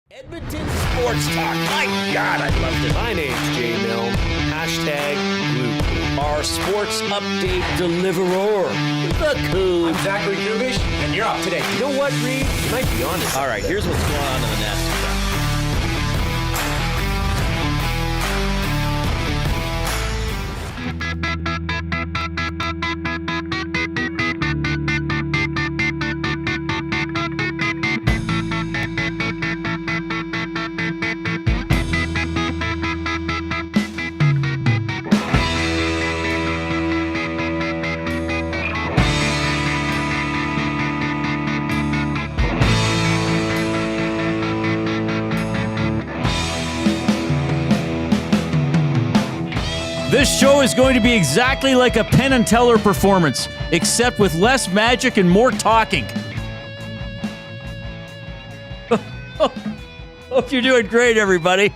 Edmonton Sports Talk. My God, I loved it. My name's Jay Mill. #Blue. Our sports update deliverer, the Coon. I'm Zachary Kubish, and you're up today. You know what, Reid? You might be honest. All right, here's what's going on in the nest. This show is going to be exactly like a Penn and Teller performance, except with less magic and more talking. Hope you're doing great, everybody.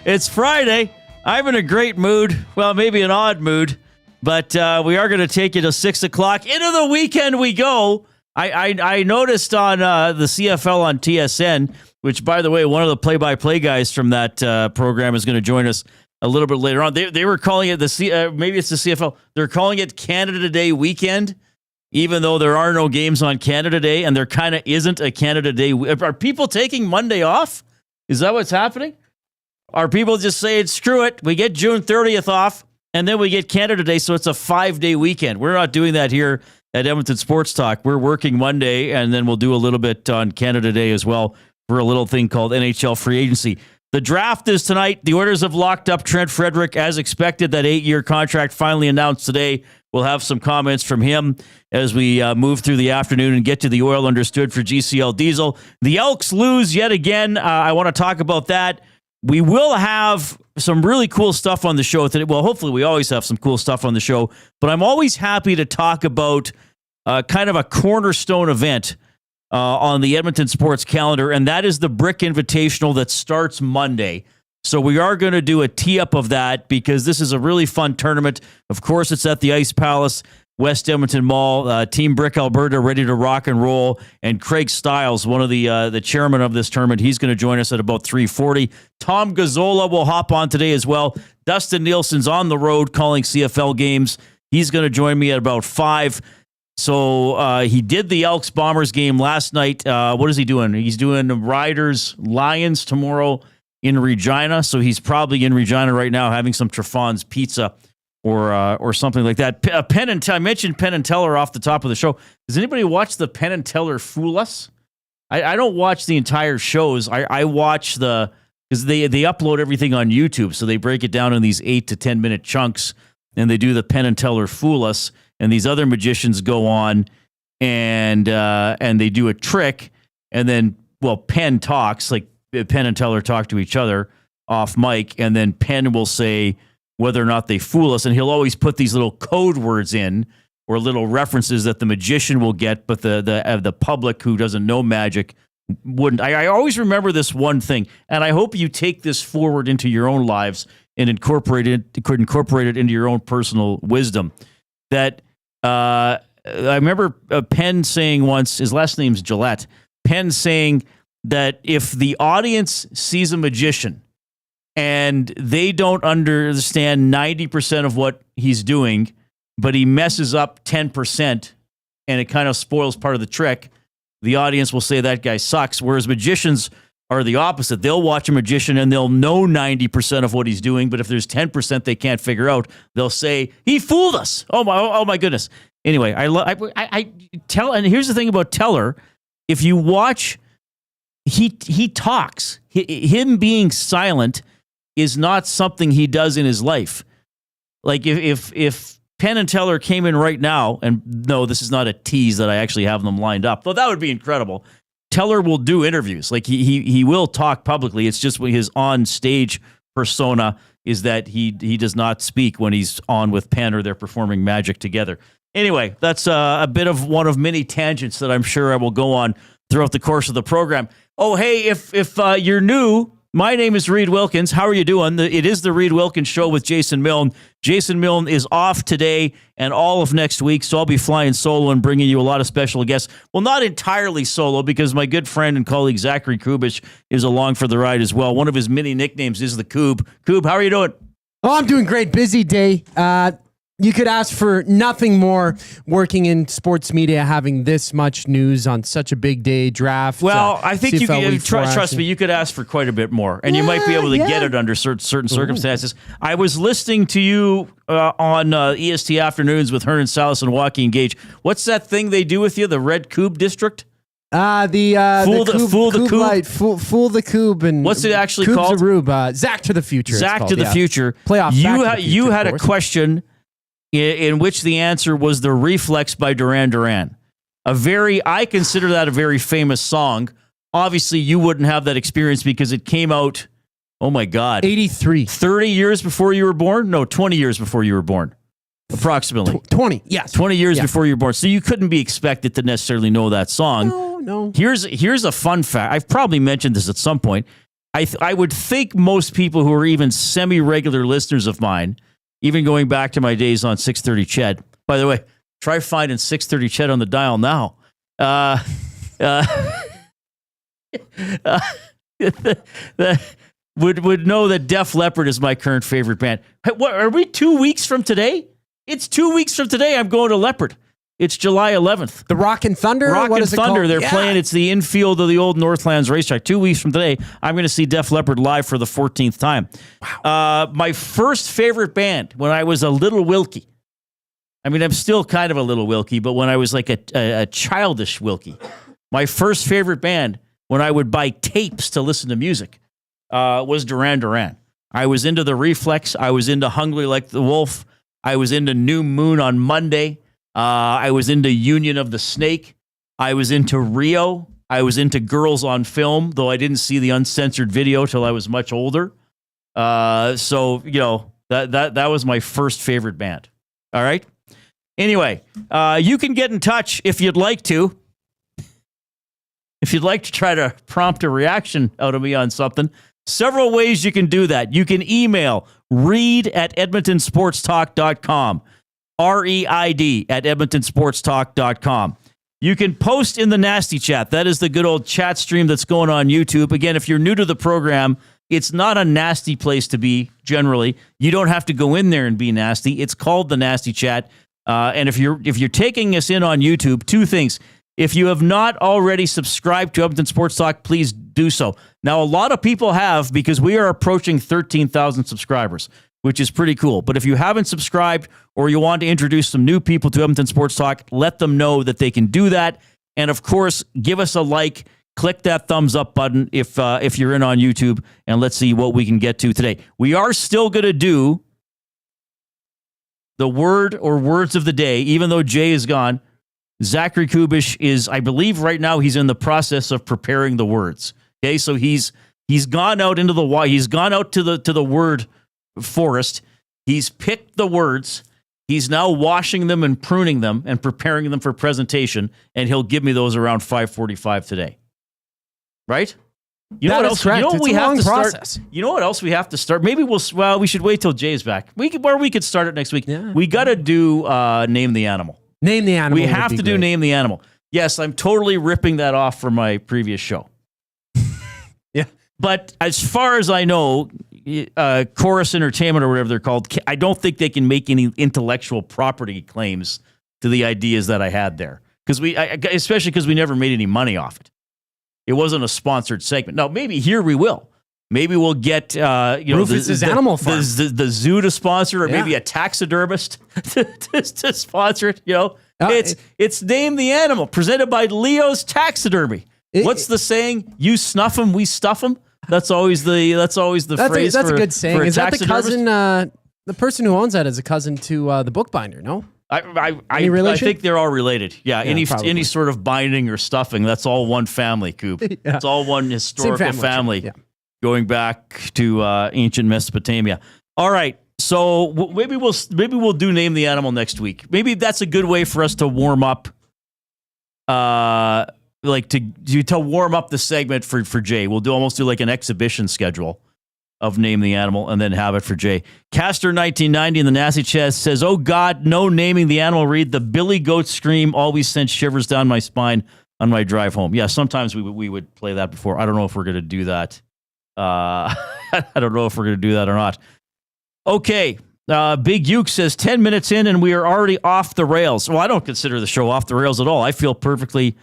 It's Friday. I'm in a great mood. Well, maybe an odd mood, but we are going to take you to 6 o'clock. Into the weekend we go. I noticed on the CFL on TSN, which, by the way, one of the play-by-play guys from that program is going to join us a little bit later on. They were calling it maybe it's the CFL. They're calling it Canada Day weekend, even though there are no games on Canada Day, and there kind of isn't a Canada Day. Are people taking Monday off? Is that what's happening? Are people just saying, screw it, we get June 30th off, and then we get Canada Day, so it's a 5-day weekend? We're not doing that here at Edmonton Sports Talk. We're working Monday, and then we'll do a little bit on Canada Day as well for a little thing called NHL Free Agency. The draft is tonight. The Oilers have locked up Trent Frederic as expected. That 8-year contract finally announced today. We'll have some comments from him as we move through the afternoon and get to the Oil Understood for GCL Diesel. The Elks lose yet again. I want to talk about that. We will have some really cool stuff on the show today. Well, hopefully we always have some cool stuff on the show, but I'm always happy to talk about kind of a cornerstone event on the Edmonton sports calendar, and that is the Brick Invitational that starts Monday. So we are going to do a tee-up of that because this is a really fun tournament. Of course, it's at the Ice Palace, West Edmonton Mall. Team Brick Alberta ready to rock and roll. And Craig Stiles, one of the chairman of this tournament, he's going to join us at about 3:40. Tom Gazzola will hop on today as well. Dustin Nielsen's on the road calling CFL games. He's going to join me at about 5. So he did the Elks Bombers game last night. What is he doing? He's doing the Riders Lions tomorrow in Regina. So he's probably in Regina right now having some Truffaut's pizza or something like that. I mentioned Penn and Teller off the top of the show. Does anybody watch the Penn and Teller Fool Us? I don't watch the entire shows. I watch because they upload everything on YouTube. So they break it down in these 8 to 10 minute chunks, and they do the Penn and Teller Fool Us. And these other magicians go on and they do a trick, and then, Penn talks, like Penn and Teller talk to each other off mic, and then Penn will say whether or not they fool us, and he'll always put these little code words in or little references that the magician will get, but the public who doesn't know magic wouldn't. I always remember this one thing, and I hope you take this forward into your own lives and incorporate it into your own personal wisdom. That I remember Penn saying once, his last name's Gillette, Penn saying that if the audience sees a magician and they don't understand 90% of what he's doing, but he messes up 10% and it kind of spoils part of the trick, the audience will say that guy sucks. Whereas magicians are the opposite. They'll watch a magician and they'll know 90% of what he's doing, but if there's 10% they can't figure out, they'll say, he fooled us. Oh my goodness. Anyway, I tell, and here's the thing about Teller. If you watch, he talks. Him being silent is not something he does in his life. Like if Penn and Teller came in right now, and no, this is not a tease that I actually have them lined up, though that would be incredible. Teller will do interviews. Like he will talk publicly. It's just his on stage persona is that he does not speak when he's on with Penn or they're performing magic together. Anyway, that's a bit of one of many tangents that I'm sure I will go on throughout the course of the program. Oh, hey, if you're new My name is Reid Wilkins. How are you doing? It is the Reid Wilkins Show with Jason Milne. Jason Milne is off today and all of next week, so I'll be flying solo and bringing you a lot of special guests. Well, not entirely solo, because my good friend and colleague Zachary Kubish is along for the ride as well. One of his many nicknames is the Koob. Koob, how are you doing? Oh, I'm doing great. Busy day. You could ask for nothing more working in sports media, having this much news on such a big day, draft. Well, I think you CFL could, week 4 trust me, you could ask for quite a bit more, and you might be able to get it under certain circumstances. I was listening to you on EST Afternoons with Hernan Salas and Joaquin Gage. What's that thing they do with you, the Red Koob District? Fool the Koob, and what's it actually Koob's called? A Rube. Zach to the Future. Zach to the Future. Playoff. You had a question in which the answer was The Reflex by Duran Duran. I consider that a very famous song. Obviously, you wouldn't have that experience because it came out, oh my God. 83. 30 years before you were born? No, 20 years before you were born. Approximately. 20, yes. 20 years before you were born. So you couldn't be expected to necessarily know that song. No. Here's a fun fact. I've probably mentioned this at some point. I would think most people who are even semi-regular listeners of mine, even going back to my days on 630 Ched. By the way, try finding 630 Ched on the dial now. Would know that Def Leppard is my current favorite band. Hey, what, are we 2 weeks from today? It's 2 weeks from today. I'm going to Leopard. It's July 11th. The Rockin' Thunder? Rock what and is it Thunder. called? They're playing. It's the infield of the old Northlands racetrack. 2 weeks from today, I'm going to see Def Leppard live for the 14th time. Wow. My first favorite band when I was a little Wilkie. I mean, I'm still kind of a little Wilkie, but when I was like a childish Wilkie, my first favorite band when I would buy tapes to listen to music was Duran Duran. I was into The Reflex. I was into Hungry Like the Wolf. I was into New Moon on Monday. I was into Union of the Snake. I was into Rio. I was into Girls on Film, though I didn't see the uncensored video till I was much older. So, you know, that was my first favorite band. All right? Anyway, you can get in touch if you'd like to. If you'd like to try to prompt a reaction out of me on something, several ways you can do that. You can email reid@edmontonsportstalk.com. REID at edmontonsportstalk.com. You can post in the Nasty Chat. That is the good old chat stream that's going on YouTube. Again, if you're new to the program, it's not a nasty place to be generally. You don't have to go in there and be nasty. It's called the Nasty Chat. And if you're taking us in on YouTube, two things. If you have not already subscribed to Edmonton Sports Talk, please do so. Now, a lot of people have, because we are approaching 13,000 subscribers, which is pretty cool. But if you haven't subscribed or you want to introduce some new people to Edmonton Sports Talk, let them know that they can do that. And of course, give us a like, click that thumbs up button if you're in on YouTube, and let's see what we can get to today. We are still going to do the word or words of the day, even though Jay is gone. Zachary Kubish is, I believe right now, he's in the process of preparing the words. Okay, so he's gone out into the he's gone out to the word forest. He's picked the words. He's now washing them and pruning them and preparing them for presentation, and he'll give me those around 5:45 today. Right? You know That what is else? correct. You know what It's we a have long to process. start. You know what else we have to start? Maybe we should wait till Jay's back. We could start it next week. Yeah. We got to do Name the Animal. Name the animal. We have to do Name the Animal. Yes, I'm totally ripping that off from my previous show. Yeah. But as far as I know, Chorus Entertainment or whatever they're called, I don't think they can make any intellectual property claims to the ideas that I had there. Especially because we never made any money off it. It wasn't a sponsored segment. Now, maybe here we will. Maybe we'll get Rufus's Animal Farm. the zoo to sponsor, or maybe a taxidermist to sponsor it. You know, it's Name the Animal, presented by Leo's Taxidermy. What's the saying? You snuff them, we stuff them. That's always the phrase. That's a good saying. Is that the taxidermist? cousin? The person who owns that is a cousin to the bookbinder. No. I relation? think they're all related. Yeah, any probably. sort of binding or stuffing, that's all one family, Coop. Yeah. It's all one historical family. Yeah. Going back to ancient Mesopotamia. All right, so maybe we'll do Name the Animal next week. Maybe that's a good way for us to warm up like to warm up the segment for Jay. We'll almost do like an exhibition schedule of Name the Animal and then have it for Jay. Caster 1990 in the Nasty Chest says, "Oh God, no naming the animal, Reid. The Billy Goat scream always sent shivers down my spine on my drive home." Yeah, sometimes we would play that before. I don't know if we're going to do that. I don't know if we're going to do that or not. Okay. Big Uke says 10 minutes in and we are already off the rails. Well, I don't consider the show off the rails at all. I feel perfectly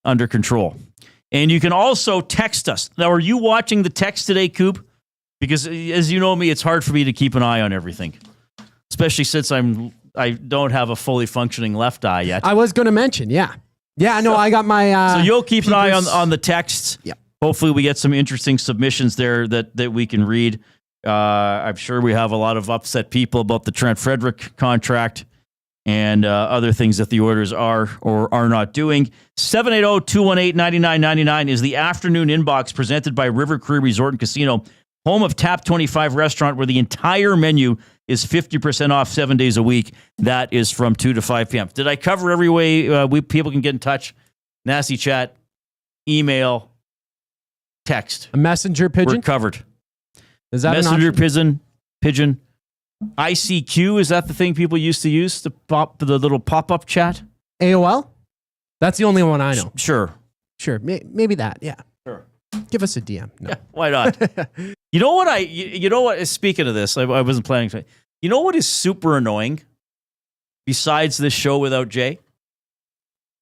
under control. And you can also text us. Now, are you watching the text today, Coop? Because as you know me, it's hard for me to keep an eye on everything, especially since I don't have a fully functioning left eye yet. I was going to mention, yeah. Yeah, no, I got my... so you'll keep an eye on the texts. Yeah. Hopefully we get some interesting submissions there that we can read. I'm sure we have a lot of upset people about the Trent Frederic contract and other things that the Oilers are or are not doing. 780-218-9999 is the afternoon inbox presented by River Cree Resort and Casino, home of Tap 25 restaurant, where the entire menu is 50% off 7 days a week. That is from 2 to 5 p.m. Did I cover every way people can get in touch? Nasty chat, email, text. A messenger pigeon? We're covered. Is that messenger pigeon? ICQ, is that the thing people used to use? The little pop-up chat? AOL? That's the only one I know. Sure. Maybe that, yeah. Sure. Give us a DM. No. Yeah, why not? You know what? Speaking of this, I wasn't planning to. You know what is super annoying besides this show without Jay?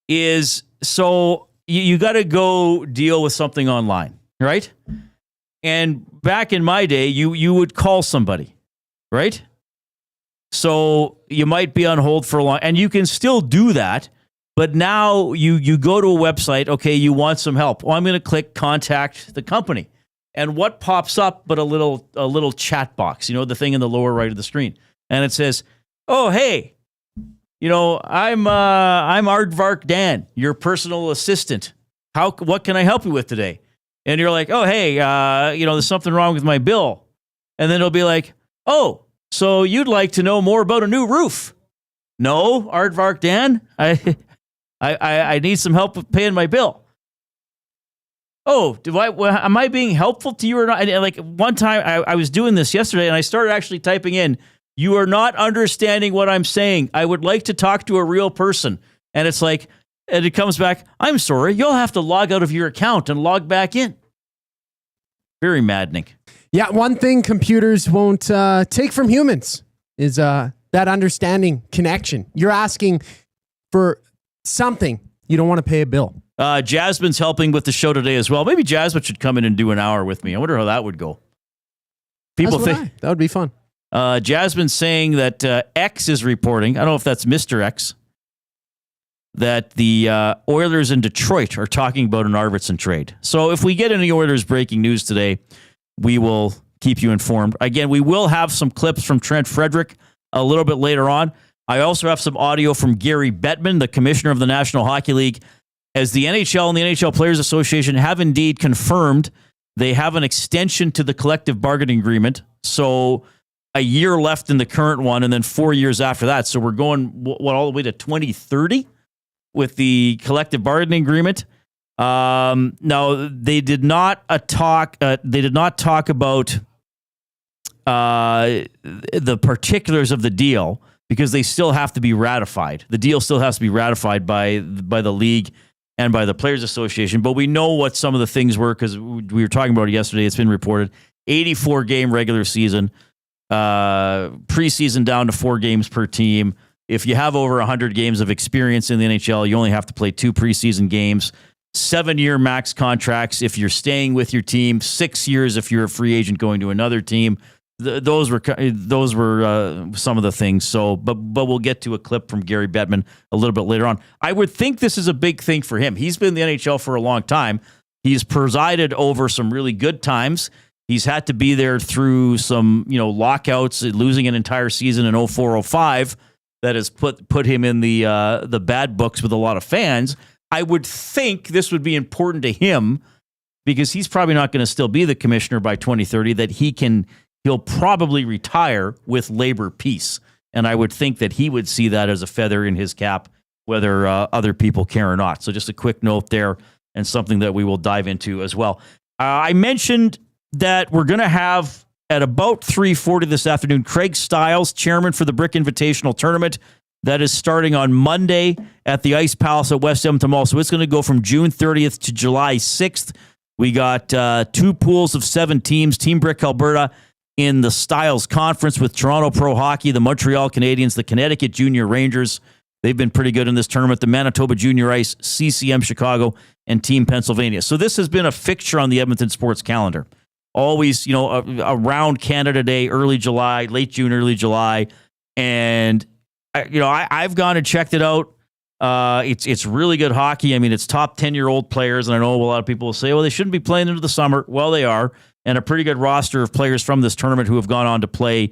Is so you got to go deal with something online, right? And back in my day, you would call somebody, right? So you might be on hold for a long, and you can still do that. But now you go to a website, okay, you want some help. Well, I'm going to click contact the company. And what pops up but a little chat box, the thing in the lower right of the screen. And it says, "Oh, hey, I'm Aardvark Dan, your personal assistant. What can I help you with today?" And you're like, "Oh, hey, there's something wrong with my bill." And then it'll be like, "Oh, so you'd like to know more about a new roof?" "No, Aardvark Dan, I need some help with paying my bill." "Oh, am I being helpful to you or not?" And like one time I was doing this yesterday and I started actually typing in, "You are not understanding what I'm saying. I would like to talk to a real person." And it's like, and it comes back, "I'm sorry, you'll have to log out of your account and log back in." Very maddening. Yeah, one thing computers won't take from humans is that understanding connection. You're asking for something. You don't want to pay a bill. Jasmine's helping with the show today as well. Maybe Jasmine should come in and do an hour with me. I wonder how that would go. People think that would be fun. Jasmine's saying that X is reporting, I don't know if that's Mr. X, that the Oilers in Detroit are talking about an Arvidsson trade. So if we get any Oilers breaking news today, we will keep you informed. Again, we will have some clips from Trent Frederic a little bit later on. I also have some audio from Gary Bettman, the commissioner of the National Hockey League, as the NHL and the NHL Players Association have indeed confirmed they have an extension to the collective bargaining agreement. So a year left in the current one and then 4 years after that. So we're going all the way to 2030 with the collective bargaining agreement. Now they did not talk about the particulars of the deal because they still have to be ratified. The deal still has to be ratified by the league and by the Players Association. But we know what some of the things were because we were talking about it yesterday. It's been reported. 84-game regular season, preseason down to 4 games per team. If you have over 100 games of experience in the NHL, you only have to play 2 preseason games. 7-year max contracts if you're staying with your team. 6 years if you're a free agent going to another team. Those were some of the things. So, but we'll get to a clip from Gary Bettman a little bit later on. I would think this is a big thing for him. He's been in the NHL for a long time. He's presided over some really good times. He's had to be there through some lockouts, losing an entire season in 04-05 that has put him in the bad books with a lot of fans. I would think this would be important to him because he's probably not going to still be the commissioner by 2030, that he'll probably retire with labor peace. And I would think that he would see that as a feather in his cap whether other people care or not. So just a quick note there, and something that we will dive into as well. I mentioned that we're going to have at about 3:40 this afternoon, Craig Stiles, chairman for the Brick Invitational Tournament. That is starting on Monday at the Ice Palace at West Edmonton Mall. So it's going to go from June 30th to July 6th. We got 2 pools of 7 teams. Team Brick Alberta in the Stiles Conference with Toronto Pro Hockey, the Montreal Canadiens, the Connecticut Junior Rangers. They've been pretty good in this tournament. The Manitoba Junior Ice, CCM Chicago, and Team Pennsylvania. So this has been a fixture on the Edmonton sports calendar. Always, around Canada Day, early July, late June, early July. And, I've gone and checked it out. It's really good hockey. I mean, it's top 10-year-old players. And I know a lot of people will say, well, they shouldn't be playing into the summer. Well, they are. And a pretty good roster of players from this tournament who have gone on to play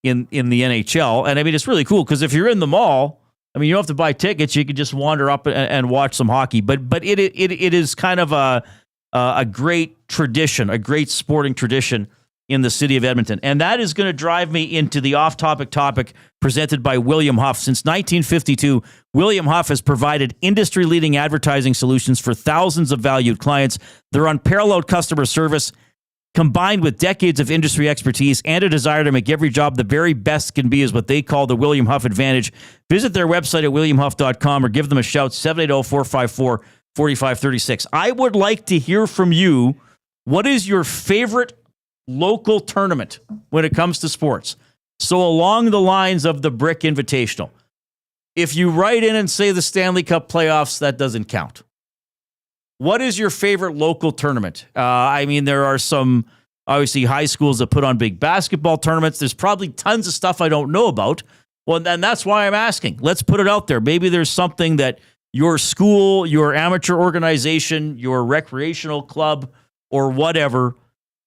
in the NHL. And I mean, it's really cool because if you're in the mall, I mean, you don't have to buy tickets. You can just wander up and watch some hockey. But it is kind of a great tradition, a great sporting tradition in the city of Edmonton. And that is going to drive me into the off-topic topic presented by William Huff. Since 1952, William Huff has provided industry-leading advertising solutions for thousands of valued clients. Their unparalleled customer service, combined with decades of industry expertise and a desire to make every job the very best can be, is what they call the William Huff Advantage. Visit their website at williamhuff.com or give them a shout, 780-454-4536. I would like to hear from you. What is your favorite local tournament when it comes to sports? So along the lines of the Brick Invitational. If you write in and say the Stanley Cup playoffs, that doesn't count. What is your favorite local tournament? I mean, there are some, obviously, high schools that put on big basketball tournaments. There's probably tons of stuff I don't know about. Well, and that's why I'm asking. Let's put it out there. Maybe there's something that your school, your amateur organization, your recreational club, or whatever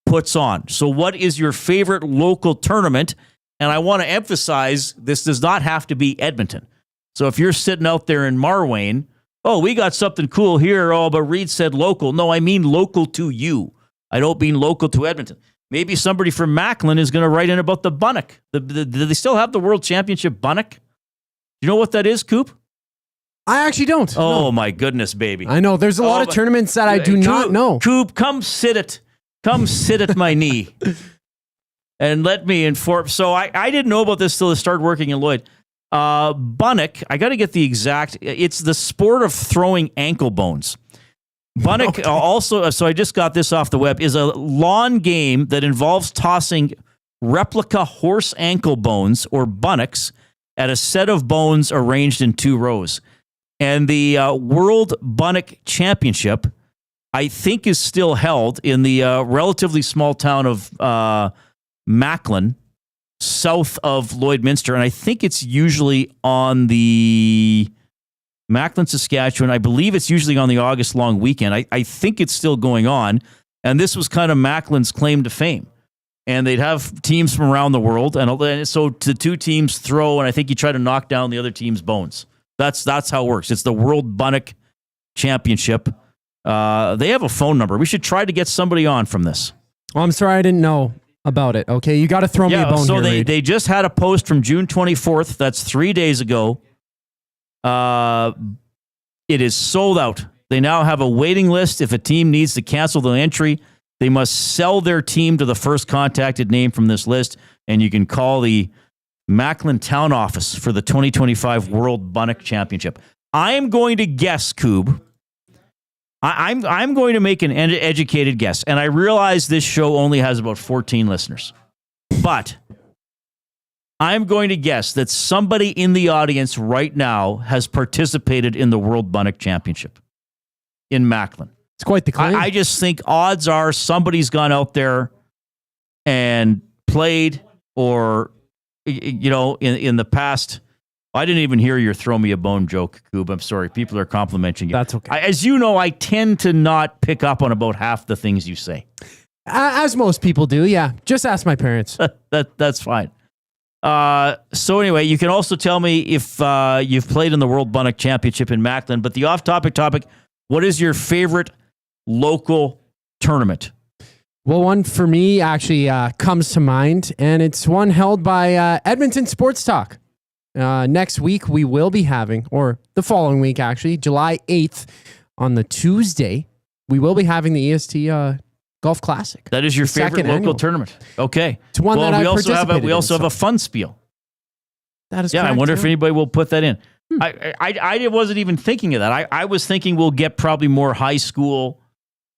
puts on. So what is your favorite local tournament? And I want to emphasize, this does not have to be Edmonton. So if you're sitting out there in Marwayne, oh, we got something cool here. Oh, but Reid said local. No, I mean local to you. I don't mean local to Edmonton. Maybe somebody from Macklin is going to write in about the Bunnock. Do they still have the World Championship Bunnock? You know what that is, Coop? I actually don't. Oh, no. My goodness, baby. I know. There's a lot of tournaments that I do not know. Coop, come sit at my knee and let me inform. So I didn't know about this till I started working in Lloyd. Bunnock, I got to get the exact, it's the sport of throwing ankle bones. Bunnock also, so I just got this off the web, is a lawn game that involves tossing replica horse ankle bones or bunnocks at a set of bones arranged in 2 rows. And the World Bunnock Championship, I think, is still held in the relatively small town of Macklin, south of Lloydminster. And I think it's usually on the Macklin, Saskatchewan. I believe it's usually on the August long weekend. I think it's still going on. And this was kind of Macklin's claim to fame. And they'd have teams from around the world. And so the 2 teams throw, and I think you try to knock down the other team's bones. That's how it works. It's the World Bunnock Championship. They have a phone number. We should try to get somebody on from this. Oh, I'm sorry, I didn't know about it. Okay, you got to throw me a bone so here, they just had a post from June 24th. That's 3 days ago. It is sold out. They now have a waiting list. If a team needs to cancel the entry, they must sell their team to the first contacted name from this list, and you can call the Macklin Town Office for the 2025 World Bunnock Championship. I am going to guess, Coob. I'm going to make an educated guess, and I realize this show only has about 14 listeners, but I'm going to guess that somebody in the audience right now has participated in the World Bunnock Championship in Macklin. It's quite the claim. I just think odds are somebody's gone out there and played, or, in the past. I didn't even hear your throw me a bone joke, Coob. I'm sorry. People are complimenting you. That's okay. As you know, I tend to not pick up on about half the things you say. As most people do, yeah. Just ask my parents. That's fine. So anyway, you can also tell me if you've played in the World Bunnock Championship in Macklin. But the off-topic topic, what is your favorite local tournament? Well, one for me actually comes to mind, and it's one held by Edmonton Sports Talk. Next week, we will be having, or the following week, actually, July 8th on the Tuesday, we will be having the EST Golf Classic. That is your favorite local tournament. Okay. It's one that we also have a fun spiel. That is correct, I wonder if anybody will put that in. I wasn't even thinking of that. I was thinking we'll get probably more high school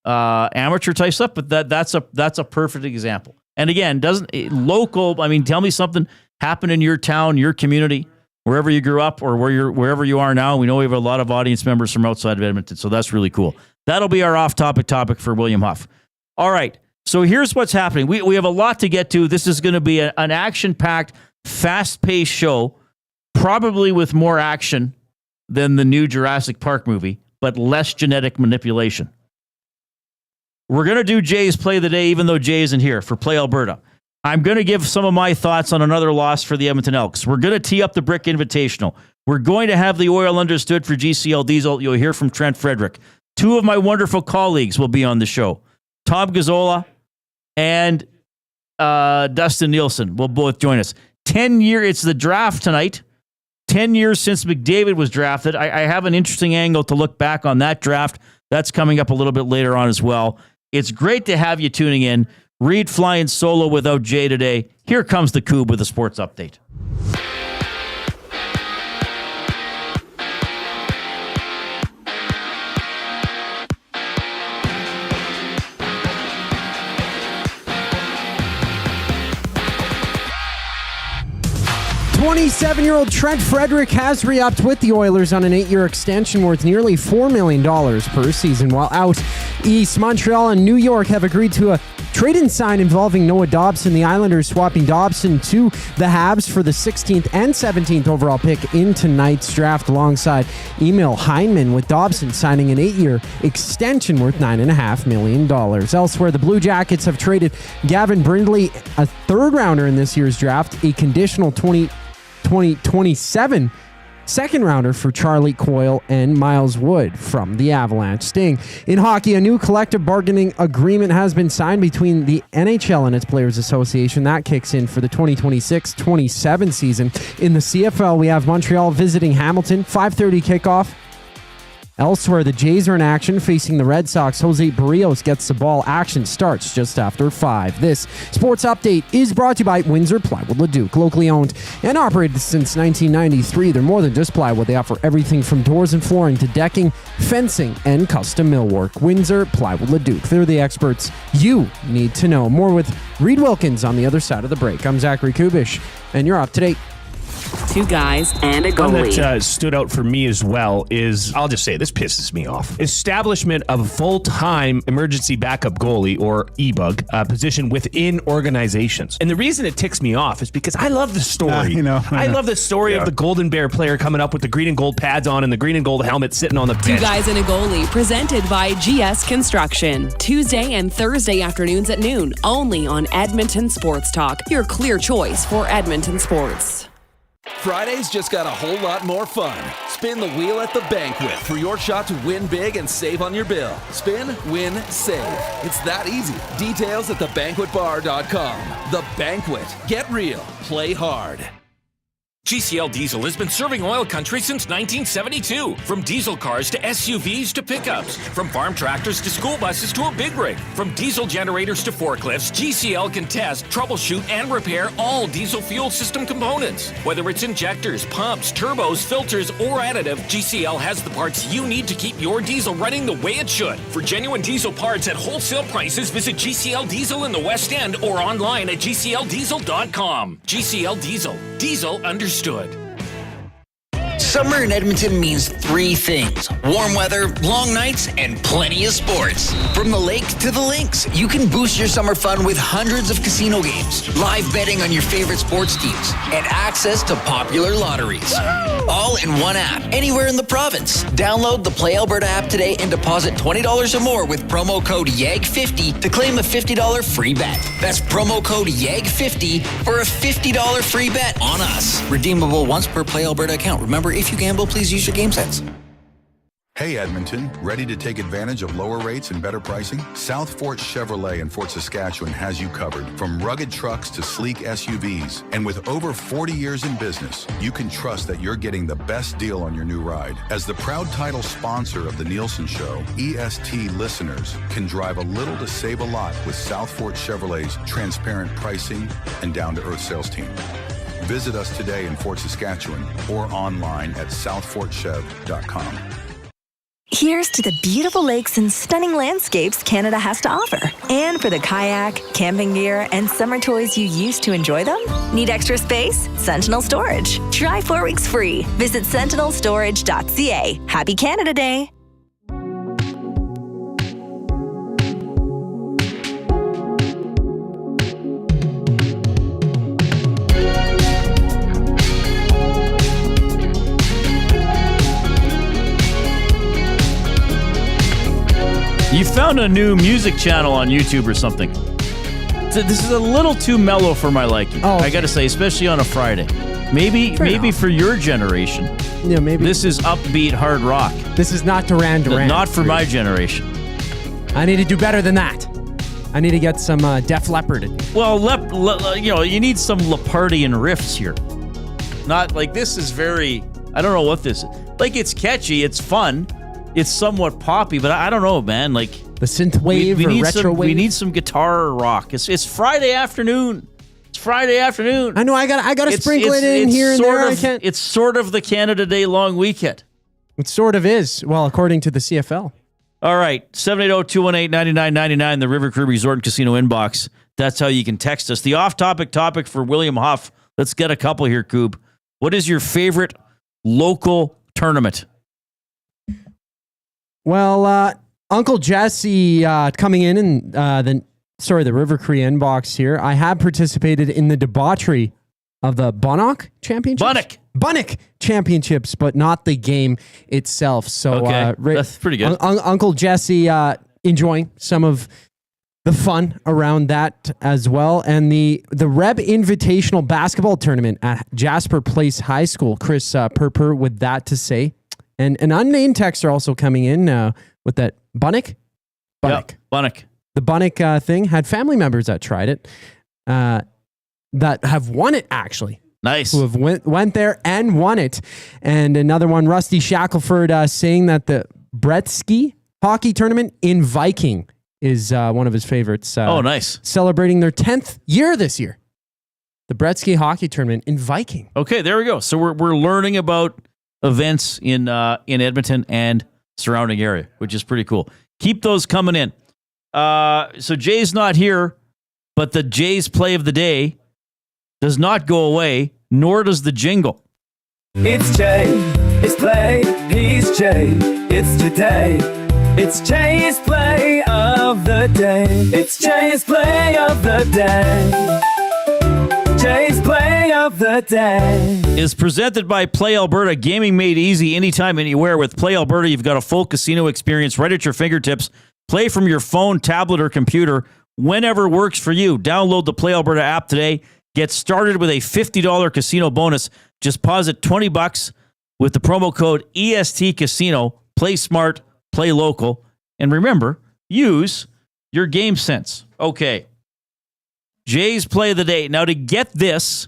amateur type stuff, but that's a perfect example. And again, local, I mean, tell me something happened in your town, your community, wherever you grew up or wherever you are now. We know we have a lot of audience members from outside of Edmonton, so that's really cool. That'll be our off-topic topic for William Huff. All right, so here's what's happening. We have a lot to get to. This is going to be an action-packed, fast-paced show, probably with more action than the new Jurassic Park movie, but less genetic manipulation. We're going to do Jay's Play of the Day, even though Jay isn't here, for Play Alberta. I'm going to give some of my thoughts on another loss for the Edmonton Elks. We're going to tee up the Brick Invitational. We're going to have the oil understood for GCL Diesel. You'll hear from Trent Frederic. Two of my wonderful colleagues will be on the show. Tom Gazzola and Dustin Nielsen will both join us. 10 years, it's the draft tonight. 10 years since McDavid was drafted. I have an interesting angle to look back on that draft. That's coming up a little bit later on as well. It's great to have you tuning in. Reid flying solo without Jay today. Here comes the Coob with a sports update. $27-year-old Trent Frederic has re-upped with the Oilers on an 8-year extension worth nearly $4 million per season. While out east, Montreal and New York have agreed to a trade-in sign involving Noah Dobson. The Islanders swapping Dobson to the Habs for the 16th and 17th overall pick in tonight's draft alongside Emil Heineman, with Dobson signing an 8-year extension worth $9.5 million. Elsewhere, the Blue Jackets have traded Gavin Brindley, a third-rounder in this year's draft, a conditional 2027 second rounder for Charlie Coyle and Miles Wood from the Avalanche. Sting. In hockey, a new collective bargaining agreement has been signed between the NHL and its Players Association. That kicks in for the 2026-27 season. In the CFL, we have Montreal visiting Hamilton, 5:30 kickoff. Elsewhere, the Jays are in action facing the Red Sox. Jose Barrios gets the ball. Action starts just after 5. This sports update is brought to you by Windsor Plywood Leduc. Locally owned and operated since 1993. They're more than just plywood. They offer everything from doors and flooring to decking, fencing, and custom millwork. Windsor Plywood Leduc. They're the experts you need to know. More with Reid Wilkins on the other side of the break. I'm Zachary Kubish, and you're up to date. Two guys and a goalie. One that stood out for me as well is, I'll just say, this pisses me off. Establishment of a full-time emergency backup goalie, or EBUG, position within organizations. And the reason it ticks me off is because I love the story. I love the story of the Golden Bear player coming up with the green and gold pads on and the green and gold helmet sitting on the bench. Two guys and a goalie, presented by GS Construction. Tuesday and Thursday afternoons at noon, only on Edmonton Sports Talk, your clear choice for Edmonton sports. Fridays just got a whole lot more fun. Spin the wheel at the banquet for your shot to win big and save on your bill. Spin, win, save. It's that easy. Details at thebanquetbar.com. The Banquet. Get real. Play hard. GCL Diesel has been serving oil country since 1972. From diesel cars to SUVs to pickups. From farm tractors to school buses to a big rig. From diesel generators to forklifts, GCL can test, troubleshoot, and repair all diesel fuel system components. Whether it's injectors, pumps, turbos, filters, or additive, GCL has the parts you need to keep your diesel running the way it should. For genuine diesel parts at wholesale prices, visit GCL Diesel in the West End or online at GCLDiesel.com. GCL Diesel. Diesel understood. Summer in Edmonton means 3 things: warm weather, long nights, and plenty of sports. From the lake to the links, you can boost your summer fun with hundreds of casino games, live betting on your favorite sports teams, and access to popular lotteries. All in one app, anywhere in the province. Download the Play Alberta app today and deposit $20 or more with promo code YAG50 to claim a $50 free bet. That's promo code YAG50 for a $50 free bet on us. Redeemable once per Play Alberta account. Remember, if you gamble, please use your game sense. Hey Edmonton, ready to take advantage of lower rates and better pricing? South Fort Chevrolet in Fort Saskatchewan has you covered. From rugged trucks to sleek SUVs. And with over 40 years in business, you can trust that you're getting the best deal on your new ride. As the proud title sponsor of the Nielsen Show, EST listeners can drive a little to save a lot with South Fort Chevrolet's transparent pricing and down-to-earth sales team. Visit us today in Fort Saskatchewan or online at southfortchev.com. Here's to the beautiful lakes and stunning landscapes Canada has to offer. And for the kayak, camping gear, and summer toys you use to enjoy them? Need extra space? Sentinel Storage. Try 4 weeks free. Visit sentinelstorage.ca. Happy Canada Day. You found a new music channel on YouTube or something. This is a little too mellow for my liking. Oh, okay. I got to say, especially on a Friday. Maybe for your generation. Yeah, maybe. This is upbeat hard rock. This is not Duran Duran. Not for my generation. I need to do better than that. I need to get some Def Leppard. Well, you need some Lepardian riffs here. Not like this is very. I don't know what this is. Like it's catchy, it's fun. It's somewhat poppy, but I don't know, man. Like the synth wave or retro wave. We need some guitar rock. It's Friday afternoon. It's Friday afternoon. I know. I got to sprinkle it in here and there. It's sort of the Canada Day long weekend. It sort of is. Well, according to the CFL. All right, 780-218-9999, the River Crew Resort and Casino inbox. That's how you can text us. The off-topic topic for William Huff. Let's get a couple here, Coob. What is your favorite local tournament? Well, Uncle Jesse coming in the River Cree inbox here. I have participated in the debauchery of the Bunnock Championships. Bunnock Championships, but not the game itself. So okay. That's pretty good. Uncle Jesse enjoying some of the fun around that as well. And the Reb Invitational basketball tournament at Jasper Place High School. Chris Perper with that to say. And an unnamed texter also coming in with that Bunnock. Yep, Bunnock. The Bunnock thing had family members that tried it that have won it, actually. Nice. Who have went there and won it. And another one, Rusty Shackelford, saying that the Bretzky hockey tournament in Viking is one of his favorites. Oh, nice. Celebrating their 10th year this year. The Bretzky hockey tournament in Viking. Okay, there we go. So we're learning about events in Edmonton and surrounding area, which is pretty cool. Keep those coming in. So Jay's not here, but the Jay's play of the day does not go away, nor does the jingle. It's Jay, it's play, he's Jay, it's today. It's Jay's play of the day. It's Jay's play of the day. Jay's play of the day is presented by Play Alberta. Gaming made easy anytime, anywhere. With Play Alberta, you've got a full casino experience right at your fingertips. Play from your phone, tablet, or computer whenever works for you. Download the Play Alberta app today. Get started with a $50 casino bonus. Just deposit $20 with the promo code EST Casino. Play smart, play local, and remember, use your game sense. Okay. Jay's play of the day. Now, to get this,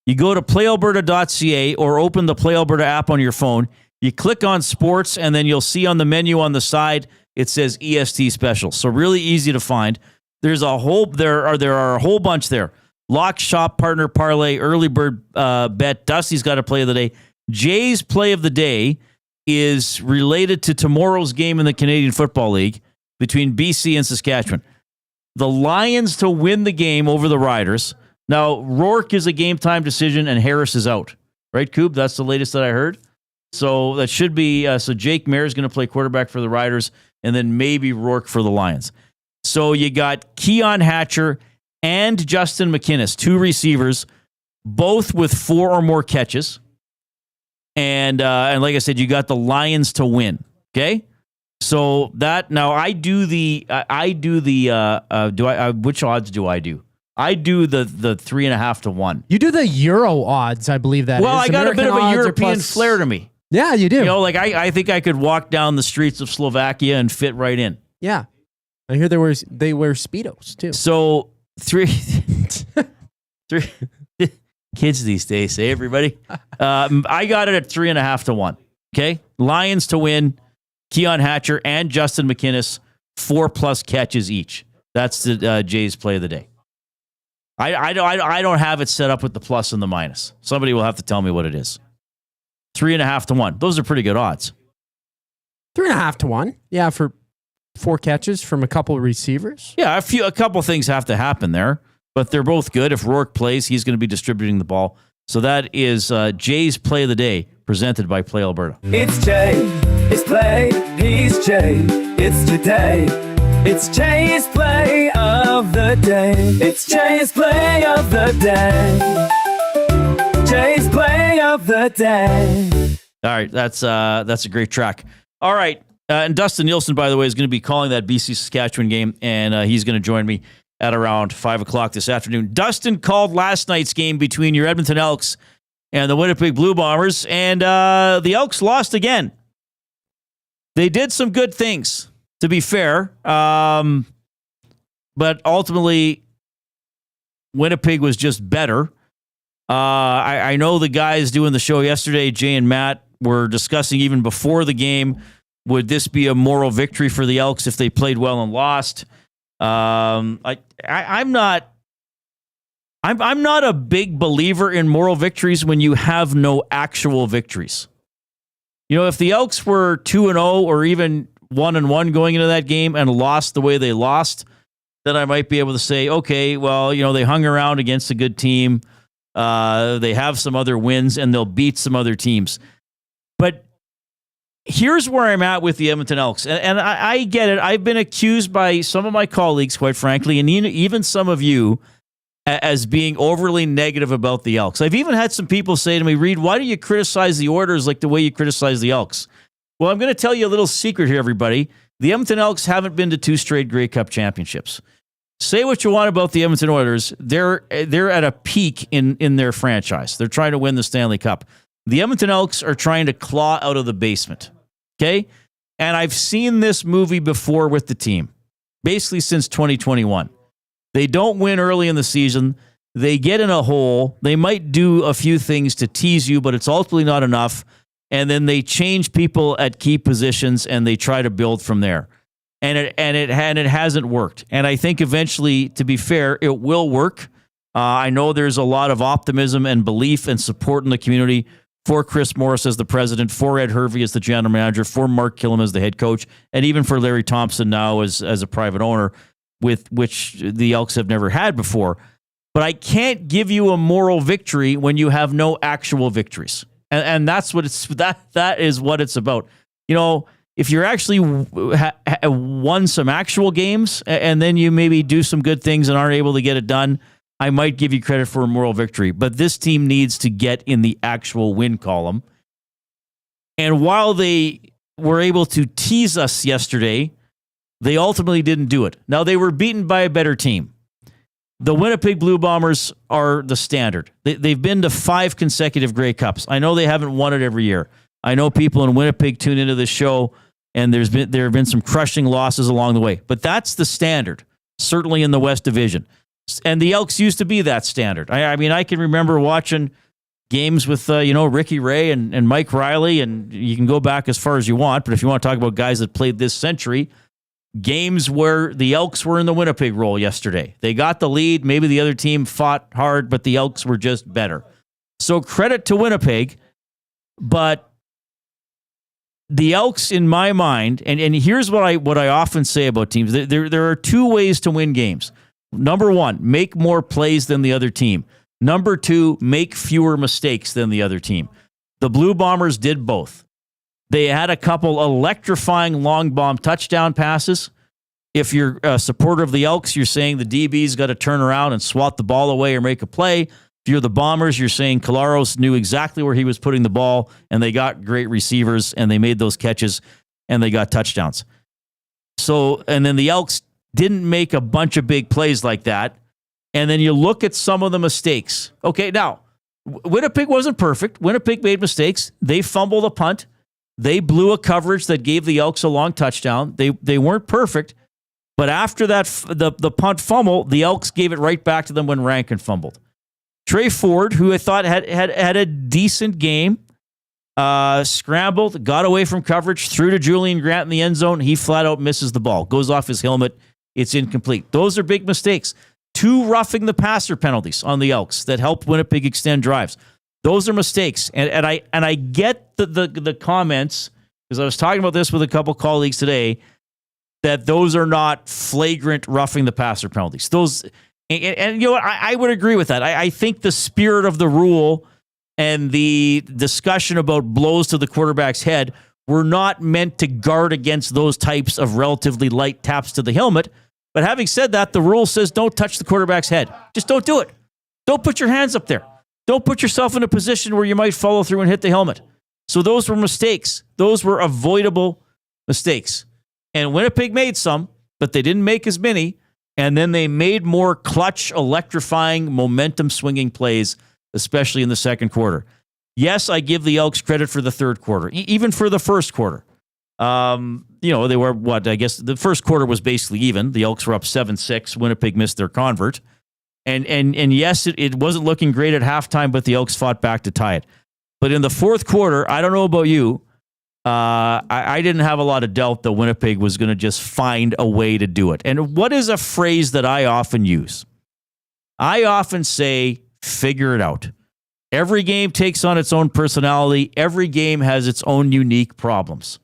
you go to playalberta.ca or open the Play Alberta app on your phone. You click on sports, and then you'll see on the menu on the side, it says EST special. So really easy to find. There are a whole bunch there. Lock, shop, partner, parlay, early bird bet. Dusty's got a play of the day. Jay's play of the day is related to tomorrow's game in the Canadian Football League between BC and Saskatchewan. The Lions to win the game over the Riders. Now, Rourke is a game time decision and Harris is out. Right, Coob? That's the latest that I heard. So that should be, so Jake Mayer is going to play quarterback for the Riders and then maybe Rourke for the Lions. So you got Keon Hatcher and Justin McInnes, two receivers, both with 4 or more catches. And like I said, you got the Lions to win. Okay? So that now which odds do I do? I do the 3.5 to 1. You do the Euro odds, I believe that. Well, is. I got American a bit of a odds European flair to me. Yeah, you do. You know, like I think I could walk down the streets of Slovakia and fit right in. Yeah. I hear they wear Speedos too. So three kids these days, say everybody. I got it at 3.5 to 1. Okay. Lions to win, Keon Hatcher and Justin McInnes, 4+ catches each. That's the Jays play of the day. I don't have it set up with the plus and the minus. Somebody will have to tell me what it is. 3.5 to 1. Those are pretty good odds. 3.5 to 1. Yeah, for 4 catches from a couple of receivers. Yeah, a couple things have to happen there, but they're both good. If Rourke plays, he's going to be distributing the ball. So that is Jay's play of the day, presented by Play Alberta. It's Jay, it's play, he's Jay, it's today. It's Jay's play of the day. It's Jay's play of the day. Jay's play of the day. All right, that's a great track. All right, and Dustin Nielsen, by the way, is going to be calling that BC-Saskatchewan game, and he's going to join me at around 5 o'clock this afternoon. Dustin called last night's game between your Edmonton Elks and the Winnipeg Blue Bombers, and the Elks lost again. They did some good things, to be fair, but ultimately, Winnipeg was just better. I know the guys doing the show yesterday, Jay and Matt, were discussing even before the game, would this be a moral victory for the Elks if they played well and lost? I'm not a big believer in moral victories when you have no actual victories. You know, if the Elks were 2-0 or even 1-1 going into that game and lost the way they lost, then I might be able to say, okay, well, you know, they hung around against a good team. They have some other wins and they'll beat some other teams. But here's where I'm at with the Edmonton Elks. And I get it. I've been accused by some of my colleagues, quite frankly, and even some of you, as being overly negative about the Elks. I've even had some people say to me, Reid, why do you criticize the Oilers like the way you criticize the Elks? Well, I'm going to tell you a little secret here, everybody. The Edmonton Elks haven't been to 2 straight Grey Cup championships. Say what you want about the Edmonton Oilers. They're at a peak in their franchise. They're trying to win the Stanley Cup. The Edmonton Elks are trying to claw out of the basement. Okay? And I've seen this movie before with the team, basically since 2021. They don't win early in the season. They get in a hole. They might do a few things to tease you, but it's ultimately not enough. And then they change people at key positions and they try to build from there. And it hasn't worked. And I think eventually, to be fair, it will work. I know there's a lot of optimism and belief and support in the community for Chris Morris as the president, for Ed Hervey as the general manager, for Mark Killam as the head coach, and even for Larry Thompson now as a private owner, with which the Elks have never had before. But I can't give you a moral victory when you have no actual victories. And that's what that is what it's about. You know, if you're actually won some actual games and then you maybe do some good things and aren't able to get it done, I might give you credit for a moral victory. But this team needs to get in the actual win column. And while they were able to tease us yesterday, they ultimately didn't do it. Now, they were beaten by a better team. The Winnipeg Blue Bombers are the standard. They've been to 5 consecutive Grey Cups. I know they haven't won it every year. I know people in Winnipeg tune into this show, and there have been some crushing losses along the way. But that's the standard, certainly in the West Division. And the Elks used to be that standard. I mean, I can remember watching games with Ricky Ray and Mike Riley, and you can go back as far as you want. But if you want to talk about guys that played this century, games where the Elks were in the Winnipeg role yesterday. They got the lead. Maybe the other team fought hard, but the Elks were just better. So credit to Winnipeg, but the Elks, in my mind, and here's what I often say about teams. There are 2 ways to win games. Number 1, make more plays than the other team. Number 2, make fewer mistakes than the other team. The Blue Bombers did both. They had a couple electrifying long bomb touchdown passes. If you're a supporter of the Elks, you're saying the DB's got to turn around and swat the ball away or make a play. If you're the Bombers, you're saying Kolaros knew exactly where he was putting the ball, and they got great receivers, and they made those catches, and they got touchdowns. So, and then the Elks didn't make a bunch of big plays like that. And then you look at some of the mistakes. Okay, now, Winnipeg wasn't perfect. Winnipeg made mistakes. They fumbled a punt. They blew a coverage that gave the Elks a long touchdown. They weren't perfect, but after that, the punt fumble, the Elks gave it right back to them when Rankin fumbled. Trey Ford, who I thought had a decent game, scrambled, got away from coverage, threw to Julian Grant in the end zone. He flat out misses the ball, goes off his helmet. It's incomplete. Those are big mistakes. 2 roughing the passer penalties on the Elks that helped Winnipeg extend drives. Those are mistakes. And I get the comments, because I was talking about this with a couple colleagues today, that those are not flagrant roughing the passer penalties. Those, and you know what, I would agree with that. I think the spirit of the rule and the discussion about blows to the quarterback's head were not meant to guard against those types of relatively light taps to the helmet. But having said that, the rule says don't touch the quarterback's head. Just don't do it. Don't put your hands up there. Don't put yourself in a position where you might follow through and hit the helmet. So those were mistakes. Those were avoidable mistakes. And Winnipeg made some, but they didn't make as many. And then they made more clutch, electrifying, momentum-swinging plays, especially in the second quarter. Yes, I give the Elks credit for the third quarter, even for the first quarter. They were, I guess the first quarter was basically even. The Elks were up 7-6. Winnipeg missed their convert. And yes, it wasn't looking great at halftime, but the Elks fought back to tie it. But in the fourth quarter, I don't know about you, I didn't have a lot of doubt that Winnipeg was going to just find a way to do it. And what is a phrase that I often use? I often say, figure it out. Every game takes on its own personality. Every game has its own unique problems.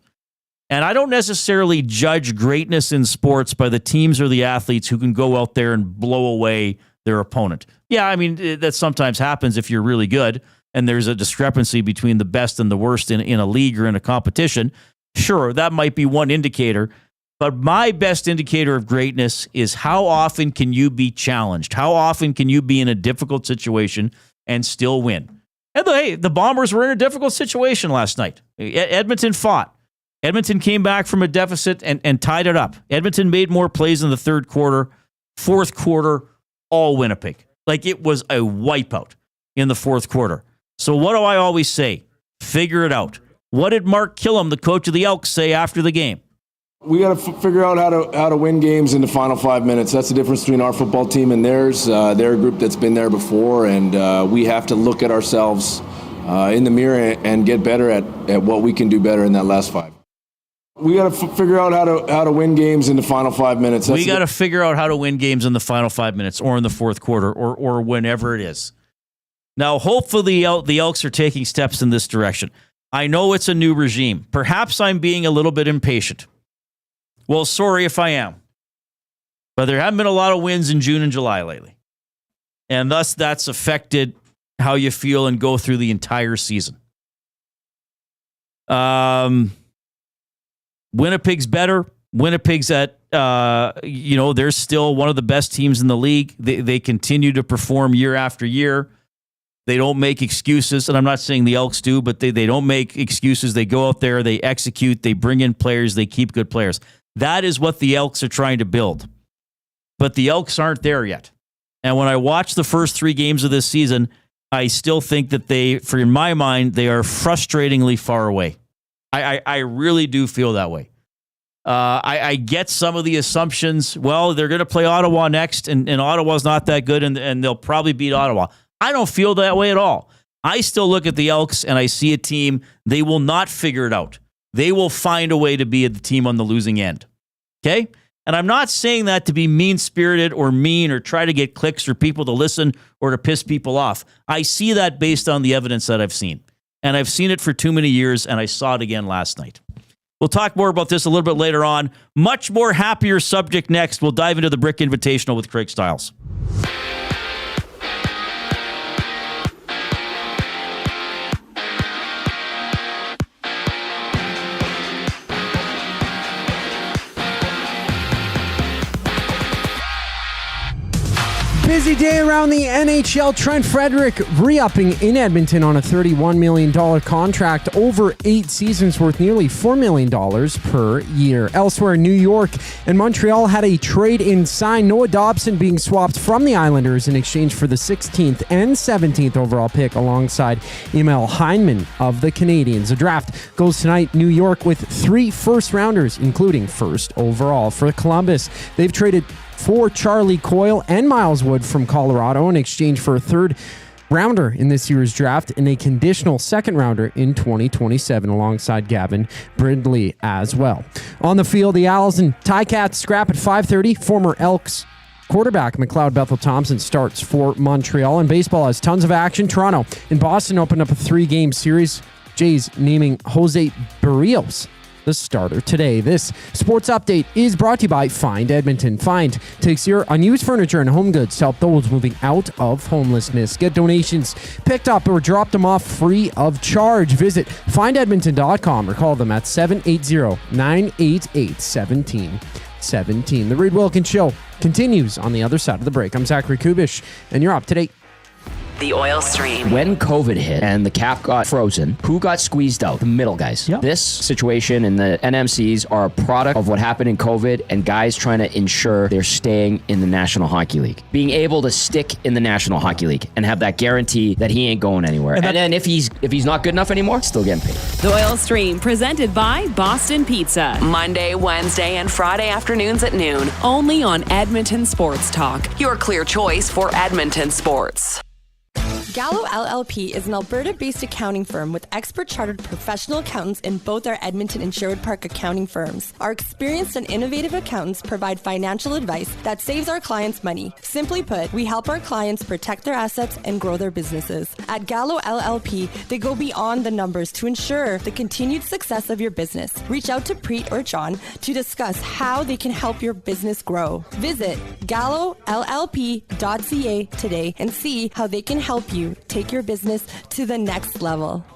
And I don't necessarily judge greatness in sports by the teams or the athletes who can go out there and blow away their opponent. Yeah, I mean, that sometimes happens if you're really good and there's a discrepancy between the best and the worst in a league or in a competition. Sure, that might be one indicator. But my best indicator of greatness is how often can you be challenged? How often can you be in a difficult situation and still win? And the Bombers were in a difficult situation last night. Edmonton fought. Edmonton came back from a deficit and tied it up. Edmonton made more plays in the third quarter. Fourth quarter, all Winnipeg. Like it was a wipeout in the fourth quarter. So what do I always say? Figure it out. What did Mark Killam, the coach of the Elks, say after the game? We got to figure out how to win games in the final 5 minutes. That's the difference between our football team and theirs. They're a group that's been there before, and we have to look at ourselves in the mirror and get better at what we can do better in that last 5. We got to figure out how to win games in the final 5 minutes. We got to figure out how to win games in the final 5 minutes or in the fourth quarter or whenever it is. Now, hopefully the Elks are taking steps in this direction. I know it's a new regime. Perhaps I'm being a little bit impatient. Well, sorry if I am. But there haven't been a lot of wins in June and July lately. And thus that's affected how you feel and go through the entire season. Winnipeg's better. Winnipeg's at, they're still one of the best teams in the league. They continue to perform year after year. They don't make excuses, and I'm not saying the Elks do, but they don't make excuses. They go out there, they execute, they bring in players, they keep good players. That is what the Elks are trying to build. But the Elks aren't there yet. And when I watch the first 3 games of this season, I still think that in my mind, they are frustratingly far away. I really do feel that way. I get some of the assumptions. Well, they're going to play Ottawa next, and Ottawa's not that good, and they'll probably beat Ottawa. I don't feel that way at all. I still look at the Elks, and I see a team. They will not figure it out. They will find a way to be the team on the losing end. Okay? And I'm not saying that to be mean-spirited or mean or try to get clicks or people to listen or to piss people off. I see that based on the evidence that I've seen. And I've seen it for too many years, and I saw it again last night. We'll talk more about this a little bit later on. Much more happier subject next. We'll dive into the Brick Invitational with Craig Stiles. busy day around the NHL. Trent Frederic re-upping in Edmonton on a $31 million contract over 8 seasons worth nearly $4 million per year. Elsewhere, New York and Montreal had a trade-in sign. Noah Dobson being swapped from the Islanders in exchange for the 16th and 17th overall pick alongside Emil Heineman of the Canadiens. The draft goes tonight. New York with 3 first-rounders, including first overall. For Columbus, they've traded for Charlie Coyle and Miles Wood from Colorado in exchange for a 3rd rounder in this year's draft and a conditional 2nd rounder in 2027 alongside Gavin Brindley as well. On the field, the Owls and Ticats scrap at 5:30. Former Elks quarterback McLeod Bethel-Thompson starts for Montreal. And baseball has tons of action. Toronto and Boston opened up a 3-game series. Jays naming Jose Barrios the starter today. This sports update is brought to you by Find Edmonton. Find takes your unused furniture and home goods to help those moving out of homelessness. Get donations picked up or drop them off free of charge. Visit findedmonton.com or call them at 780-988-1717. The Reid Wilkins Show continues on the other side of the break. I'm Zachary Kubish, and you're up to date. The oil stream. When COVID hit and the cap got frozen, who got squeezed out? The middle guys. Yep. This situation and the NMCs are a product of what happened in COVID and guys trying to ensure they're staying in the National Hockey League. Being able to stick in the National Hockey League and have that guarantee that he ain't going anywhere. And then if he's not good enough anymore, still getting paid. The oil stream presented by Boston Pizza. Monday, Wednesday, and Friday afternoons at noon. Only on Edmonton Sports Talk. Your clear choice for Edmonton sports. Gallo LLP is an Alberta-based accounting firm with expert chartered professional accountants in both our Edmonton and Sherwood Park accounting firms. Our experienced and innovative accountants provide financial advice that saves our clients money. Simply put, we help our clients protect their assets and grow their businesses. At Gallo LLP, they go beyond the numbers to ensure the continued success of your business. Reach out to Preet or John to discuss how they can help your business grow. Visit gallollp.ca today and see how they can help you take your business to the next level.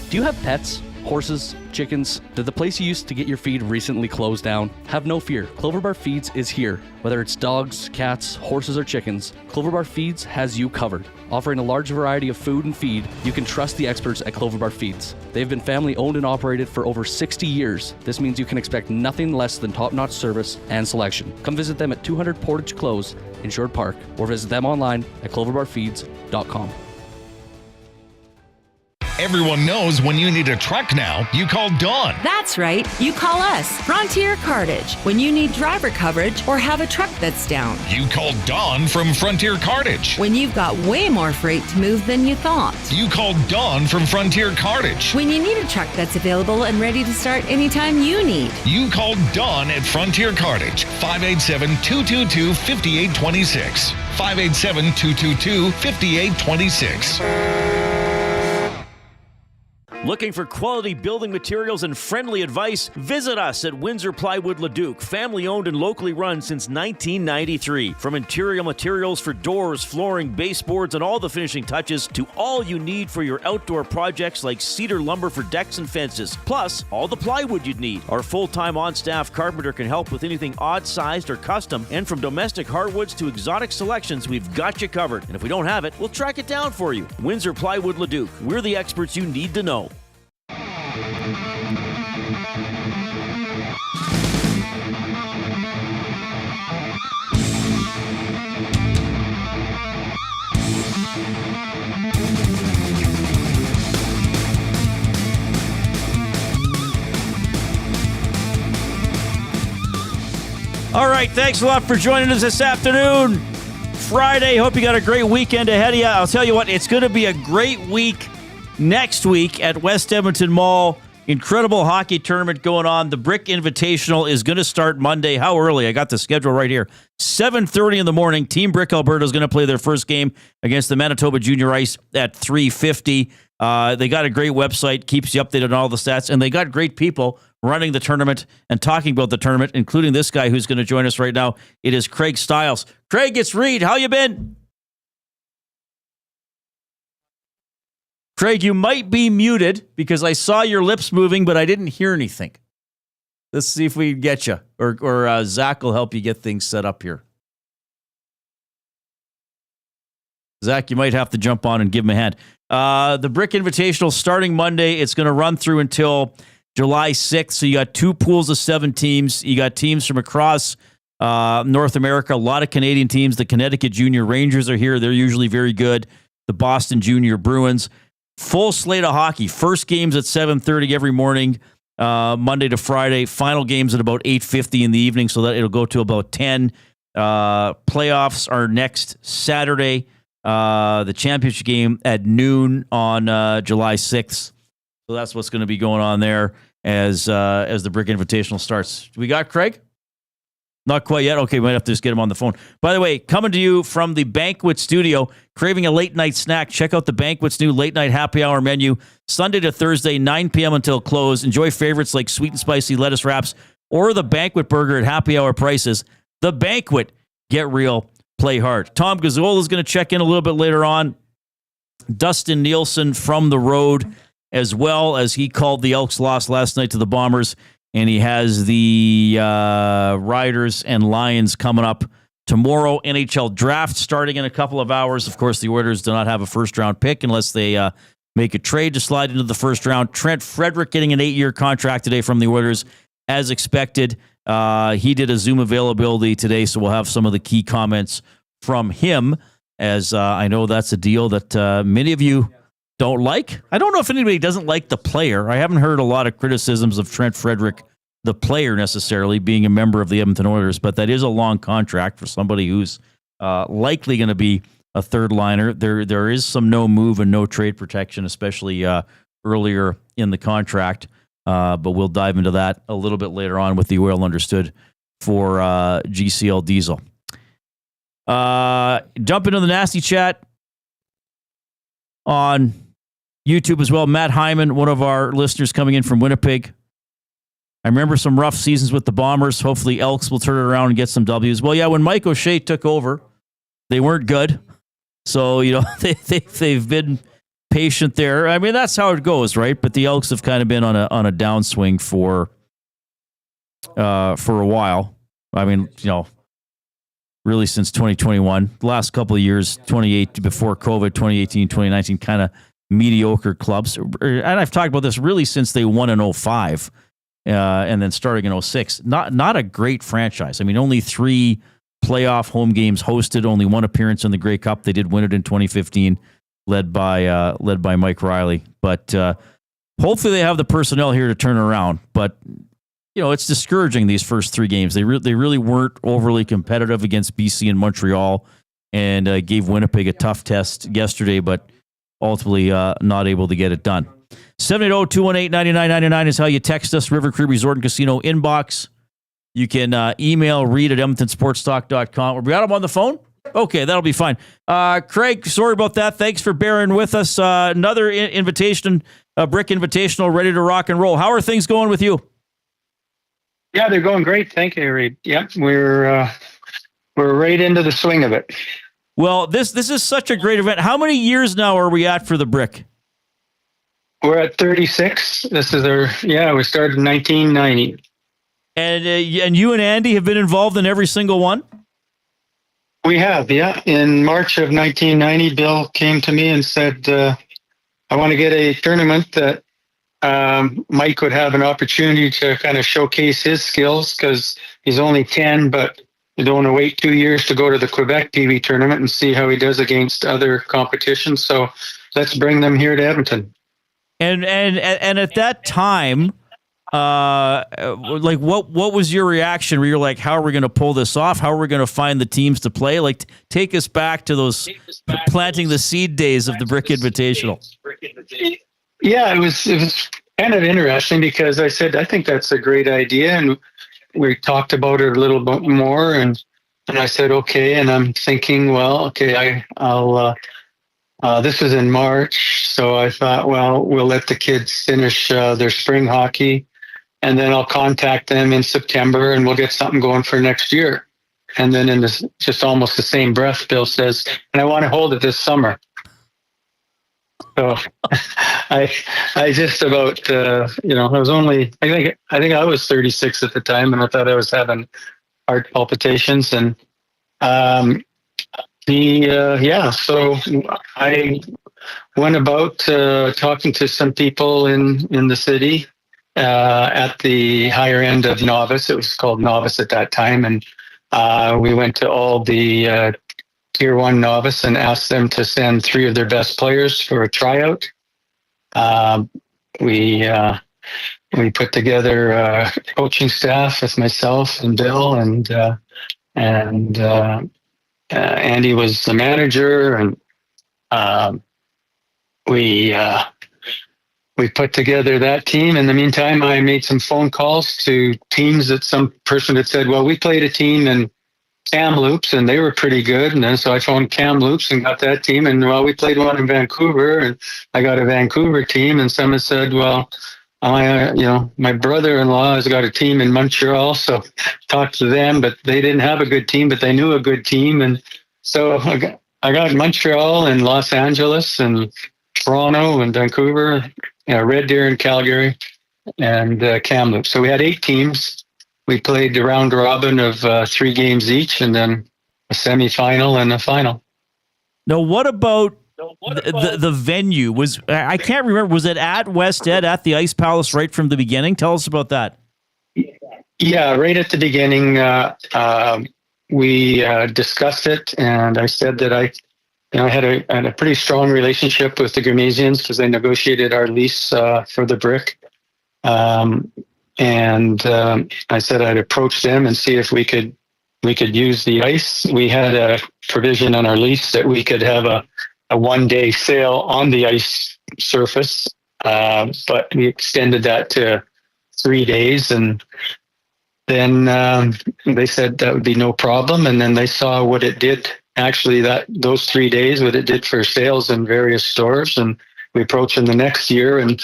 Do you have pets? Horses, chickens? Did the place you used to get your feed recently close down? Have no fear. Clover Bar Feeds is here. Whether it's dogs, cats, horses, or chickens, Clover Bar Feeds has you covered. Offering a large variety of food and feed, you can trust the experts at Clover Bar Feeds. They've been family owned and operated for over 60 years. This means you can expect nothing less than top-notch service and selection. Come visit them at 200 Portage Close in Sherwood Park or visit them online at cloverbarfeeds.com. Everyone knows when you need a truck now, you call Dawn. That's right. You call us, Frontier Cartage, when you need driver coverage or have a truck that's down. You call Dawn from Frontier Cartage. When you've got way more freight to move than you thought. You call Dawn from Frontier Cartage. When you need a truck that's available and ready to start anytime you need. You call Dawn at Frontier Cartage, 587-222-5826. 587-222-5826. Looking for quality building materials and friendly advice? Visit us at Windsor Plywood Leduc, family owned and locally run since 1993. From interior materials for doors, flooring, baseboards, and all the finishing touches to all you need for your outdoor projects like cedar lumber for decks and fences, plus all the plywood you'd need. Our full-time on-staff carpenter can help with anything odd-sized or custom, and from domestic hardwoods to exotic selections, we've got you covered. And if we don't have it, we'll track it down for you. Windsor Plywood Leduc. We're the experts you need to know. All right, thanks a lot for joining us this afternoon. Friday, hope you got a great weekend ahead of you. I'll tell you what, it's going to be a great week next week at West Edmonton Mall. Incredible hockey tournament going on. The Brick Invitational is going to start Monday. How early? I got the schedule right here. 7:30 in the morning. Team Brick Alberta is going to play their first game against the Manitoba Junior Ice at 3:50. They got a great website, keeps you updated on all the stats, and they got great people running the tournament and talking about the tournament, including this guy who's going to join us right now. It is Craig Stiles. Craig, it's Reid. How you been? Craig, you might be muted because I saw your lips moving, but I didn't hear anything. Let's see if we can get you, or Zach will help you get things set up here. Zach, you might have to jump on and give him a hand. The Brick Invitational starting Monday. It's going to run through until July 6th. So you got 2 pools of 7 teams. You got teams from across North America, a lot of Canadian teams. The Connecticut Junior Rangers are here. They're usually very good. The Boston Junior Bruins. Full slate of hockey. First games at 7:30 every morning, Monday to Friday. Final games at about 8:50 in the evening, so that it'll go to about 10. Playoffs are next Saturday. The championship game at noon on July 6th. So that's what's going to be going on there as the Brick Invitational starts. We got Craig? Not quite yet. Okay, we might have to just get him on the phone. By the way, coming to you from the Banquet Studio, craving a late night snack, check out the Banquet's new late night happy hour menu, Sunday to Thursday, 9 p.m. until close. Enjoy favorites like sweet and spicy lettuce wraps or the Banquet burger at happy hour prices. The Banquet, get real, play hard. Tom Gazzola is going to check in a little bit later on. Dustin Nielsen from the road, as well as he called the Elks loss last night to the Bombers. And he has the Riders and Lions coming up tomorrow. NHL Draft starting in a couple of hours. Of course, the Oilers do not have a first-round pick unless they make a trade to slide into the first round. Trent Frederic getting an 8-year contract today from the Oilers, as expected. He did a Zoom availability today, so we'll have some of the key comments from him, as I know that's a deal that many of you don't like. I don't know if anybody doesn't like the player. I haven't heard a lot of criticisms of Trent Frederic, the player, necessarily being a member of the Edmonton Oilers, but that is a long contract for somebody who's likely going to be a third liner. There is some no move and no trade protection, especially earlier in the contract, but we'll dive into that a little bit later on with the Oil Understood for GCL Diesel. Jump into the nasty chat on YouTube as well. Matt Hyman, one of our listeners coming in from Winnipeg. I remember some rough seasons with the Bombers. Hopefully Elks will turn it around and get some W's. Well, yeah, when Mike O'Shea took over, they weren't good. So, they've been patient there. I mean, that's how it goes, right? But the Elks have kind of been on a downswing for a while. I mean, really since 2021. The last couple of years, 2018 before COVID, 2018, 2019, kind of mediocre clubs. And I've talked about this really since they won in 2005 and then starting in 2006. Not a great franchise. I mean, only 3 playoff home games hosted, only 1 appearance in the Grey Cup. They did win it in 2015, led by Mike Riley. But hopefully they have the personnel here to turn around. But it's discouraging these first 3 games. They really weren't overly competitive against BC and Montreal, and gave Winnipeg a tough test yesterday, but ultimately not able to get it done. 780-218-9999 is how you text us. River Cree Resort and Casino inbox. You can email Reid at edmontonsportstalk.com. We got him on the phone? Okay, that'll be fine. Craig, sorry about that. Thanks for bearing with us. Another invitation, Brick Invitational, ready to rock and roll. How are things going with you? Yeah, they're going great. Thank you, Reid. Yep, we're right into the swing of it. Well, this is such a great event. How many years now are we at for the Brick? We're at 36. This is we started in 1990. And you and Andy have been involved in every single one? We have, yeah. In March of 1990, Bill came to me and said, I want to get a tournament that Mike would have an opportunity to kind of showcase his skills, because he's only 10, but you don't want to wait 2 years to go to the Quebec TV tournament and see how he does against other competitions. So let's bring them here to Edmonton. And at that time, what was your reaction? Where you're like, how are we going to pull this off? How are we going to find the teams to play? Like, take us back to those planting the seed days of the Brick Invitational. Yeah, it was kind of interesting, because I said, I think that's a great idea. And we talked about it a little bit more, and I said, okay. And I'm thinking, well, okay, I'll this was in March. So I thought, well, we'll let the kids finish their spring hockey, and then I'll contact them in September and we'll get something going for next year. And then in this, just almost the same breath, Bill says, and I want to hold it this summer. So I just about, I was only, I think I was 36 at the time, and I thought I was having heart palpitations. And So I went about talking to some people in the city at the higher end of novice. It was called novice at that time, and we went to all the Tier 1 novice and asked them to send 3 of their best players for a tryout. We put together a coaching staff with myself and Bill, and Andy was the manager, and we put together that team. In the meantime, I made some phone calls to teams that some person had said, well, we played a team in Kamloops and they were pretty good. And then so I phoned Kamloops and got that team. And well, we played one in Vancouver and I got a Vancouver team. And someone said, well, my brother-in-law has got a team in Montreal. So talked to them, but they didn't have a good team, but they knew a good team. And so I got Montreal and Los Angeles and Toronto and Vancouver, Red Deer and Calgary, and Kamloops. So we had 8 teams. We played the round robin of 3 games each, and then a semifinal and a final. Now, what about the venue? I can't remember. Was it at West Ed, at the Ice Palace right from the beginning? Tell us about that. Yeah, right at the beginning, we discussed it, and I said that I had a pretty strong relationship with the Grimesians because they negotiated our lease for the brick. And I said I'd approach them and see if we could use the ice. We had a provision on our lease that we could have a 1-day sail on the ice surface, but we extended that to 3 days. And then they said that would be no problem. And then they saw what it did. Actually, those 3 days, what it did for sales in various stores, and we approached them the next year, and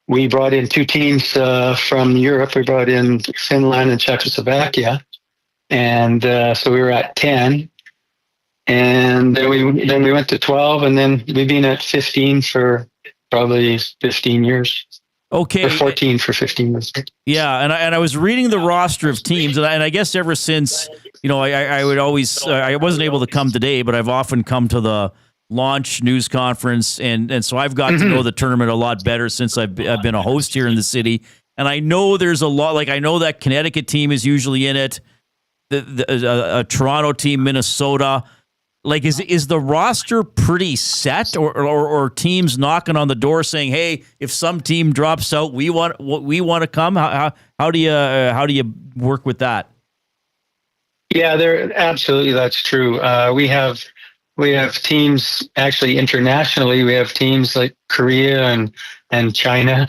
we brought in 2 teams from Europe. We brought in Finland and Czechoslovakia, and so we were at 10, and then we went to 12, and then we've been at 15 for probably 15 years. Okay, or 14 for 15 years. Yeah, and I was reading the roster of teams, and I guess ever since, I would always I wasn't able to come today, but I've often come to the launch news conference, and so I've got to know the tournament a lot better since I've been a host here in the city, and I know there's a lot. Like I know that Connecticut team is usually in it, a Toronto team, Minnesota. Like, is the roster pretty set, or teams knocking on the door saying, "Hey, if some team drops out, we want to come"? How do you work with that? Yeah, that's true. We have teams actually internationally. We have teams like Korea and China,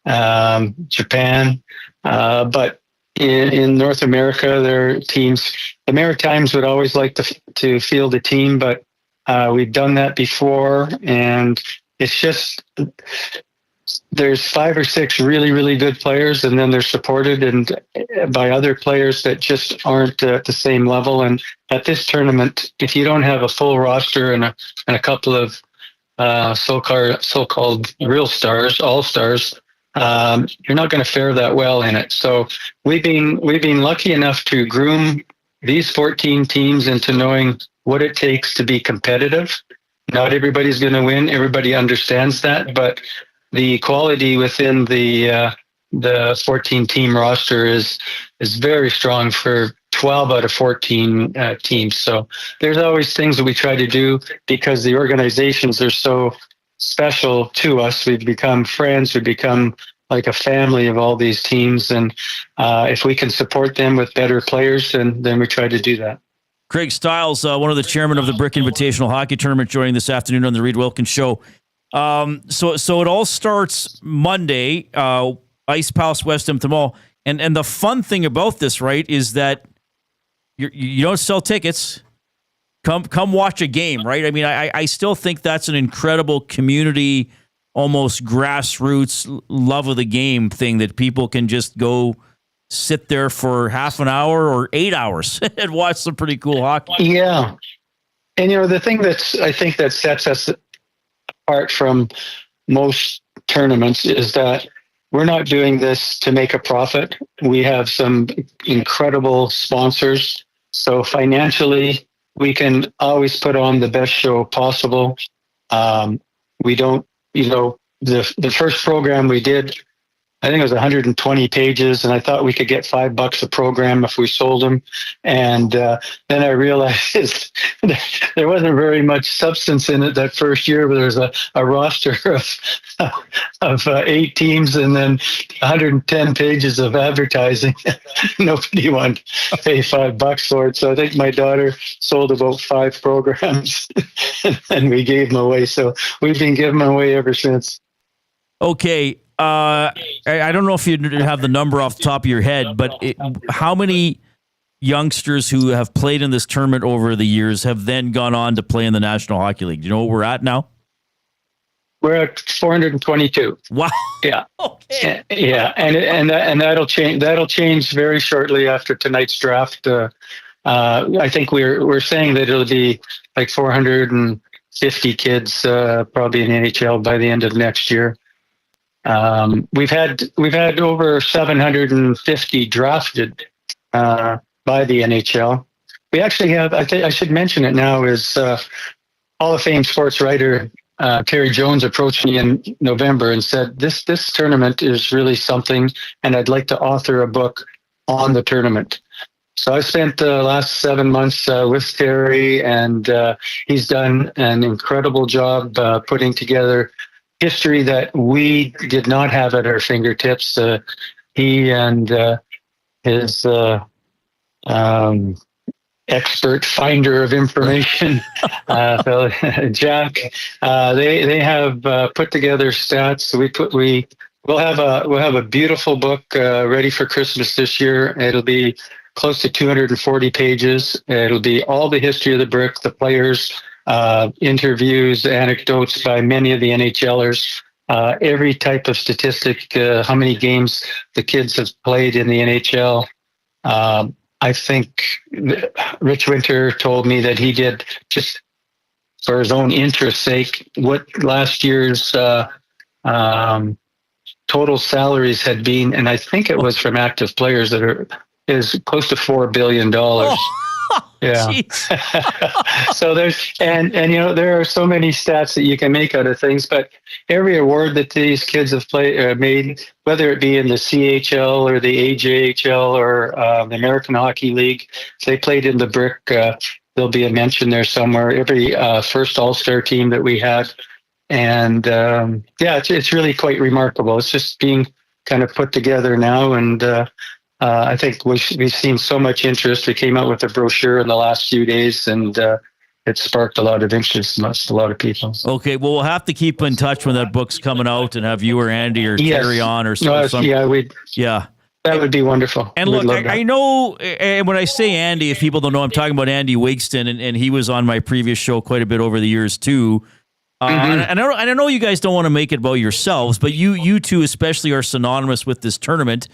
Japan, but in North America, there are teams. The Maritimes would always like to field a team, but we've done that before, and it's just there's 5 or 6 really, really good players, and then they're supported by other players that just aren't at the same level. And at this tournament, if you don't have a full roster and a couple of so-called real stars, all-stars, you're not going to fare that well in it. So we've been lucky enough to groom these 14 teams into knowing what it takes to be competitive. Not everybody's going to win. Everybody understands that, but the quality within the 14-team roster is very strong for 12 out of 14 teams. So there's always things that we try to do because the organizations are so special to us. We've become friends. We've become like a family of all these teams. And if we can support them with better players, then we try to do that. Craig Stiles, one of the chairman of the Brick Invitational Hockey Tournament, joining this afternoon on the Reid Wilkins Show. So it all starts Monday, Ice Palace, West Edmonton Mall. And the fun thing about this, right, is that you don't sell tickets. Come watch a game, right? I mean, I still think that's an incredible community, almost grassroots love of the game thing that people can just go sit there for half an hour or 8 hours and watch some pretty cool hockey. Yeah. And, the thing I think that sets us apart from most tournaments is that we're not doing this to make a profit. We have some incredible sponsors. So financially, we can always put on the best show possible. We don't, the first program we did, I think it was 120 pages, and I thought we could get $5 a program if we sold them. And then I realized there wasn't very much substance in it that first year, but there was a roster of 8 teams and then 110 pages of advertising. Nobody wanted to pay $5 for it. So I think my daughter sold about 5 programs and we gave them away. So we've been giving them away ever since. Okay. I don't know if you have the number off the top of your head, but how many youngsters who have played in this tournament over the years have then gone on to play in the National Hockey League? Do you know what we're at now? We're at 422. Wow. Yeah. Okay. Yeah, and that'll change. That'll change very shortly after tonight's draft. I think we're saying that it'll be like 450 kids probably in the NHL by the end of next year. We've had over 750 drafted by the NHL. We actually have, I should mention it now, is Hall of Fame sports writer Terry Jones approached me in November and said, this tournament is really something, and I'd like to author a book on the tournament. So I spent the last 7 months with Terry, and he's done an incredible job putting together history that we did not have at our fingertips. He and his expert finder of information, Jack, they have put together stats. We'll have a beautiful book ready for Christmas this year. It'll be close to 240 pages. It'll be all the history of the brick, the players, interviews, anecdotes by many of the NHLers, every type of statistic, how many games the kids have played in the NHL. I think Rich Winter told me that he did, just for his own interest's sake, what last year's total salaries had been, and I think it was from active players is close to $4 billion. Yeah. So there's and there are so many stats that you can make out of things, but every award that these kids have made, whether it be in the CHL or the AJHL or the American Hockey League, if they played in the brick, there'll be a mention there somewhere. Every first All-Star team that we had, and it's really quite remarkable. It's just being kind of put together now, and I think we've seen so much interest. We came out with a brochure in the last few days, and it sparked a lot of interest amongst a lot of people. Okay, well, we'll have to keep in touch when that book's coming out and have you or Andy or Terry on or something. Yeah, that would be wonderful. And look, I know, and when I say Andy, if people don't know, I'm talking about Andy Wigston, and he was on my previous show quite a bit over the years too. And I know you guys don't want to make it about yourselves, but you two especially are synonymous with this tournament.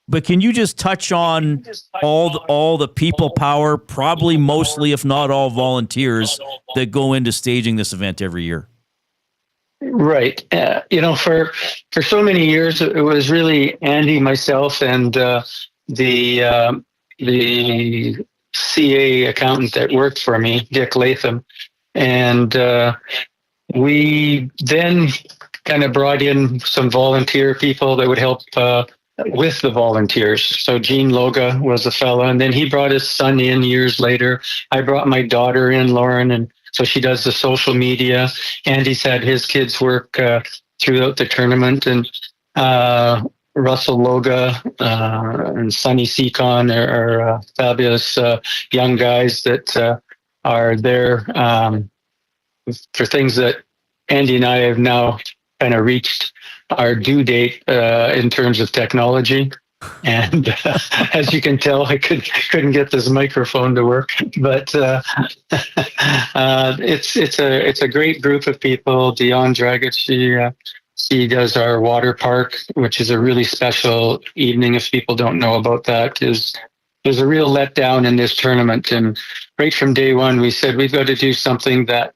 But can you just touch on all the people power, probably mostly, if not all, volunteers that go into staging this event every year? Right. For so many years, it was really Andy, myself, and the CA accountant that worked for me, Dick Latham. And we then kind of brought in some volunteer people that would help with the volunteers. So Gene Loga was a fella, and then he brought his son in years later. I brought my daughter in, Lauren, and so she does the social media. Andy's had his kids work throughout the tournament, and Russell Loga and Sonny Seacon are fabulous young guys that are there for things that Andy and I have now kind of reached our due date in terms of technology. And as you can tell, I couldn't get this microphone to work, but it's a great group of people. Dion Dragic, she does our water park, which is a really special evening. If people don't know about that, there's a real letdown in this tournament. And right from day one, we said we've got to do something that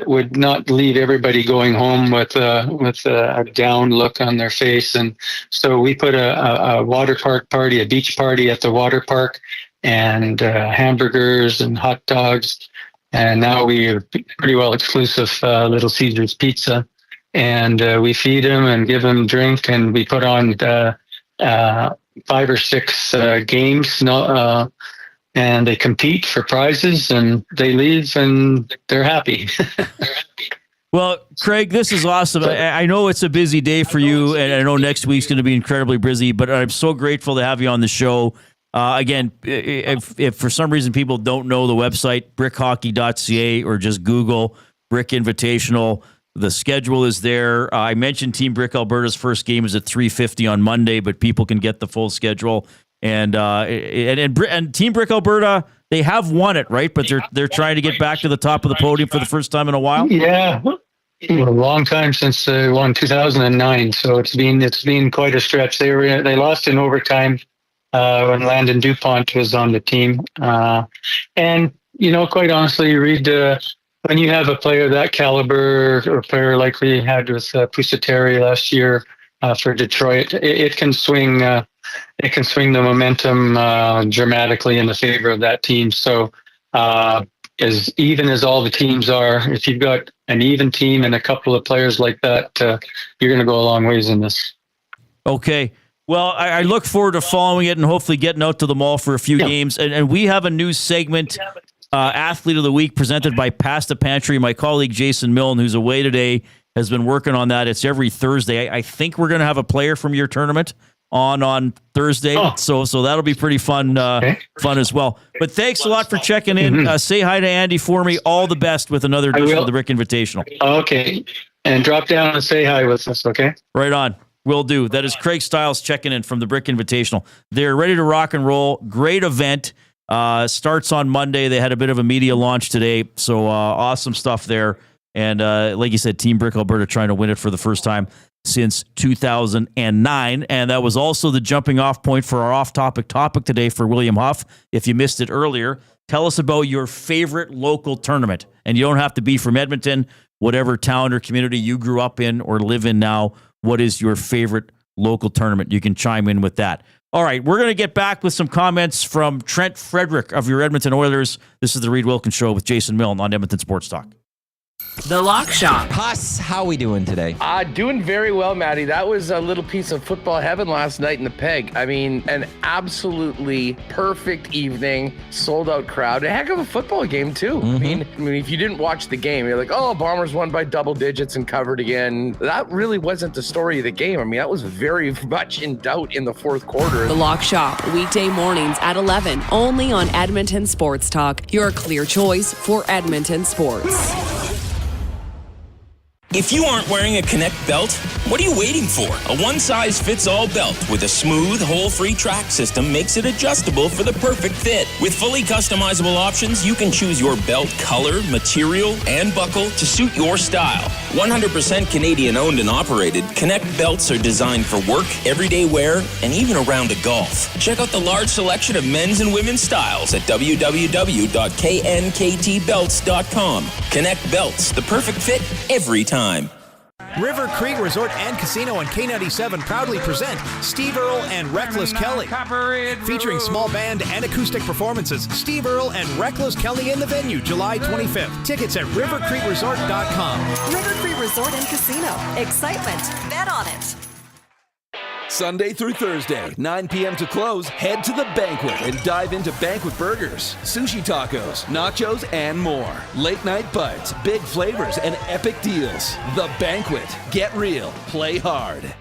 would not leave everybody going home with a down look on their face. And so we put a water park party, a beach party at the water park. and hamburgers and hot dogs. And now we are pretty well exclusive Little Caesars Pizza. And we feed them and give them drink, and we put on 5 or 6 games. And they compete for prizes, and they leave, and they're happy. Well, Craig, this is awesome. I know it's a busy day for you, and I know next week's going to be incredibly busy, but I'm so grateful to have you on the show. Again, if for some reason people don't know the website, brickhockey.ca, or just Google Brick Invitational, the schedule is there. I mentioned Team Brick Alberta's first game is at 3:50 on Monday, but people can get the full schedule. And Team Brick Alberta, they have won it, right? But they're trying to get back to the top of the podium for the first time in a while. Yeah, a long time since they won 2009. So it's been quite a stretch. They lost in overtime when Landon DuPont was on the team. And quite honestly, Reid, when you have a player that caliber, or a player like we had with Pusateri last year for Detroit, it can swing. It can swing the momentum dramatically in the favor of that team. So as even as all the teams are, if you've got an even team and a couple of players like that, you're going to go a long ways in this. Okay. Well, I look forward to following it and hopefully getting out to the mall for a few games. And we have a new segment, Athlete of the Week, presented by Pasta Pantry. My colleague Jason Milne, who's away today, has been working on that. It's every Thursday. I think we're going to have a player from your tournament on Thursday. So that'll be pretty fun as well. But thanks a lot for checking in. Say hi to Andy for me. All the best with another edition of the Brick Invitational. Okay. And drop down and say hi with us, okay? Right on. Will do. That is Craig Stiles checking in from the Brick Invitational. They're ready to rock and roll. Great event. Starts on Monday. They had a bit of a media launch today. So awesome stuff there. And like you said, Team Brick Alberta trying to win it for the first time since 2009. And that was also the jumping off point for our off-topic topic today for William Huff. If you missed it earlier, tell us about your favorite local tournament. And you don't have to be from Edmonton, whatever town or community you grew up in or live in now. What is your favorite local tournament? You can chime in with that. All right, we're going to get back with some comments from Trent Frederic of your Edmonton Oilers. This is the Reid Wilkins Show with Jason Milne on Edmonton Sports Talk. The Lock Shop. Huss, how we doing today? Doing very well, Matty. That was a little piece of football heaven last night in the Peg. I mean, an absolutely perfect evening, sold out crowd. A heck of a football game, too. I mean, if you didn't watch the game, you're like, oh, Bombers won by double digits and covered again. That really wasn't the story of the game. I mean, that was very much in doubt in the fourth quarter. The Lock Shop, weekday mornings at 11, only on Edmonton Sports Talk, your clear choice for Edmonton sports. If you aren't wearing a Connect belt, what are you waiting for? A one-size-fits-all belt with a smooth, hole-free track system makes it adjustable for the perfect fit. With fully customizable options, you can choose your belt color, material, and buckle to suit your style. 100% Canadian-owned and operated, Connect belts are designed for work, everyday wear, and even a round of golf. Check out the large selection of men's and women's styles at www.knktbelts.com. Connect belts, the perfect fit every time. River Creek Resort and Casino and K97 proudly present Steve Earle and Reckless Kelly. Featuring small band and acoustic performances, Steve Earle and Reckless Kelly in the venue July 25th. Tickets at rivercreekresort.com. River Creek Resort and Casino. Excitement. Bet on it. Sunday through Thursday, 9 p.m. to close, head to the Banquet and dive into banquet burgers, sushi tacos, nachos, and more. Late night bites, big flavors, and epic deals. The Banquet. Get real. Play hard.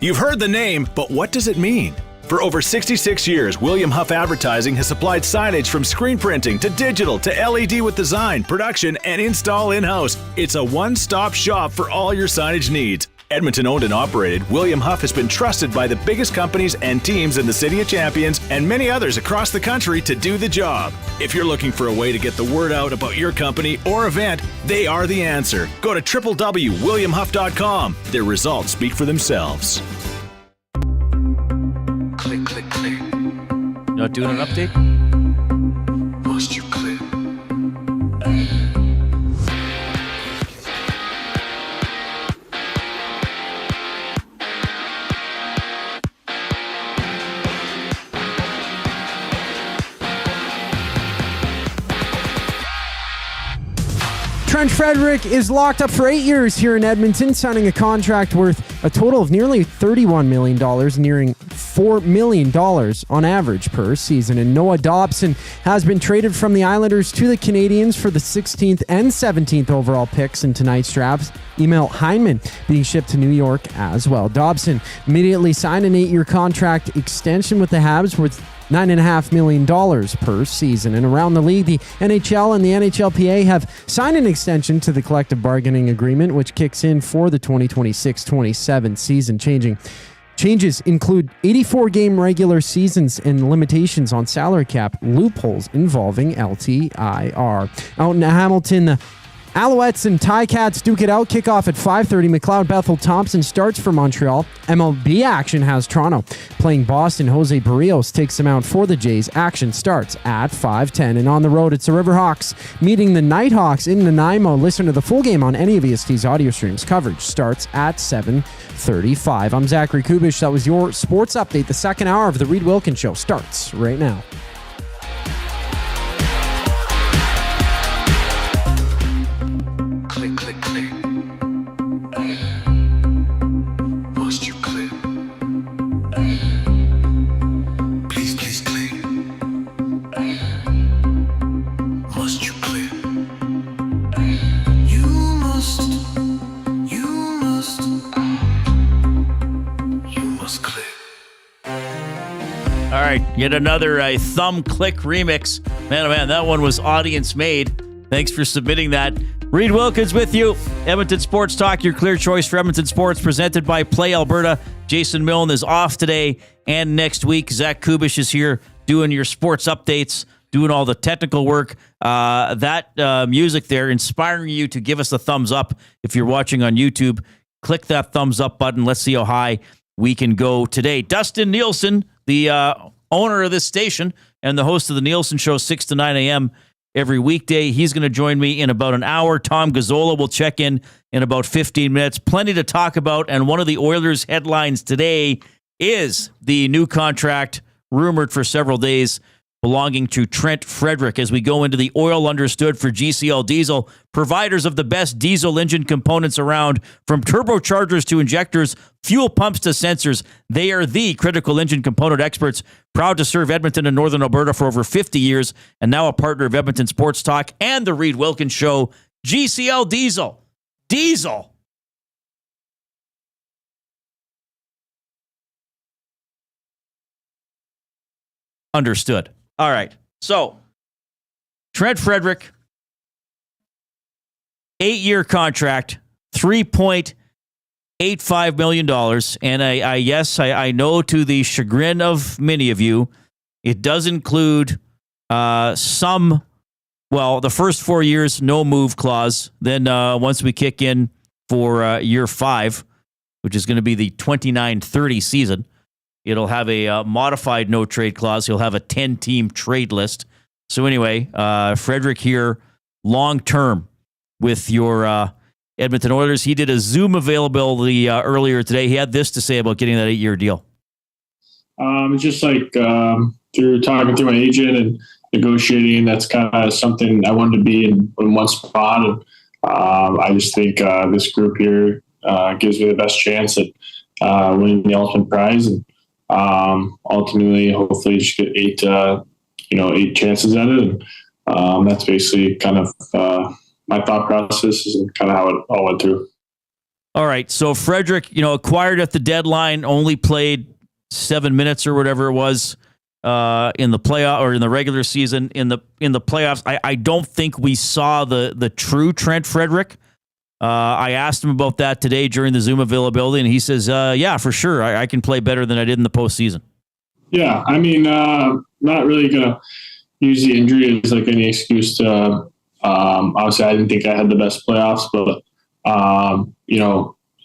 You've heard the name, but what does it mean? For over 66 years, William Huff Advertising has supplied signage from screen printing to digital to LED with design, production, and install in-house. It's a one-stop shop for all your signage needs. Edmonton owned and operated, William Huff has been trusted by the biggest companies and teams in the City of Champions and many others across the country to do the job. If you're looking for a way to get the word out about your company or event, they are the answer. Go to www.williamhuff.com. Their results speak for themselves. Click, click, click. Not doing an update? Must you click? Trent Frederic is locked up for 8 years here in Edmonton, signing a contract worth a total of nearly $31 million, nearing $4 million on average per season. And Noah Dobson has been traded from the Islanders to the Canadiens for the 16th and 17th overall picks in tonight's draft. Emil Heineman being shipped to New York as well. Dobson immediately signed an 8-year contract extension with the Habs worth $9.5 million per season. And around the league, the NHL and the NHLPA have signed an extension to the collective bargaining agreement, which kicks in for the 2026-27 season. Changes include 84-game regular seasons and limitations on salary cap loopholes involving LTIR. Out in Hamilton, the Alouettes and Ticats duke it out. Kickoff at 5:30. McLeod Bethel Thompson starts for Montreal. MLB action has Toronto playing Boston. Jose Barrios takes them out for the Jays. Action starts at 5:10. And on the road, it's the Riverhawks meeting the Nighthawks in Nanaimo. Listen to the full game on any of EST's audio streams. Coverage starts at 7:35. I'm Zachary Kubish. That was your sports update. The second hour of the Reid Wilkins Show starts right now. All right, yet another thumb click remix. Man, oh man, that one was audience made. Thanks for submitting that. Reid Wilkins with you. Edmonton Sports Talk, your clear choice for Edmonton sports, presented by Play Alberta. Jason Milne is off today and next week. Zach Kubish is here doing your sports updates, doing all the technical work. That music there, inspiring you to give us a thumbs up. If you're watching on YouTube, click that thumbs up button. Let's see how high we can go today. Dustin Nielsen, the owner of this station and the host of the Nielsen Show, 6 to 9 a.m. every weekday. He's going to join me in about an hour. Tom Gazzola will check in about 15 minutes. Plenty to talk about, and one of the Oilers' headlines today is the new contract, rumored for several days, belonging to Trent Frederic, as we go into the Oil Understood for GCL Diesel, providers of the best diesel engine components around, from turbochargers to injectors, fuel pumps to sensors. They are the critical engine component experts, proud to serve Edmonton and Northern Alberta for over 50 years, and now a partner of Edmonton Sports Talk and the Reid Wilkins Show. GCL Diesel. Diesel. Understood. All right. So, Trent Frederic, 8-year contract, $3.85 million. And I know, to the chagrin of many of you, it does include the first 4 years, no move clause. Then once we kick in for year 5, which is going to be the 29-30 season, it'll have a modified no-trade clause. He'll have a 10-team trade list. So anyway, Frederic here, long-term with your Edmonton Oilers. He did a Zoom availability earlier today. He had this to say about getting that 8-year deal. Just like through talking to my agent and negotiating, that's kind of something I wanted to be in one spot. And I just think this group here gives me the best chance at winning the ultimate prize. And ultimately, hopefully, just get 8 chances at it. And that's basically kind of my thought process and kind of how it all went through. All right. So Frederic, acquired at the deadline, only played 7 minutes or whatever it was in the playoff or in the regular season. In the playoffs, I don't think we saw the true Trent Frederic. I asked him about that today during the Zoom availability, and he says, yeah, for sure. I can play better than I did in the postseason. Yeah. I mean, not really going to use the injury as like any excuse to, obviously I didn't think I had the best playoffs, but,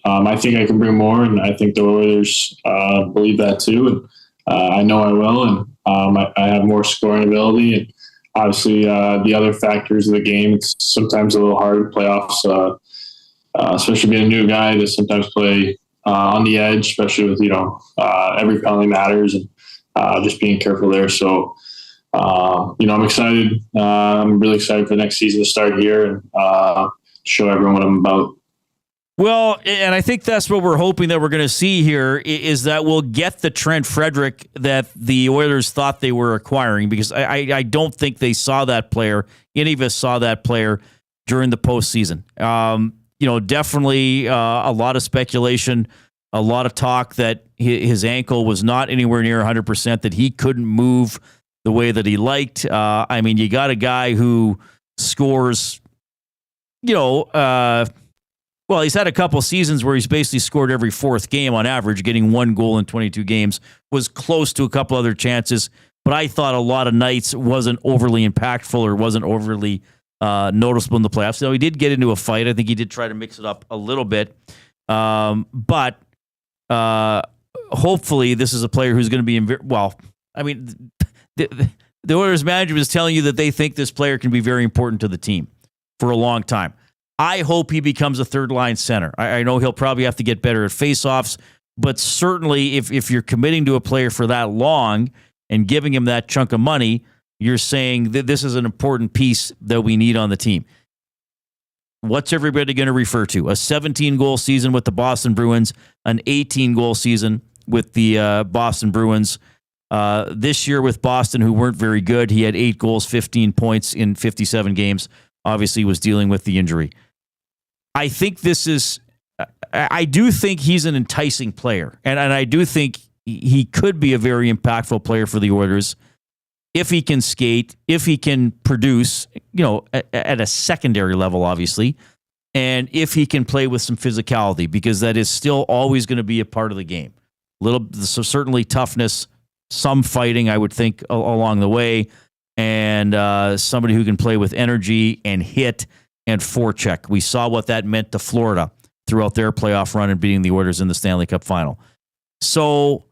I think I can bring more, and I think the Oilers believe that too. And I know I will, and I have more scoring ability. And obviously the other factors of the game, it's sometimes a little hard in playoffs, especially being a new guy, to sometimes play on the edge, especially with, every penalty matters, and just being careful there. So, I'm excited. I'm really excited for the next season to start here. And, show everyone what I'm about. Well, and I think that's what we're hoping that we're going to see here is that we'll get the Trent Frederic that the Oilers thought they were acquiring, because I don't think they saw that player. Any of us saw that player during the postseason. Definitely a lot of speculation, a lot of talk that his ankle was not anywhere near 100%, that he couldn't move the way that he liked. You got a guy who scores, he's had a couple seasons where he's basically scored every fourth game on average, getting 1 goal in 22 games, was close to a couple other chances. But I thought a lot of nights wasn't overly impactful or wasn't overly noticeable in the playoffs. So he did get into a fight. I think he did try to mix it up a little bit. But hopefully this is a player who's going to be the Oilers manager was telling you that they think this player can be very important to the team for a long time. I hope he becomes a third-line center. I know he'll probably have to get better at faceoffs, but certainly if you're committing to a player for that long and giving him that chunk of money, you're saying that this is an important piece that we need on the team. What's everybody going to refer to? A 17-goal season with the Boston Bruins, an 18-goal season with the Boston Bruins. This year with Boston, who weren't very good, he had 8 goals, 15 points in 57 games. Obviously was dealing with the injury. I do think he's an enticing player, and I do think he could be a very impactful player for the Oilers if he can skate, if he can produce, at a secondary level, obviously, and if he can play with some physicality, because that is still always going to be a part of the game. Certainly toughness, some fighting, I would think, along the way, and somebody who can play with energy and hit and forecheck. We saw what that meant to Florida throughout their playoff run and beating the Oilers in the Stanley Cup final. So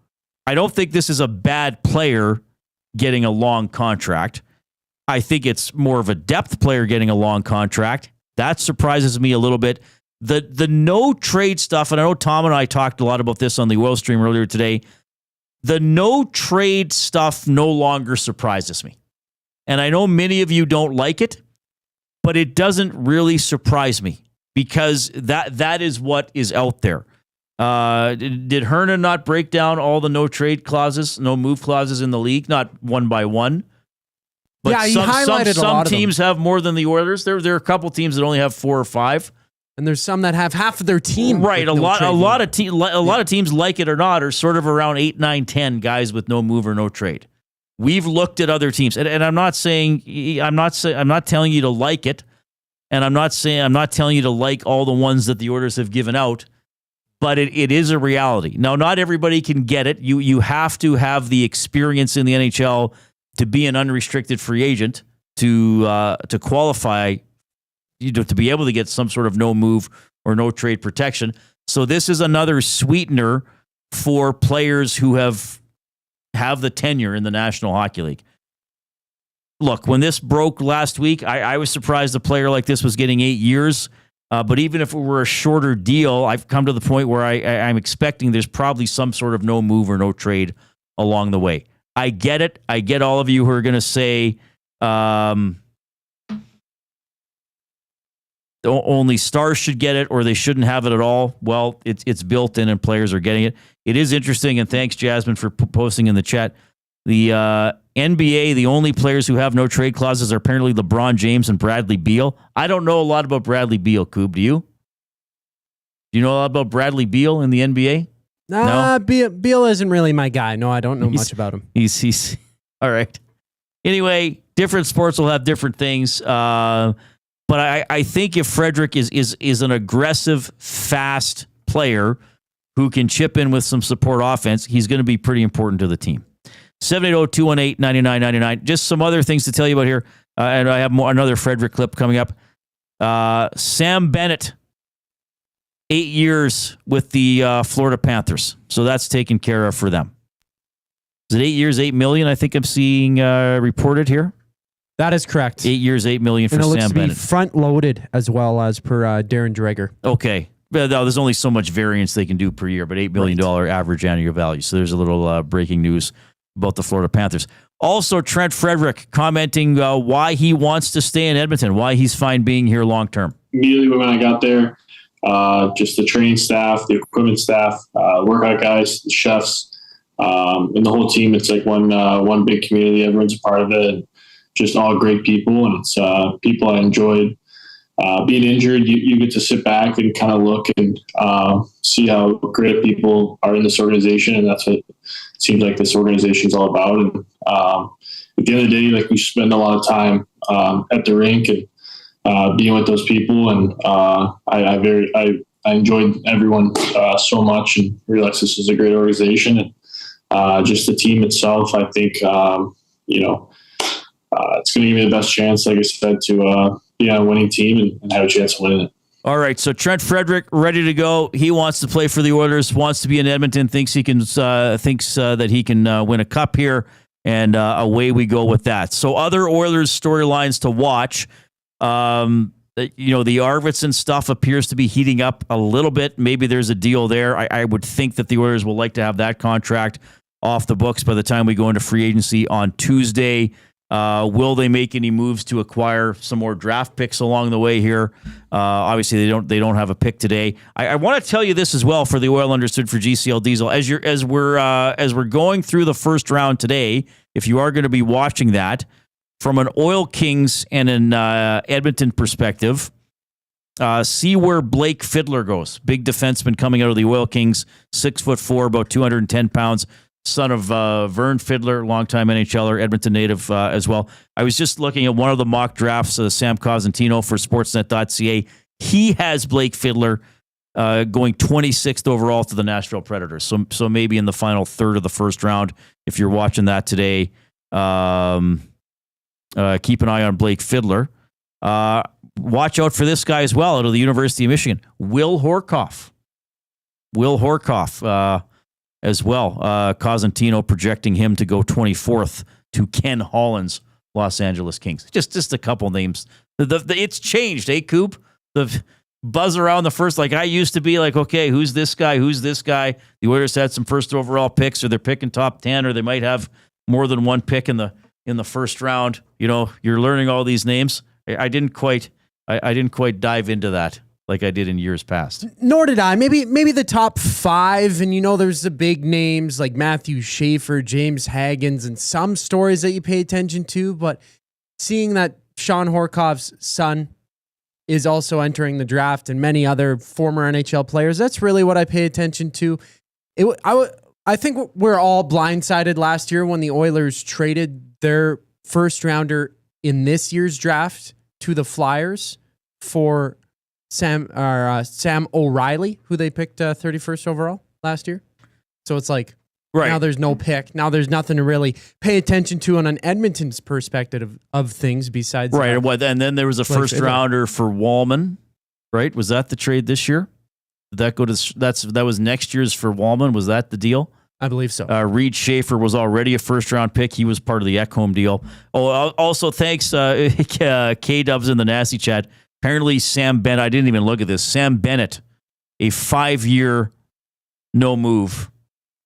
I don't think this is a bad player getting a long contract. I think it's more of a depth player getting a long contract. That surprises me a little bit. The no trade stuff, and I know Tom and I talked a lot about this on the Oil Stream earlier today. The no trade stuff no longer surprises me. And I know many of you don't like it, but it doesn't really surprise me, because that is what is out there. Did Hernan not break down all the no trade clauses, no move clauses in the league? Not one by one. But yeah, he highlighted a lot some teams have more than the Oilers. There are a couple teams that only have 4 or 5. And there's some that have half of their team. Right. A lot of teams, like it or not, are sort of around 8, 9, 10 guys with no move or no trade. We've looked at other teams, and I'm not telling you to like it, and I'm not telling you to like all the ones that the Oilers have given out, but it is a reality. Now, not everybody can get it. You have to have the experience in the NHL to be an unrestricted free agent to qualify, to be able to get some sort of no move or no trade protection. So this is another sweetener for players who have the tenure in the National Hockey League. Look, when this broke last week, I was surprised a player like this was getting 8 years. But even if it were a shorter deal, I've come to the point where I'm expecting there's probably some sort of no move or no trade along the way. I get it. I get all of you who are going to say only stars should get it, or they shouldn't have it at all. Well, it's built in and players are getting it. It is interesting, and thanks, Jasmine, for posting in the chat. The NBA, the only players who have no trade clauses are apparently LeBron James and Bradley Beal. I don't know a lot about Bradley Beal, Coob. Do you? Do you know a lot about Bradley Beal in the NBA? No? Beal isn't really my guy. No, I don't know much about him. He's all right. Anyway, different sports will have different things. But I think if Frederic is an aggressive, fast player who can chip in with some support offense, he's going to be pretty important to the team. 780-218-9999. Just some other things to tell you about here. And I have another Frederic clip coming up. Sam Bennett, 8 years with the Florida Panthers. So that's taken care of for them. Is it 8 years, $8 million? I think I'm seeing reported here. That is correct. 8 years, $8 million for Sam Bennett. Front loaded as well as per Darren Dreger. Okay. Well, there's only so much variance they can do per year, but $8 million average annual value. So there's a little breaking news about the Florida Panthers. Also, Trent Frederic commenting why he wants to stay in Edmonton, why he's fine being here long term. immediately when I got there. Just the training staff, the equipment staff, workout guys, the chefs, and the whole team. It's like one big community. Everyone's a part of it. And just all great people, and it's people I enjoyed. Being injured, you get to sit back and kind of look and see how great people are in this organization, and that's what it seems like this organization is all about. And at the end of the day, like, we spend a lot of time at the rink and being with those people, and I enjoyed everyone so much, and realized this is a great organization, and just the team itself. I think it's going to give me the best chance, like I said, to be on a winning team and have a chance of winning it. All right, so Trent Frederic ready to go. He wants to play for the Oilers, wants to be in Edmonton, thinks he can that he can win a cup here, and away we go with that. So other Oilers storylines to watch. The Arvidsson stuff appears to be heating up a little bit. Maybe there's a deal there. I would think that the Oilers will like to have that contract off the books by the time we go into free agency on Tuesday. Will they make any moves to acquire some more draft picks along the way here? Obviously, they don't have a pick today. I want to tell you this as well for the Oil Understood for GCL Diesel. As we're going through the first round today, if you are going to be watching that from an Oil Kings and an Edmonton perspective, see where Blake Fiddler goes. Big defenseman coming out of the Oil Kings, 6'4", about 210 pounds. Son of Vern Fiddler, longtime NHLer, Edmonton native as well. I was just looking at one of the mock drafts, Sam Cosentino for Sportsnet.ca. He has Blake Fiddler going 26th overall to the Nashville Predators. So maybe in the final third of the first round, if you're watching that today, keep an eye on Blake Fiddler. Watch out for this guy as well out of the University of Michigan, Will Horkoff. As well. Cosentino projecting him to go 24th to Ken Holland's Los Angeles Kings. Just a couple names. It's changed, Coop? The buzz around the first, like I used to be like, okay, who's this guy? The Oilers had some first overall picks, or they're picking top 10, or they might have more than one pick in the first round. You're learning all these names. I didn't quite dive into that like I did in years past. Nor did I. Maybe the top 5, and there's the big names like Matthew Schaefer, James Haggins, and some stories that you pay attention to, but seeing that Sean Horkoff's son is also entering the draft and many other former NHL players, that's really what I pay attention to. I think we're all blindsided last year when the Oilers traded their first rounder in this year's draft to the Flyers for Sam O'Reilly, who they picked 31st overall last year. So it's like, now there's no pick. Now there's nothing to really pay attention to on an Edmonton's perspective of things besides. Right. And then there was a first rounder for Wallman, right? Was that the trade this year? Did that go to, that was next year's for Wallman? Was that the deal? I believe so. Reed Schaefer was already a first round pick. He was part of the Ekholm deal. Oh, also thanks K-Dubs in the Nasty Chat. Apparently, Sam Bennett, I didn't even look at this. Sam Bennett, a 5-year no move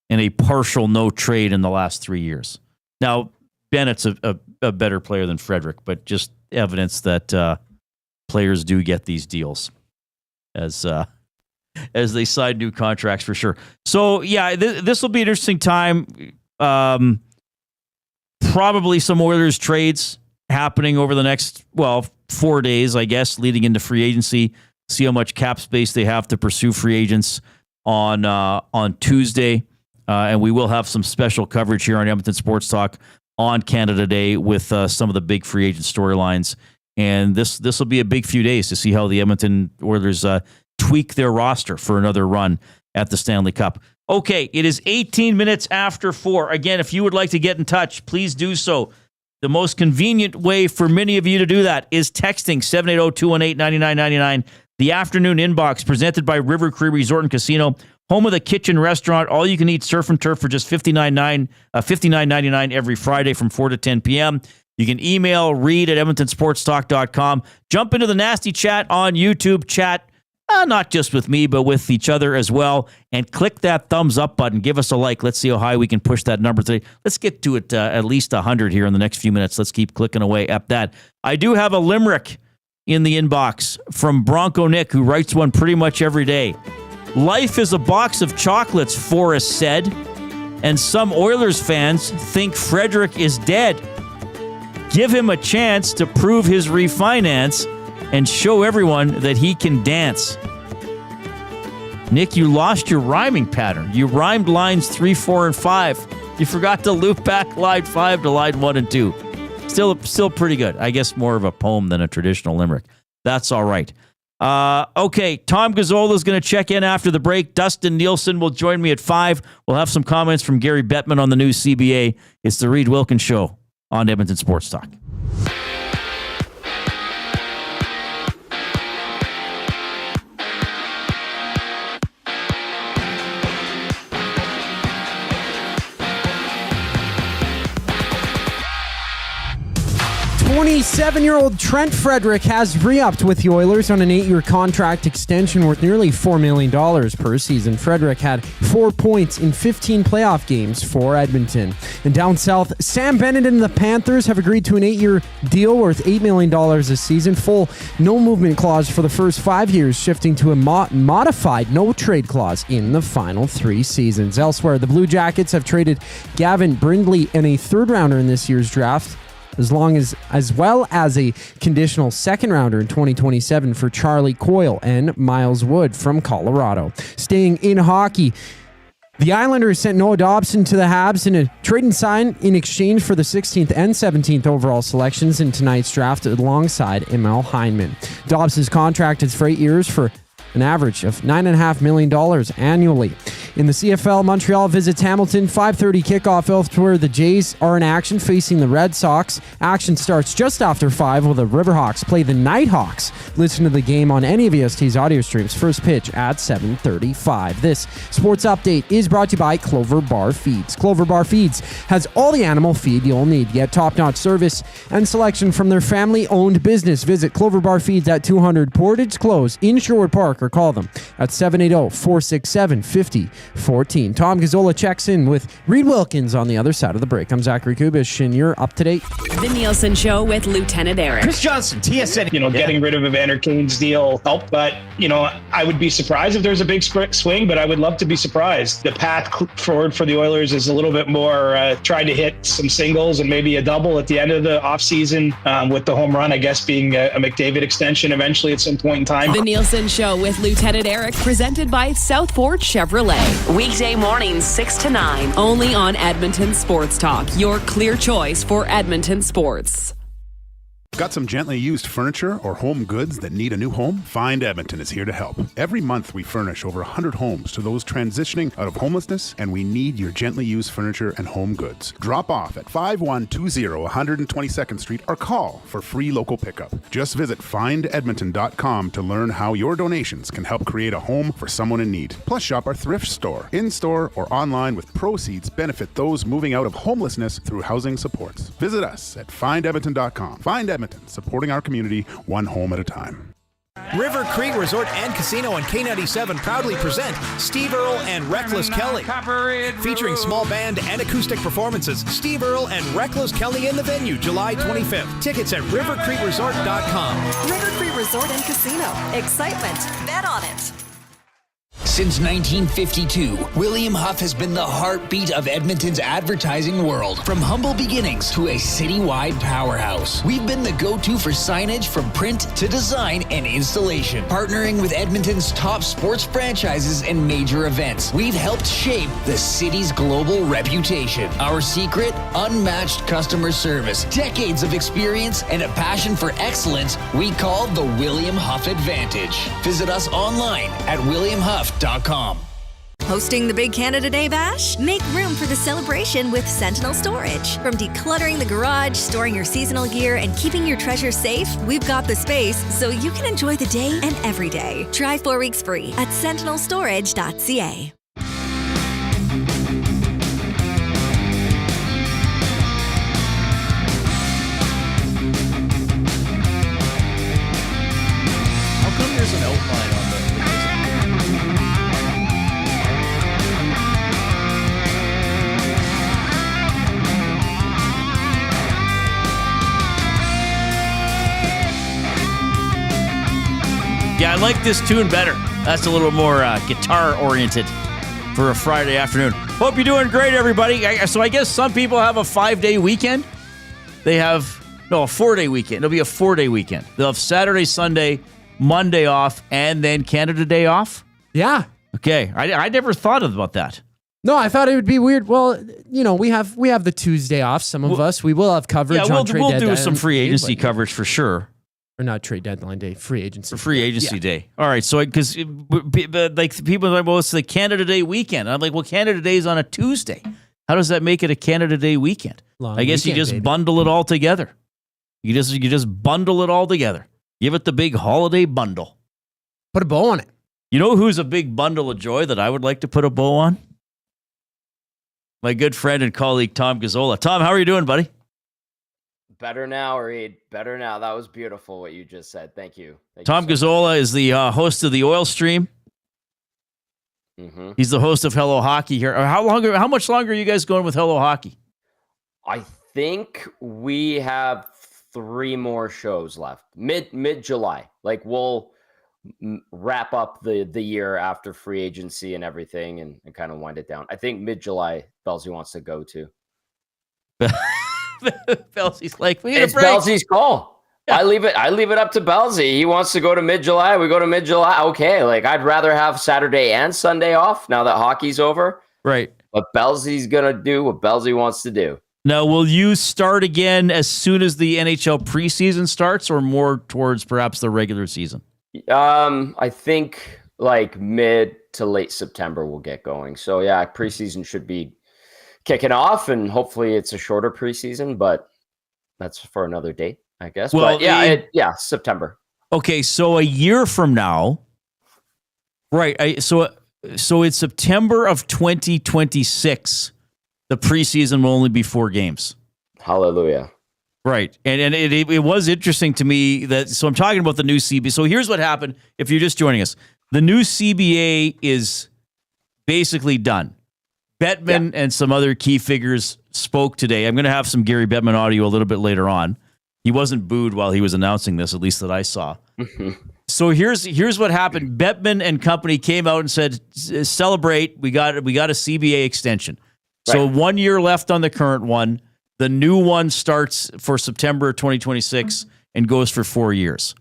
and a partial no trade in the last 3 years. Now, Bennett's a better player than Frederic, but just evidence that players do get these deals as they sign new contracts for sure. So, yeah, this will be an interesting time. Probably some Oilers trades happening over the next, 4 days, I guess, leading into free agency. See how much cap space they have to pursue free agents on Tuesday. And we will have some special coverage here on Edmonton Sports Talk on Canada Day with some of the big free agent storylines. And this will be a big few days to see how the Edmonton Oilers tweak their roster for another run at the Stanley Cup. Okay, it is 18 minutes after 4. Again, if you would like to get in touch, please do so. The most convenient way for many of you to do that is texting 780-218-9999. The afternoon inbox presented by River Cree Resort and Casino, home of the kitchen restaurant. All you can eat surf and turf for just $59.99 every Friday from 4 to 10 p.m. You can email Reid at EdmontonSportsTalk.com. Jump into the Nasty Chat on YouTube. Chat not just with me, but with each other as well. And click that thumbs up button. Give us a like. Let's see how high we can push that number today. Let's get to it at least 100 here in the next few minutes. Let's keep clicking away at that. I do have a limerick in the inbox from Bronco Nick, who writes one pretty much every day. Life is a box of chocolates, Forrest said, and some Oilers fans think Frederic is dead. Give him a chance to prove his refinance and show everyone that he can dance. Nick, you lost your rhyming pattern. You rhymed lines 3, 4, and 5. You forgot to loop back line 5 to line 1 and 2. Still pretty good. I guess more of a poem than a traditional limerick. That's all right. Okay, Tom Gazzola is going to check in after the break. Dustin Nielsen will join me at 5. We'll have some comments from Gary Bettman on the new CBA. It's the Reid Wilkins Show on Edmonton Sports Talk. 27-year-old Trent Frederic has re-upped with the Oilers on an 8-year contract extension worth nearly $4 million per season. Frederic had 4 points in 15 playoff games for Edmonton. And down south, Sam Bennett and the Panthers have agreed to an 8-year deal worth $8 million this season. Full no-movement clause for the first 5 years, shifting to a modified no-trade clause in the final 3 seasons. Elsewhere, the Blue Jackets have traded Gavin Brindley and a third-rounder in this year's draft, as well as a conditional second-rounder in 2027 for Charlie Coyle and Miles Wood from Colorado. Staying in hockey, the Islanders sent Noah Dobson to the Habs in a trade and sign in exchange for the 16th and 17th overall selections in tonight's draft alongside Emil Heineman. Dobson's contract is for 8 years for an average of $9.5 million annually. In the CFL, Montreal visits Hamilton, 5:30 kickoff elsewhere. The Jays are in action facing the Red Sox. Action starts just after 5 while the Riverhawks play the Nighthawks. Listen to the game on any of EST's audio streams. First pitch at 7:35. This sports update is brought to you by Clover Bar Feeds. Clover Bar Feeds has all the animal feed you'll need. Get top-notch service and selection from their family-owned business. Visit Clover Bar Feeds at 200 Portage Close in Sherwood Park or call them at 780-467-5014. Tom Gazzola checks in with Reid Wilkins on the other side of the break. I'm Zachary Kubish, and you're up to date. The Nielsen Show with Lieutenant Eric. Chris Johnson, TSN. Getting rid of Evander Kane's deal helped, but, I would be surprised if there's a big swing, but I would love to be surprised. The path forward for the Oilers is a little bit more trying to hit some singles and maybe a double at the end of the offseason, with the home run, I guess, being a McDavid extension eventually at some point in time. The Nielsen Show with Lieutenant Eric, presented by South Ford Chevrolet. Weekday mornings 6 to 9, only on Edmonton Sports Talk, your clear choice for Edmonton sports. Got some gently used furniture or home goods that need a new home? Find Edmonton is here to help. Every month we furnish over 100 homes to those transitioning out of homelessness, and we need your gently used furniture and home goods. Drop off at 5120 122nd Street or call for free local pickup. Just visit findedmonton.com to learn how your donations can help create a home for someone in need. Plus shop our thrift store, in-store or online, with proceeds benefit those moving out of homelessness through housing supports. Visit us at findedmonton.com. Find Edmonton, supporting our community one home at a time. River Creek Resort and Casino and K97 proudly present Steve Earle and Reckless Kelly. Featuring small band and acoustic performances, Steve Earle and Reckless Kelly in the venue, July 25th. Tickets at rivercreekresort.com. River Creek Resort and Casino. Excitement. Bet on it. Since 1952, William Huff has been the heartbeat of Edmonton's advertising world. From humble beginnings to a citywide powerhouse, we've been the go-to for signage from print to design and installation. Partnering with Edmonton's top sports franchises and major events, we've helped shape the city's global reputation. Our secret? Unmatched customer service, decades of experience, and a passion for excellence we call the William Huff Advantage. Visit us online at williamhuff.com. Hosting the big Canada Day Bash? Make room for the celebration with Sentinel Storage. From decluttering the garage, storing your seasonal gear, and keeping your treasure safe, we've got the space so you can enjoy the day and every day. Try 4 weeks free at sentinelstorage.ca. How come there's an outline on the... like this tune better. That's a little more guitar-oriented for a Friday afternoon. Hope you're doing great, everybody. So I guess some people have a 5-day weekend. They have, a 4-day weekend. It'll be a 4-day weekend. They'll have Saturday, Sunday, Monday off, and then Canada Day off? Yeah. Okay. I never thought about that. No, I thought it would be weird. Well, we have the Tuesday off. Some of us, we will have coverage on trade deadline. We'll do some free agency coverage for sure. Or not trade deadline day, free agency. Free agency day. All right. So, because like people are like, well, it's the Canada Day weekend. I'm like, well, Canada Day is on a Tuesday. How does that make it a Canada Day weekend? I guess you just bundle it all together. You just bundle it all together. Give it the big holiday bundle. Put a bow on it. You know who's a big bundle of joy that I would like to put a bow on? My good friend and colleague, Tom Gazzola. Tom, how are you doing, buddy? Better now, Reid. Better now. That was beautiful what you just said. Thank you. Tom Gazzola is the host of the Oil Stream. Mm-hmm. He's the host of Hello Hockey here. How much longer are you guys going with Hello Hockey? I think we have 3 more shows left. Mid-July. Like we'll wrap up the year after free agency and everything and kind of wind it down. I think mid-July Belsey wants to go to. Belsey's like, we need it's a break. Belsey's call. Yeah. I leave it up to Belsey. He wants to go to mid-July. We go to mid-July. Okay. Like I'd rather have Saturday and Sunday off now that hockey's over. Right. But Belsey's going to do what Belsey wants to do. Now, will you start again as soon as the NHL preseason starts or more towards perhaps the regular season? I think like mid to late September we'll get going. So yeah, preseason should be kicking off, and hopefully it's a shorter preseason, but that's for another date, I guess. Well, but yeah, September. Okay, so a year from now, right? So it's September of 2026. The preseason will only be 4 games. Hallelujah. Right, and it was interesting to me that. So I'm talking about the new CBA. So here's what happened. If you're just joining us, the new CBA is basically done. Bettman and some other key figures spoke today. I'm going to have some Gary Bettman audio a little bit later on. He wasn't booed while he was announcing this, at least that I saw. Mm-hmm. So here's what happened. Bettman and company came out and said, "Celebrate! We got a CBA extension." Right. So 1 year left on the current one. The new one starts for September 2026 and goes for 4 years.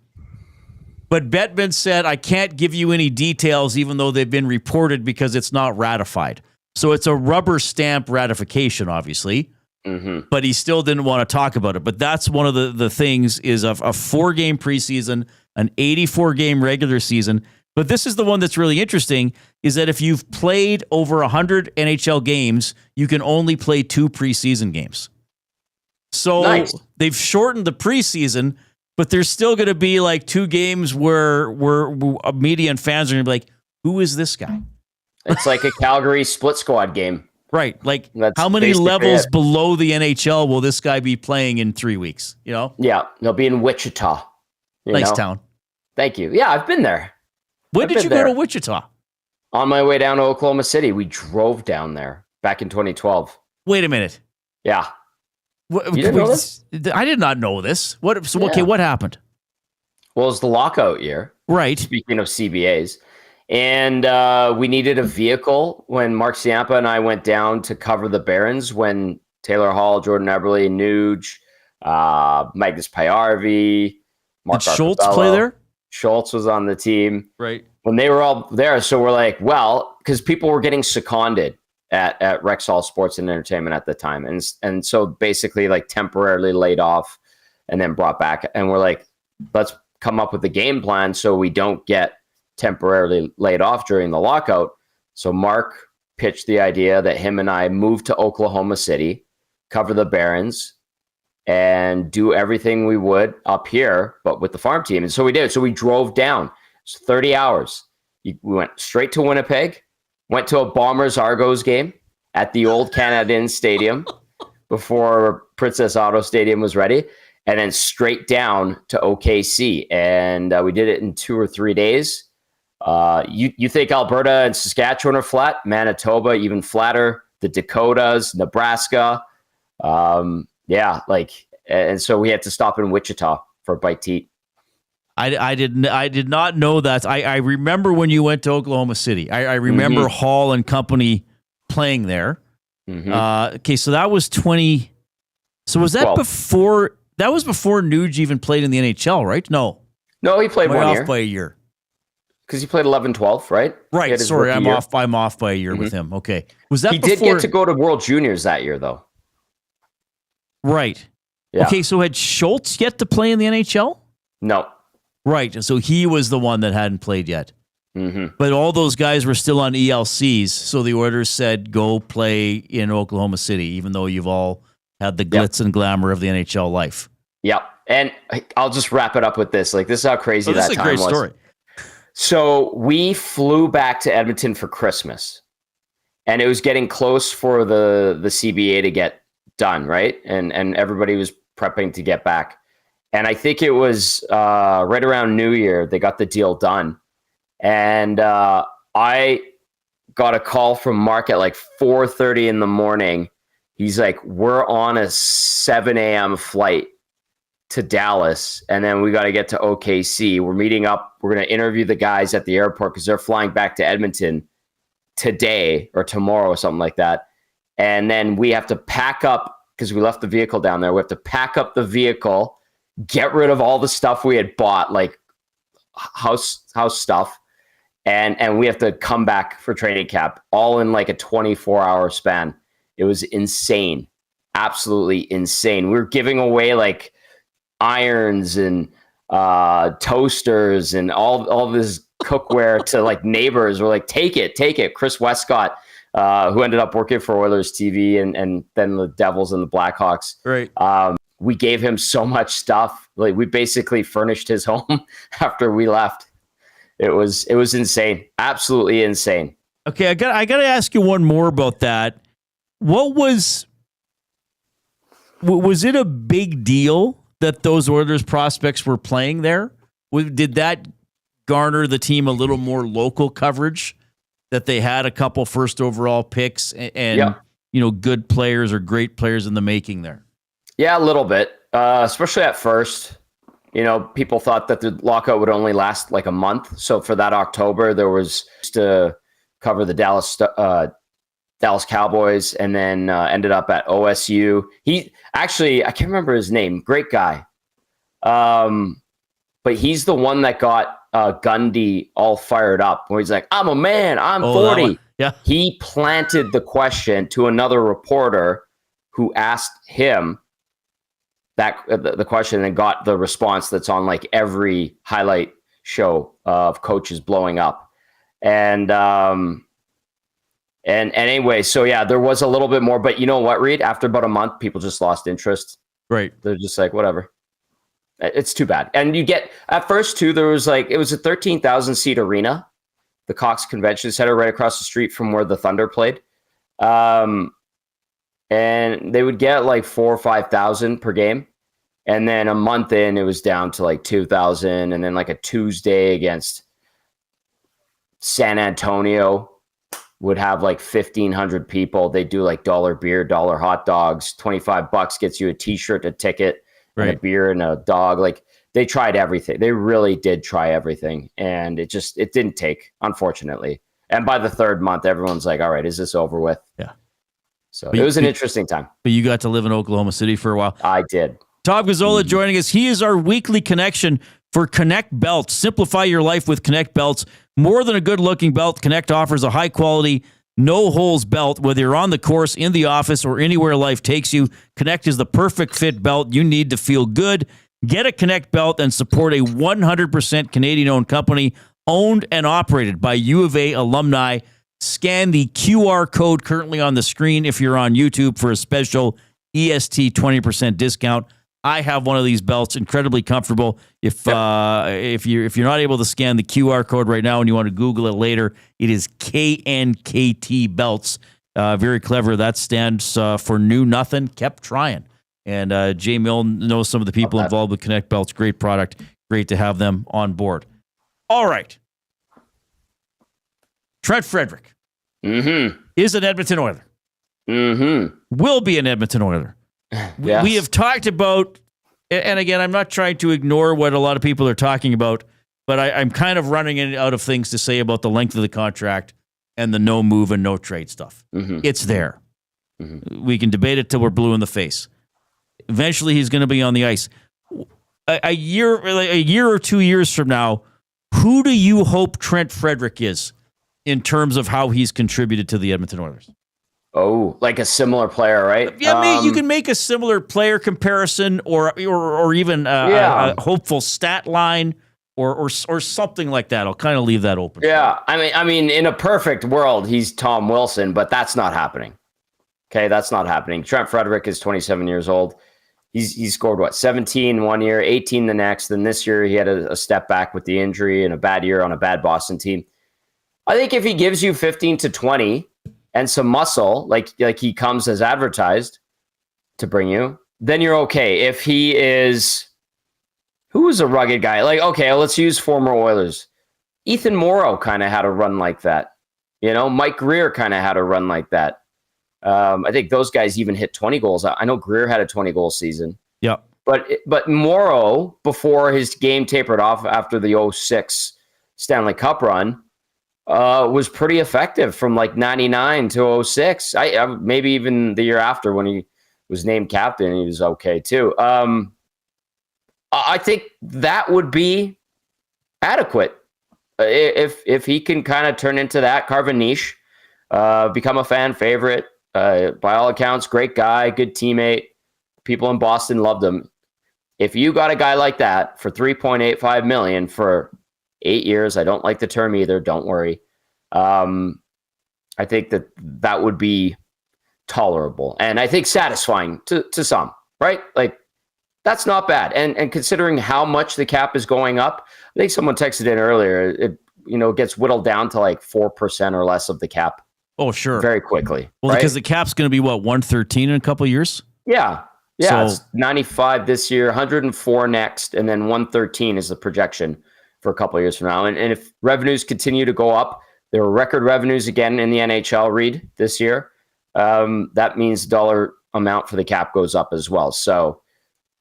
But Bettman said, "I can't give you any details, even though they've been reported because it's not ratified." So it's a rubber stamp ratification, obviously, but he still didn't want to talk about it. But that's one of the things is a 4-game preseason, an 84-game regular season. But this is the one that's really interesting, is that if you've played over 100 NHL games, you can only play 2 preseason games. So they've shortened the preseason, but there's still going to be like 2 games where media and fans are going to be like, who is this guy? It's like a Calgary split squad game. Right. Like how many levels below the NHL will this guy be playing in 3 weeks? You know? Yeah. They'll be in Wichita. Nice town. Thank you. Yeah, I've been there. When did you go to Wichita? On my way down to Oklahoma City. We drove down there back in 2012. Wait a minute. Yeah. You didn't know this? I did not know this. Okay, what happened? Well, it was the lockout year. Right. Speaking of CBAs. And we needed a vehicle when Mark Ciampa and I went down to cover the Barons when Taylor Hall, Jordan Eberle, Nuge, Magnus Pajärvi, Mark Did Schultz play there? Schultz was on the team. Right. When they were all there. So we're like, well, because people were getting seconded at Rexall Sports and Entertainment at the time. And so basically like temporarily laid off and then brought back. And we're like, let's come up with a game plan so we don't get temporarily laid off during the lockout. So Mark pitched the idea that him and I move to Oklahoma City, cover the Barons, and do everything we would up here, but with the farm team. And so we did. So we drove down. It's 30 hours. We went straight to Winnipeg, went to a Bombers Argos game at the old Canada Inn Stadium before Princess Auto Stadium was ready, and then straight down to OKC. And we did it in 2 or 3 days. You think Alberta and Saskatchewan are flat? Manitoba, even flatter. The Dakotas, Nebraska. And so we had to stop in Wichita for a bite to eat. I did not know that. I remember when you went to Oklahoma City. I remember Hall and company playing there. Okay, so that was 20. So was that 12. before? That was before Nuge even played in the NHL, right? No, he played way 1 off year. by a year. Because he played 11-12, right? Right. Sorry, I'm off by a year with him. Okay, was that he before? did get to go to World Juniors that year, though. Right. Yeah. Okay, so had Schultz yet to play in the NHL? No. Right. So he was the one that hadn't played yet. But all those guys were still on ELCs, so the Oilers said, go play in Oklahoma City, even though you've all had the glitz and glamour of the NHL life. Yep. And I'll just wrap it up with this. Like, this is how crazy that time was. This is a great story. So we flew back to Edmonton for Christmas, and it was getting close for the CBA to get done, right? And everybody was prepping to get back. And I think it was right around New Year, they got the deal done. And I got a call from Mark at like 4:30 in the morning. He's like, we're on a 7 a.m. flight to Dallas, and then we got to get to OKC. We're meeting up. We're going to interview the guys at the airport because they're flying back to Edmonton today or tomorrow or something like that. And then we have to pack up because we left the vehicle down there. We have to pack up the vehicle, get rid of all the stuff we had bought, like house stuff. And we have to come back for training camp all in like a 24-hour span. It was insane. Absolutely insane. We were giving away like irons and toasters and all this cookware to like neighbors. We're like, take it. Chris Westcott, who ended up working for Oilers TV and then the Devils and the Blackhawks. Right. We gave him so much stuff. Like, we basically furnished his home after we left. It was insane. Absolutely insane. Okay, I got to ask you one more about that. What was it a big deal that those Oilers prospects were playing there? Did that garner the team a little more local coverage, that they had a couple first overall picks and good players or great players in the making there? Yeah, a little bit, especially at first. People thought that the lockout would only last like a month. So for that October, there was to cover the Dallas Cowboys, and then ended up at OSU. He actually, I can't remember his name. Great guy. But he's the one that got Gundy all fired up where he's like, I'm a man, I'm 40. Yeah. He planted the question to another reporter who asked him the question and got the response that's on like every highlight show of coaches blowing up. And anyway, so yeah, there was a little bit more, but you know what, Reid? After about a month, people just lost interest. Right. They're just like, whatever. It's too bad. And you get, at first too, there was like, it was a 13,000 seat arena, the Cox Convention Center right across the street from where the Thunder played. And they would get like 4,000 or 5,000 per game. And then a month in, it was down to like 2,000. And then like a Tuesday against San Antonio would have like 1,500 people. They do like $1 beer, $1 hot dogs, $25 gets you a t-shirt, a ticket, and a beer and a dog. Like, they tried everything. They really did try everything. And it didn't take, unfortunately. And by the third month, everyone's like, all right, is this over with? Yeah. So it was an interesting time. But you got to live in Oklahoma City for a while. I did. Tom Gazzola joining us. He is our weekly connection for Connect Belts. Simplify your life with Connect Belts. More than a good-looking belt, Connect offers a high-quality, no-holes belt. Whether you're on the course, in the office, or anywhere life takes you, Connect is the perfect fit belt you need to feel good. Get a Connect belt and support a 100% Canadian-owned company, owned and operated by U of A alumni. Scan the QR code currently on the screen if you're on YouTube for a special EST 20% discount. I have one of these belts, incredibly comfortable. If you're not able to scan the QR code right now and you want to Google it later, it is KNKT Belts. Very clever. That stands for New Nothing, Kept Trying. And Jay Mill knows some of the people involved with Connect Belts. Great product. Great to have them on board. All right. Trent Frederic is an Edmonton Oiler. Will be an Edmonton Oiler. Yes. We have talked about and again, I'm not trying to ignore what a lot of people are talking about, but I'm kind of running out of things to say about the length of the contract and the no move and no trade stuff. It's there. We can debate it till we're blue in the face. Eventually, he's going to be on the ice. A year or 2 years from now, who do you hope Trent Frederic is in terms of how he's contributed to the Edmonton Oilers? Oh, like a similar player, right? Yeah, you can make a similar player comparison, or even a hopeful stat line, or something like that. I'll kind of leave that open. Yeah, I mean, in a perfect world, he's Tom Wilson, but that's not happening. Okay, that's not happening. Trent Frederic is 27 years old. He's scored 17 one year, 18 the next. Then this year he had a step back with the injury and a bad year on a bad Boston team. I think if he gives you 15 to 20 and some muscle, like he comes as advertised to bring you, then you're okay. If he is, who is a rugged guy? Like, okay, let's use former Oilers. Ethan Morrow kind of had a run like that. Mike Greer kind of had a run like that. I think those guys even hit 20 goals. I know Greer had a 20-goal season. Yeah. But Morrow, before his game tapered off after the 06 Stanley Cup run, was pretty effective from like 99 to 06. I maybe even the year after when he was named captain, he was okay too. I think that would be adequate if he can kind of turn into that, carve a niche, become a fan favorite. By all accounts, great guy, good teammate. People in Boston loved him. If you got a guy like that for $3.85 million for 8 years, I don't like the term either. Don't worry. I think that would be tolerable, and I think satisfying to some. Right? Like that's not bad. And considering how much the cap is going up, I think someone texted in earlier. It gets whittled down to like 4% or less of the cap. Oh, sure. Very quickly. Well, because the cap's going to be 113 in a couple of years? Yeah. Yeah. So, it's 95 this year, 104 next, and then 113 is the projection for a couple of years from now. And if revenues continue to go up, there were record revenues again in the NHL, Reid, this year. That means dollar amount for the cap goes up as well. So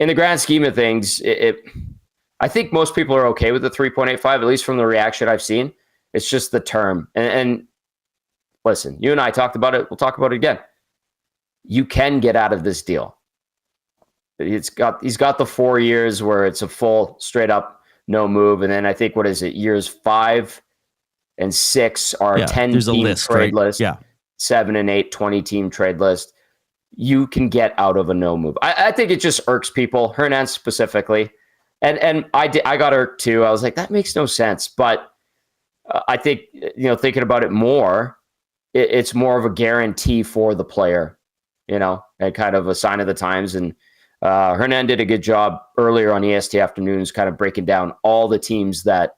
in the grand scheme of things, I think most people are okay with the 3.85, at least from the reaction I've seen. It's just the term. And listen, you and I talked about it. We'll talk about it again. You can get out of this deal. He's got the 4 years where it's a full straight up no move. And then I think, years 5 and 6 are 10 team trade list. Yeah. 7 and 8, 20 team trade list. You can get out of a no move. I think it just irks people, Hernandez specifically. And I got irked too. I was like, that makes no sense. But I think, thinking about it more, it's more of a guarantee for the player, and kind of a sign of the times. And Hernan did a good job earlier on EST Afternoons, kind of breaking down all the teams that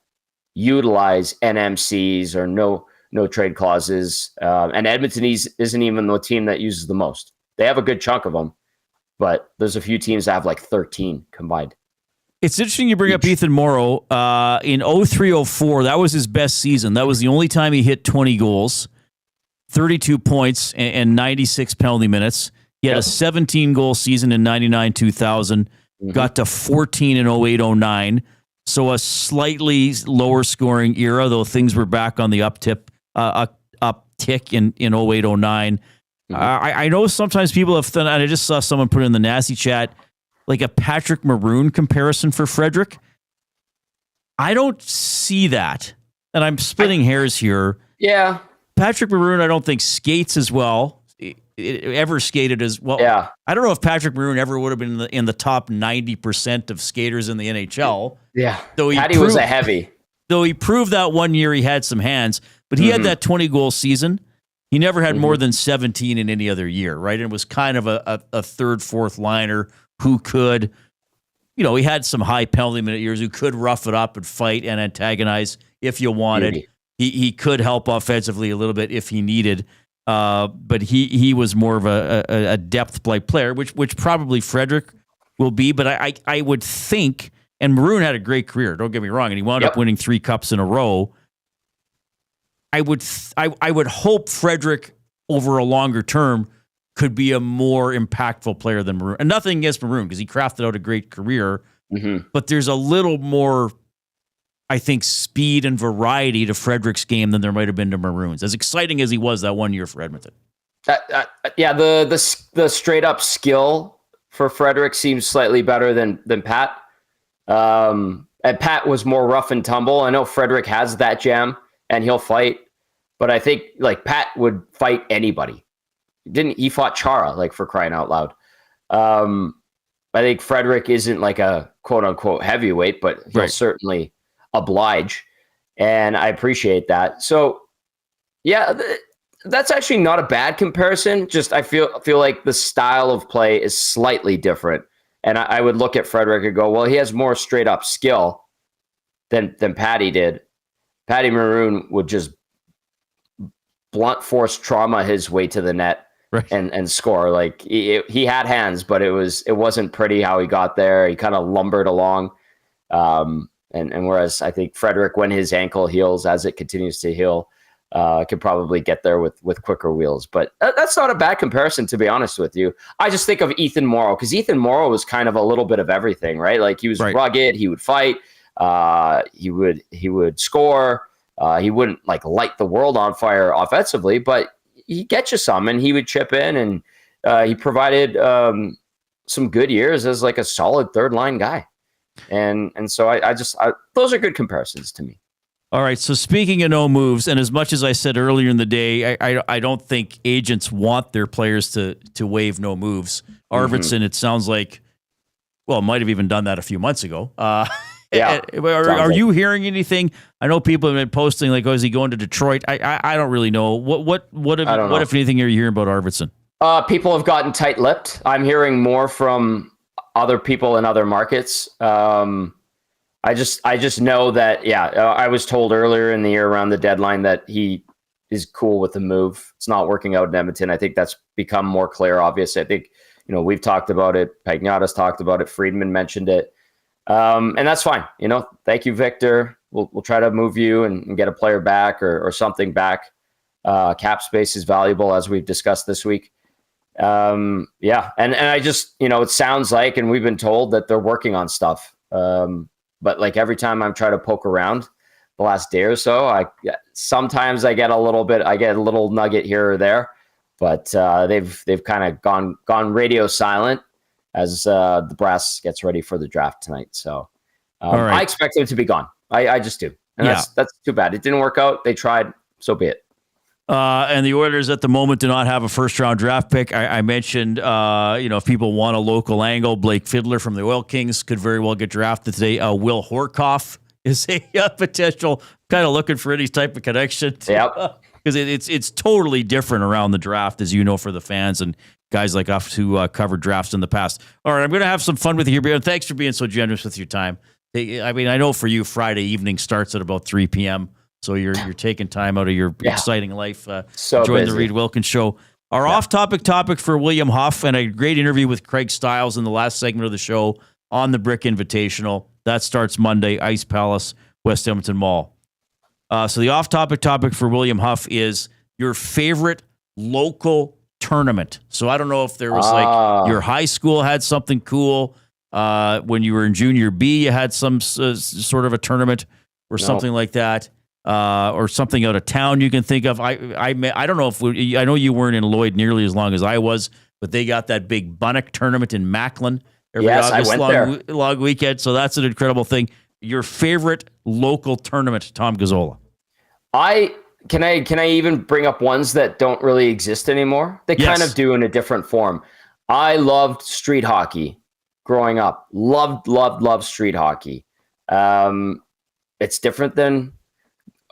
utilize NMCs or no trade clauses. And Edmonton isn't even the team that uses the most. They have a good chunk of them, but there's a few teams that have like 13 combined. It's interesting you bring up Ethan Morrow. In 03-04, that was his best season. That was the only time he hit 20 goals. 32 points and 96 penalty minutes. He had a 17-goal season in 99-2000, got to 14 in 08-09. So a slightly lower scoring era, though things were back on the uptick in 08-09. I know sometimes people have done, and I just saw someone put in the nasty chat, like a Patrick Maroon comparison for Frederic. I don't see that. And I'm splitting hairs here. Yeah. Patrick Maroon, I don't think skates as well. Ever skated as well. Yeah. I don't know if Patrick Maroon ever would have been in the top 90% of skaters in the NHL. Yeah. Patty was a heavy. Though he proved that 1 year he had some hands, but he had that 20-goal season. He never had more than 17 in any other year, right? And it was kind of a third, fourth liner who could, he had some high penalty minute years, who could rough it up and fight and antagonize if you wanted. He could help offensively a little bit if he needed. But he was more of a depth play player, which probably Frederic will be. But I would think, and Maroon had a great career, don't get me wrong, and he wound up winning 3 cups in a row. I would hope Frederic over a longer term could be a more impactful player than Maroon. And nothing against Maroon because he crafted out a great career. Mm-hmm. But there's a little more, I think, speed and variety to Frederic's game than there might have been to Maroon's. As exciting as he was that 1 year for Edmonton. Yeah, the straight up skill for Frederic seems slightly better than Pat. And Pat was more rough and tumble. I know Frederic has that jam and he'll fight, but I think like Pat would fight anybody. He fought Chara, like, for crying out loud. I think Frederic isn't like a quote unquote heavyweight, but he'll certainly oblige. And I appreciate that. So yeah, that's actually not a bad comparison. Just, I feel like the style of play is slightly different. And I would look at Frederic and go, well, he has more straight up skill than Patty did. Patty Maroon would just blunt force trauma his way to the net. And score. Like he had hands, but it wasn't pretty how he got there. He kind of lumbered along. And whereas I think Frederic, when his ankle heals, as it continues to heal, could probably get there with quicker wheels. But that's not a bad comparison, to be honest with you. I just think of Ethan Morrow, because Ethan Morrow was kind of a little bit of everything, right? Like he was rugged, he would fight, he would score, he wouldn't like light the world on fire offensively, but he get you some, and he would chip in, and he provided some good years as like a solid third line guy. And so I those are good comparisons to me. All right. So speaking of no moves, and as much as I said earlier in the day, I don't think agents want their players to waive no moves. Arvidsson, it sounds like, well, might have even done that a few months ago. Yeah. Are you hearing anything? I know people have been posting like, "Oh, is he going to Detroit?" I don't really know. What if anything are you hearing about Arvidsson? People have gotten tight-lipped. I'm hearing more from other people in other markets. I just know that. Yeah, I was told earlier in the year around the deadline that he is cool with the move. It's not working out in Edmonton. I think that's become more clear. Obvious. I think we've talked about it. Pagnata's talked about it. Friedman mentioned it. And that's fine. Thank you, Victor. We'll try to move you and get a player back or something back. Cap space is valuable, as we've discussed this week. Yeah. And I just, it sounds like, and we've been told that they're working on stuff. But like every time I'm trying to poke around the last day or so, sometimes I get a little nugget here or there, but they've kind of gone radio silent as the brass gets ready for the draft tonight. So I expect him to be gone. I just do. And that's too bad. It didn't work out. They tried. So be it. And the Oilers at the moment do not have a first-round draft pick. I mentioned, if people want a local angle, Blake Fiddler from the Oil Kings could very well get drafted today. Will Horkoff is a potential, kind of looking for any type of connection. Yep. Because it's totally different around the draft, as you know, for the fans and guys like us who covered drafts in the past. All right, I'm going to have some fun with you here, and thanks for being so generous with your time. I mean, I know for you, Friday evening starts at about 3 p.m., so you're taking time out of your exciting life. Join the Reid Wilkins Show. Our off-topic topic for William Huff, and a great interview with Craig Stiles in the last segment of the show on the Brick Invitational. That starts Monday, Ice Palace, West Edmonton Mall. So the off-topic topic for William Huff is your favorite local tournament. So I don't know if there was like your high school had something cool. When you were in junior B, you had some sort of a tournament or something like that. Or something out of town you can think of. I don't know if I know you weren't in Lloyd nearly as long as I was, but they got that big Bunnock tournament in Macklin every August long weekend. So that's an incredible thing. Your favorite local tournament, Tom Gazzola? Can I even bring up ones that don't really exist anymore? They kind of do in a different form. I loved street hockey growing up. Loved street hockey. It's different than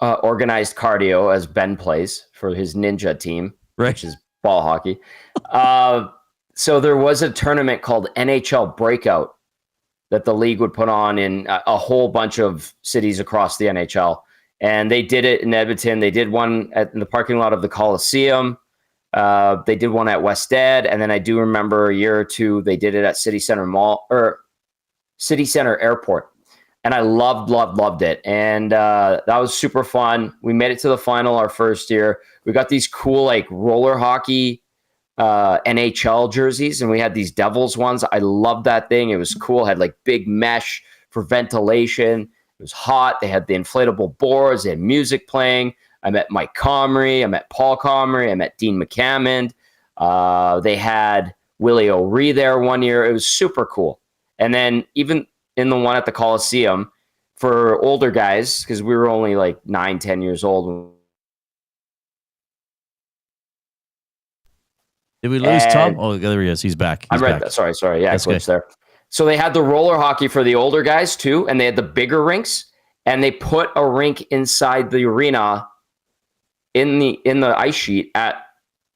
organized cardio, as Ben plays for his ninja team, which is ball hockey. So there was a tournament called NHL Breakout that the league would put on in a whole bunch of cities across the NHL. And they did it in Edmonton. They did one in the parking lot of the Coliseum. They did one at West Ed. And then I do remember a year or two, they did it at City Center Airport. And I loved it. And that was super fun. We made it to the final our first year. We got these cool like roller hockey NHL jerseys, and we had these Devils ones. I loved that thing. It was cool. It had like big mesh for ventilation. It was hot. They had the inflatable boards. They had music playing. I met Mike Comrie. I met Paul Comrie. I met Dean McCammond. They had Willie O'Ree there one year. It was super cool. And then even in the one at the Coliseum for older guys, because we were only like 9-10 years old. Did we lose Tom? Oh, there he is. He's back. I read that. Sorry. Yeah, I glitched there. So they had the roller hockey for the older guys too, and they had the bigger rinks, and they put a rink inside the arena in the ice sheet at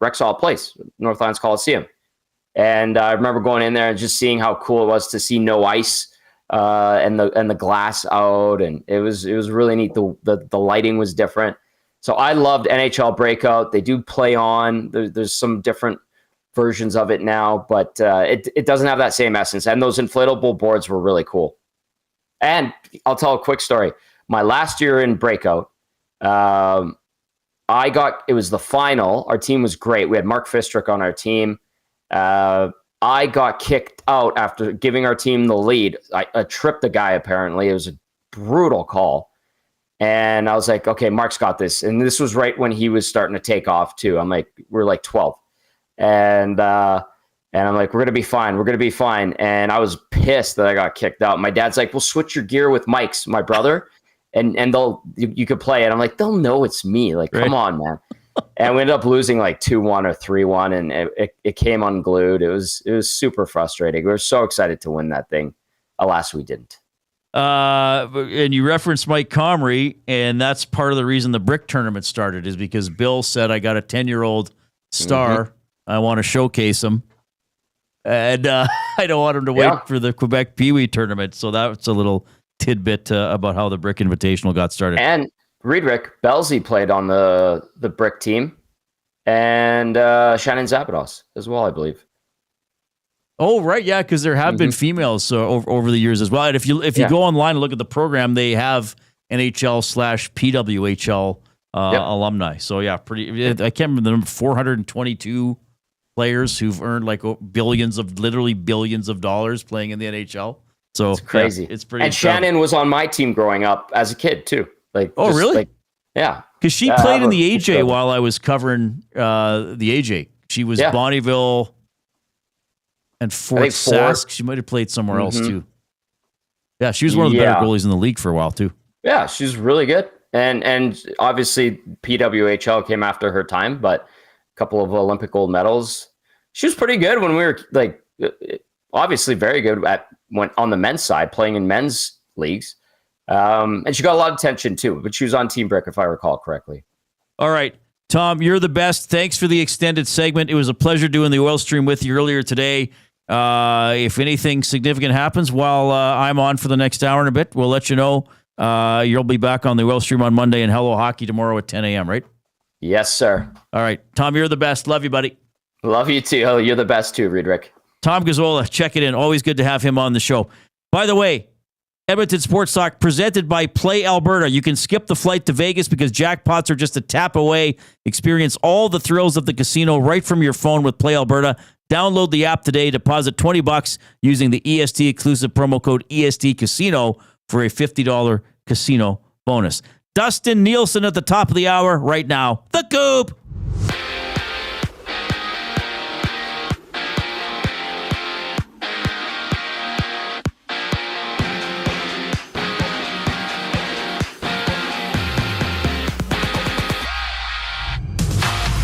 Rexall Place, North Lions Coliseum. And I remember going in there and just seeing how cool it was to see no ice and the glass out, and it was really neat. The lighting was different. So I loved NHL Breakout. They do play on. There's some different versions of it now, but it doesn't have that same essence. And those inflatable boards were really cool. And I'll tell a quick story. My last year in Breakout, it was the final. Our team was great. We had Mark Fistrick on our team. I got kicked out after giving our team the lead. I tripped the guy, apparently. It was a brutal call. And I was like, okay, Mark's got this. And this was right when he was starting to take off too. I'm like, we're like 12. And I'm like, we're going to be fine. We're going to be fine. And I was pissed that I got kicked out. My dad's like, well, switch your gear with Mike's, my brother. And you could play it. I'm like, they'll know it's me. Like, come on, man. And we ended up losing like 2-1 or 3-1, and it came unglued. It was super frustrating. We were so excited to win that thing. Alas, we didn't. And you referenced Mike Comrie, and that's part of the reason the brick tournament started, is because Bill said, I got a 10-year-old star. I want to showcase him. And I don't want him to wait for the Quebec Pee Wee tournament. So that's a little tidbit about how the Brick Invitational got started. And Riedrich Belzy played on the Brick team, and Shannon Zabados as well, I believe. Oh, right. Yeah, because there have been females over the years as well. And if you go online and look at the program, they have NHL/PWHL alumni. So, yeah, I can't remember the number, 422 players who've earned like billions of dollars playing in the NHL. So it's crazy. Yeah, it's pretty. And Shannon was on my team growing up as a kid too. Like, really? Yeah. Because she played in the AJ while I was covering the AJ. She was Bonnyville and Fort Sask. She might have played somewhere else too. Yeah, she was one of the better goalies in the league for a while too. Yeah, she's really good. And obviously PWHL came after her time, but a couple of Olympic gold medals. She was pretty good when we were like, obviously very good on the men's side, playing in men's leagues. And she got a lot of attention too, but she was on Team Brick, if I recall correctly. All right, Tom, you're the best. Thanks for the extended segment. It was a pleasure doing the oil stream with you earlier today. If anything significant happens while I'm on for the next hour and a bit, we'll let you know. You'll be back on the oil stream on Monday and Hello Hockey tomorrow at 10 a.m., right? Yes, sir. All right, Tom, you're the best. Love you, buddy. Love you too. Oh, you're the best too, Riedrich. Tom Gazzola, check it in. Always good to have him on the show. By the way, Edmonton Sports Talk presented by Play Alberta. You can skip the flight to Vegas because jackpots are just a tap away. Experience all the thrills of the casino right from your phone with Play Alberta. Download the app today. Deposit $20 using the EST exclusive promo code EST Casino for a $50 casino bonus. Dustin Nielsen at the top of the hour right now. The Coop.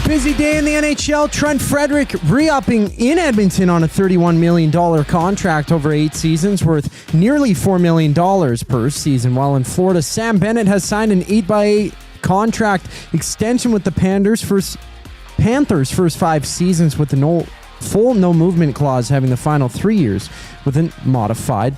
Busy day in the NHL. Trent Frederic re-upping in Edmonton on a $31 million contract over 8 seasons worth nearly $4 million per season. While in Florida, Sam Bennett has signed an 8x8 contract extension with the Panthers' first 5 seasons with the full no movement clause, having the final 3 years with a modified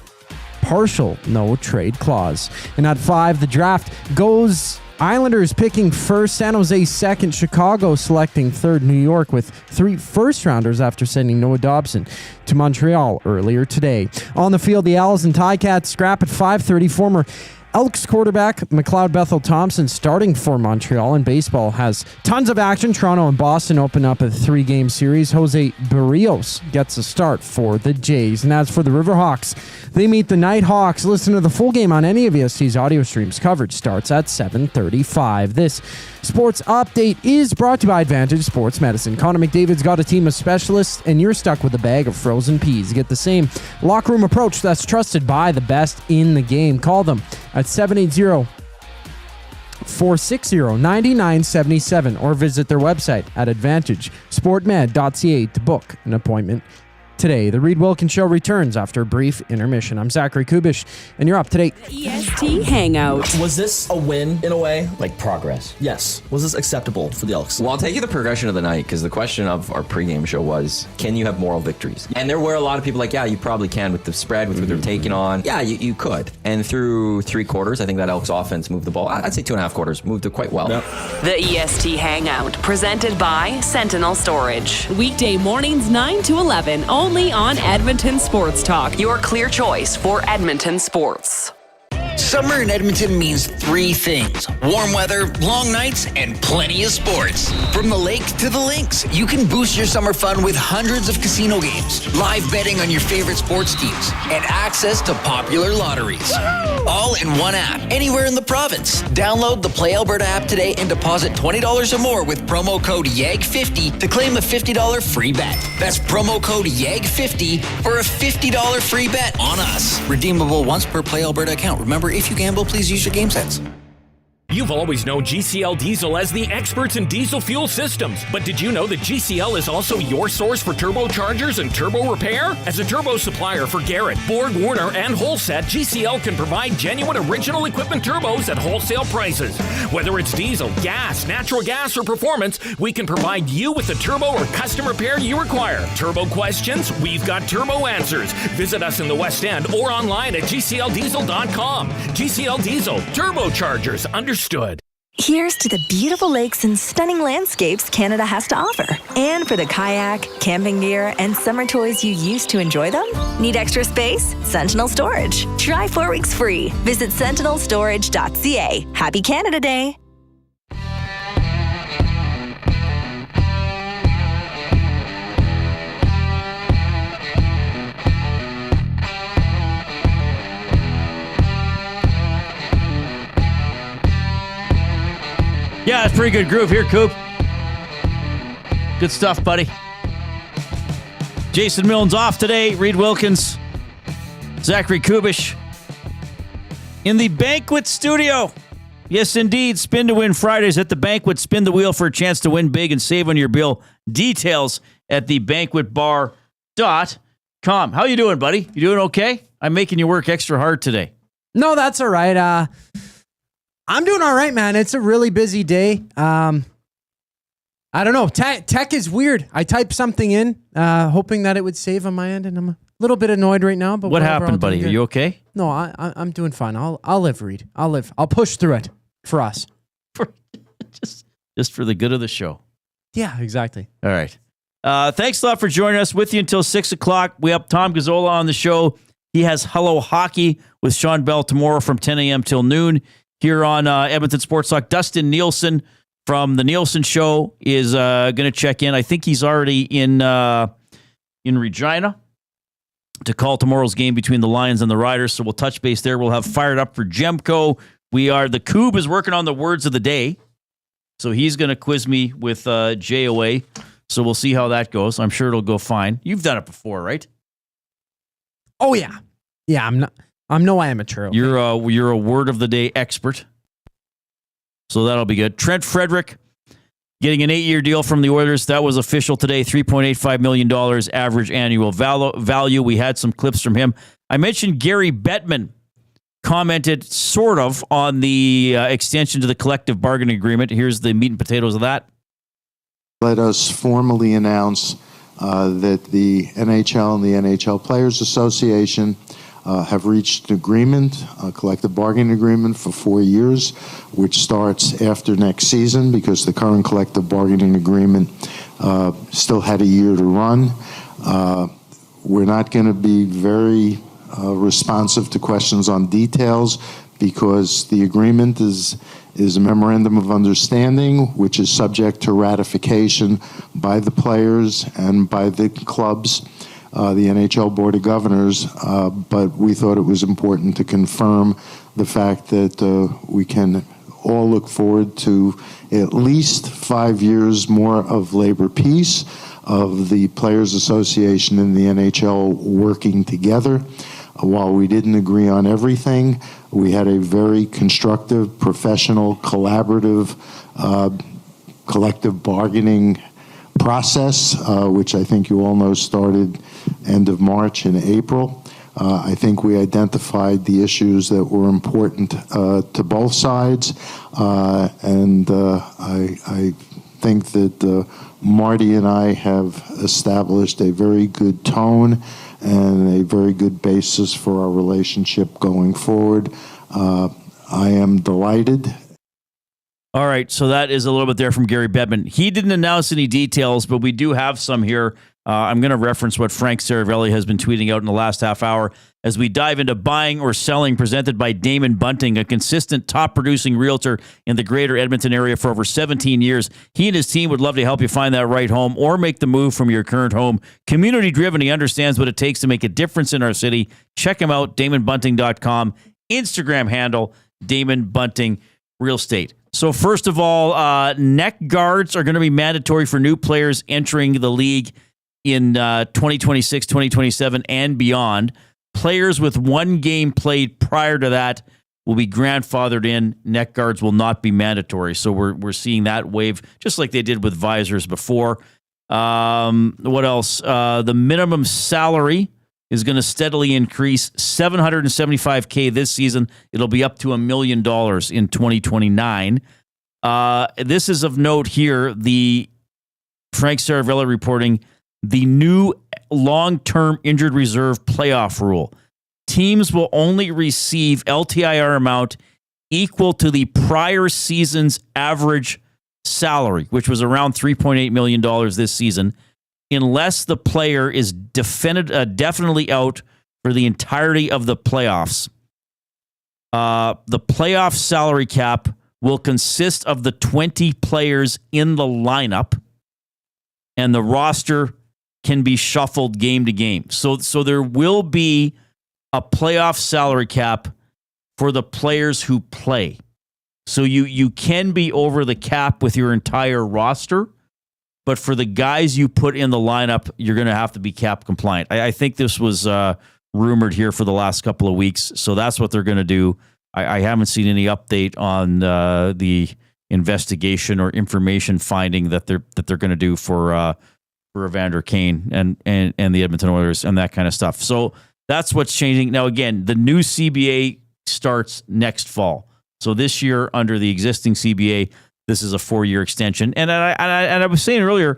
partial no trade clause. And at 5, the draft goes Islanders picking first, San Jose second, Chicago selecting third, New York with 3 first-rounders after sending Noah Dobson to Montreal earlier today. On the field, the Owls and Ticats scrap at 5:30. Former Elks quarterback McLeod Bethel Thompson starting for Montreal, and baseball has tons of action. Toronto and Boston open up a 3-game series. Jose Barrios gets a start for the Jays. And as for the Riverhawks, they meet the Nighthawks. Listen to the full game on any of EST's audio streams. Coverage starts at 7:35. This sports update is brought to you by Advantage Sports Medicine. Connor McDavid's got a team of specialists, and you're stuck with a bag of frozen peas. Get the same locker room approach that's trusted by the best in the game. Call them at 780-460-9977 or visit their website at advantagesportmed.ca to book an appointment today. The Reid Wilkins Show returns after a brief intermission. I'm Zachary Kubish, and you're up to date. EST Hangout. Was this a win in a way? Like progress. Yes. Was this acceptable for the Elks? Well, I'll take you the progression of the night, because the question of our pregame show was, can you have moral victories? And there were a lot of people like, yeah, you probably can with the spread, with what they're taking on. Yeah, you could. And through 3 quarters, I think that Elks offense moved the ball. I'd say 2.5 quarters, moved it quite well. Yep. The EST Hangout, presented by Sentinel Storage. Weekday mornings 9 to 11, only on Edmonton Sports Talk, your clear choice for Edmonton sports. Summer in Edmonton means 3 things: warm weather, long nights, and plenty of sports. From the lake to the links, you can boost your summer fun with hundreds of casino games, live betting on your favorite sports teams, and access to popular lotteries. All in one app, anywhere in the province. Download the Play Alberta app today and deposit $20 or more with promo code YAG50 to claim a $50 free bet. That's promo code YAG50 for a $50 free bet on us. Redeemable once per Play Alberta account. Remember, if you gamble, please use your game sense. You've always known GCL Diesel as the experts in diesel fuel systems, but did you know that GCL is also your source for turbochargers and turbo repair? As a turbo supplier for Garrett, Borg Warner, and Holset, GCL can provide genuine original equipment turbos at wholesale prices. Whether it's diesel, gas, natural gas, or performance, we can provide you with the turbo or custom repair you require. Turbo questions? We've got turbo answers. Visit us in the West End or online at gcldiesel.com. GCL Diesel, turbochargers, understood. Here's to the beautiful lakes and stunning landscapes Canada has to offer. And for the kayak, camping gear, and summer toys you use to enjoy them? Need extra space? Sentinel Storage. Try 4 weeks free. Visit sentinelstorage.ca. Happy Canada Day. Yeah, it's pretty good groove here, Coop. Good stuff, buddy. Jason Milne's off today. Reid Wilkins, Zachary Kubish in the Banquet Studio. Yes, indeed. Spin to Win Fridays at the Banquet. Spin the wheel for a chance to win big and save on your bill. Details at thebanquetbar.com. How you doing, buddy? You doing okay? I'm making you work extra hard today. No, that's all right. I'm doing all right, man. It's a really busy day. I don't know. Tech is weird. I typed something in, hoping that it would save on my end, and I'm a little bit annoyed right now. But what happened, buddy? Are you okay? No, I'm doing fine. I'll live, Reid. I'll live. I'll push through it for us. Just for the good of the show. Yeah, exactly. All right. Thanks a lot for joining us. With you until 6 o'clock. We have Tom Gazzola on the show. He has Hello Hockey with Sean Bell tomorrow from 10 a.m. till noon. Here on Edmonton Sports Talk, Dustin Nielsen from the Nielsen Show is going to check in. I think he's already in Regina to call tomorrow's game between the Lions and the Riders. So we'll touch base there. We'll have Fired Up for Jemco. The Coob is working on the words of the day. So he's going to quiz me with JOA. So we'll see how that goes. I'm sure it'll go fine. You've done it before, right? Oh, yeah. Yeah, I'm no amateur. Okay? You're a word of the day expert. So that'll be good. Trent Frederic getting an 8-year deal from the Oilers. That was official today. $3.85 million average annual value. We had some clips from him. I mentioned Gary Bettman commented sort of on the extension to the collective bargaining agreement. Here's the meat and potatoes of that. Let us formally announce that the NHL and the NHL Players Association have reached an agreement, a collective bargaining agreement for 4 years, which starts after next season because the current collective bargaining agreement still had a year to run. We're not going to be very responsive to questions on details because the agreement is a memorandum of understanding, which is subject to ratification by the players and by the clubs, the NHL Board of Governors, but we thought it was important to confirm the fact that we can all look forward to at least 5 years more of labor peace, of the Players Association and the NHL working together. While we didn't agree on everything, we had a very constructive, professional, collaborative, collective bargaining process, which I think you all know started end of March and April. I think we identified the issues that were important to both sides, and I think that Marty and I have established a very good tone and a very good basis for our relationship going forward. I am delighted. All right, so that is a little bit there from Gary Bettman. He didn't announce any details, but we do have some here. I'm going to reference what Frank Saravelli has been tweeting out in the last half hour as we dive into buying or selling, presented by Damon Bunting, a consistent top-producing realtor in the greater Edmonton area for over 17 years. He and his team would love to help you find that right home or make the move from your current home. Community-driven, he understands what it takes to make a difference in our city. Check him out, DamonBunting.com. Instagram handle, Damon Bunting Real Estate. So first of all, neck guards are going to be mandatory for new players entering the league in 2026, 2027, and beyond. Players with one game played prior to that will be grandfathered in. Neck guards will not be mandatory. So we're seeing that wave, just like they did with visors before. What else? The minimum salary is going to steadily increase. $775K this season. It'll be up to $1 million in 2029. This is of note here. The Frank Saravelli reporting the new long-term injured reserve playoff rule. Teams will only receive LTIR amount equal to the prior season's average salary, which was around $3.8 million this season, unless the player is definitely out for the entirety of the playoffs. The playoff salary cap will consist of the 20 players in the lineup, and the roster can be shuffled game to game. So there will be a playoff salary cap for the players who play. So you can be over the cap with your entire roster, but for the guys you put in the lineup, you're going to have to be cap compliant. I think this was rumored here for the last couple of weeks, so that's what they're going to do. I haven't seen any update on the investigation or information finding that they're going to do for Evander Kane and the Edmonton Oilers and that kind of stuff. So that's what's changing. Now, again, the new CBA starts next fall. So this year, under the existing CBA, this is a 4-year extension. And I was saying earlier,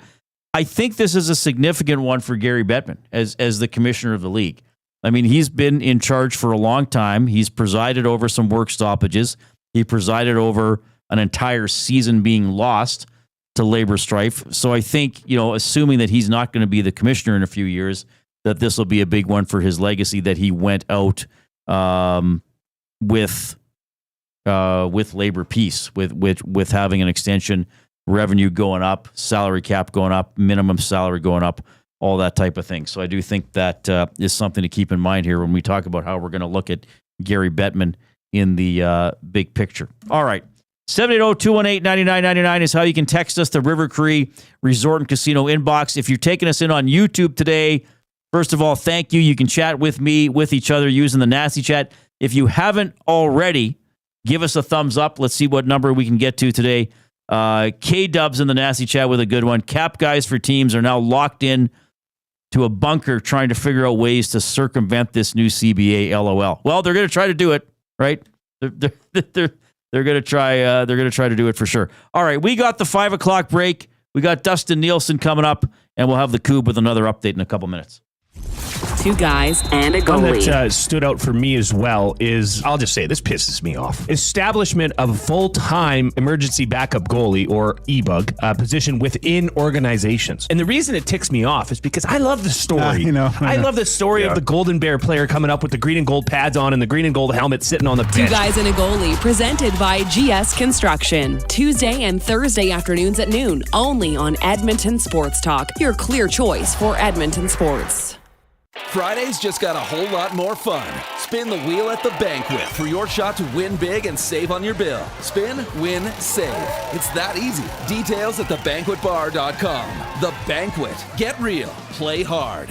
I think this is a significant one for Gary Bettman as the commissioner of the league. I mean, he's been in charge for a long time. He's presided over some work stoppages. He presided over an entire season being lost to labor strife. So I think, assuming that he's not going to be the commissioner in a few years, that this will be a big one for his legacy, that he went out with labor peace, with having an extension, revenue going up, salary cap going up, minimum salary going up, all that type of thing. So I do think that is something to keep in mind here when we talk about how we're going to look at Gary Bettman in the big picture. All right. 780-218-9999 is how you can text us, the River Cree Resort and Casino inbox. If you're taking us in on YouTube today, first of all, thank you. You can chat with me, with each other, using the Nasty Chat. If you haven't already, give us a thumbs up. Let's see what number we can get to today. K-Dubs in the Nasty Chat with a good one. Cap guys for teams are now locked in to a bunker trying to figure out ways to circumvent this new CBA, LOL. Well, they're going to try to do it, right? They're going to try. They're going to try to do it for sure. All right, we got the 5 o'clock break. We got Dustin Nielsen coming up, and we'll have the Coob with another update in a couple minutes. Two guys and a One goalie. that stood out for me as well is, I'll just say, this pisses me off. Establishment of a full-time emergency backup goalie, or EBUG, position within organizations. And the reason it ticks me off is because I love the story. I love the story of the Golden Bear player coming up with the green and gold pads on and the green and gold helmet sitting on the Two bench. guys and a goalie, presented by GS Construction. Tuesday and Thursday afternoons at noon, only on Edmonton Sports Talk, your clear choice for Edmonton sports. Fridays just got a whole lot more fun. Spin the wheel at the banquet for your shot to win big and save on your bill. Spin, win, save. It's that easy. Details at thebanquetbar.com. The Banquet. Get real. Play hard.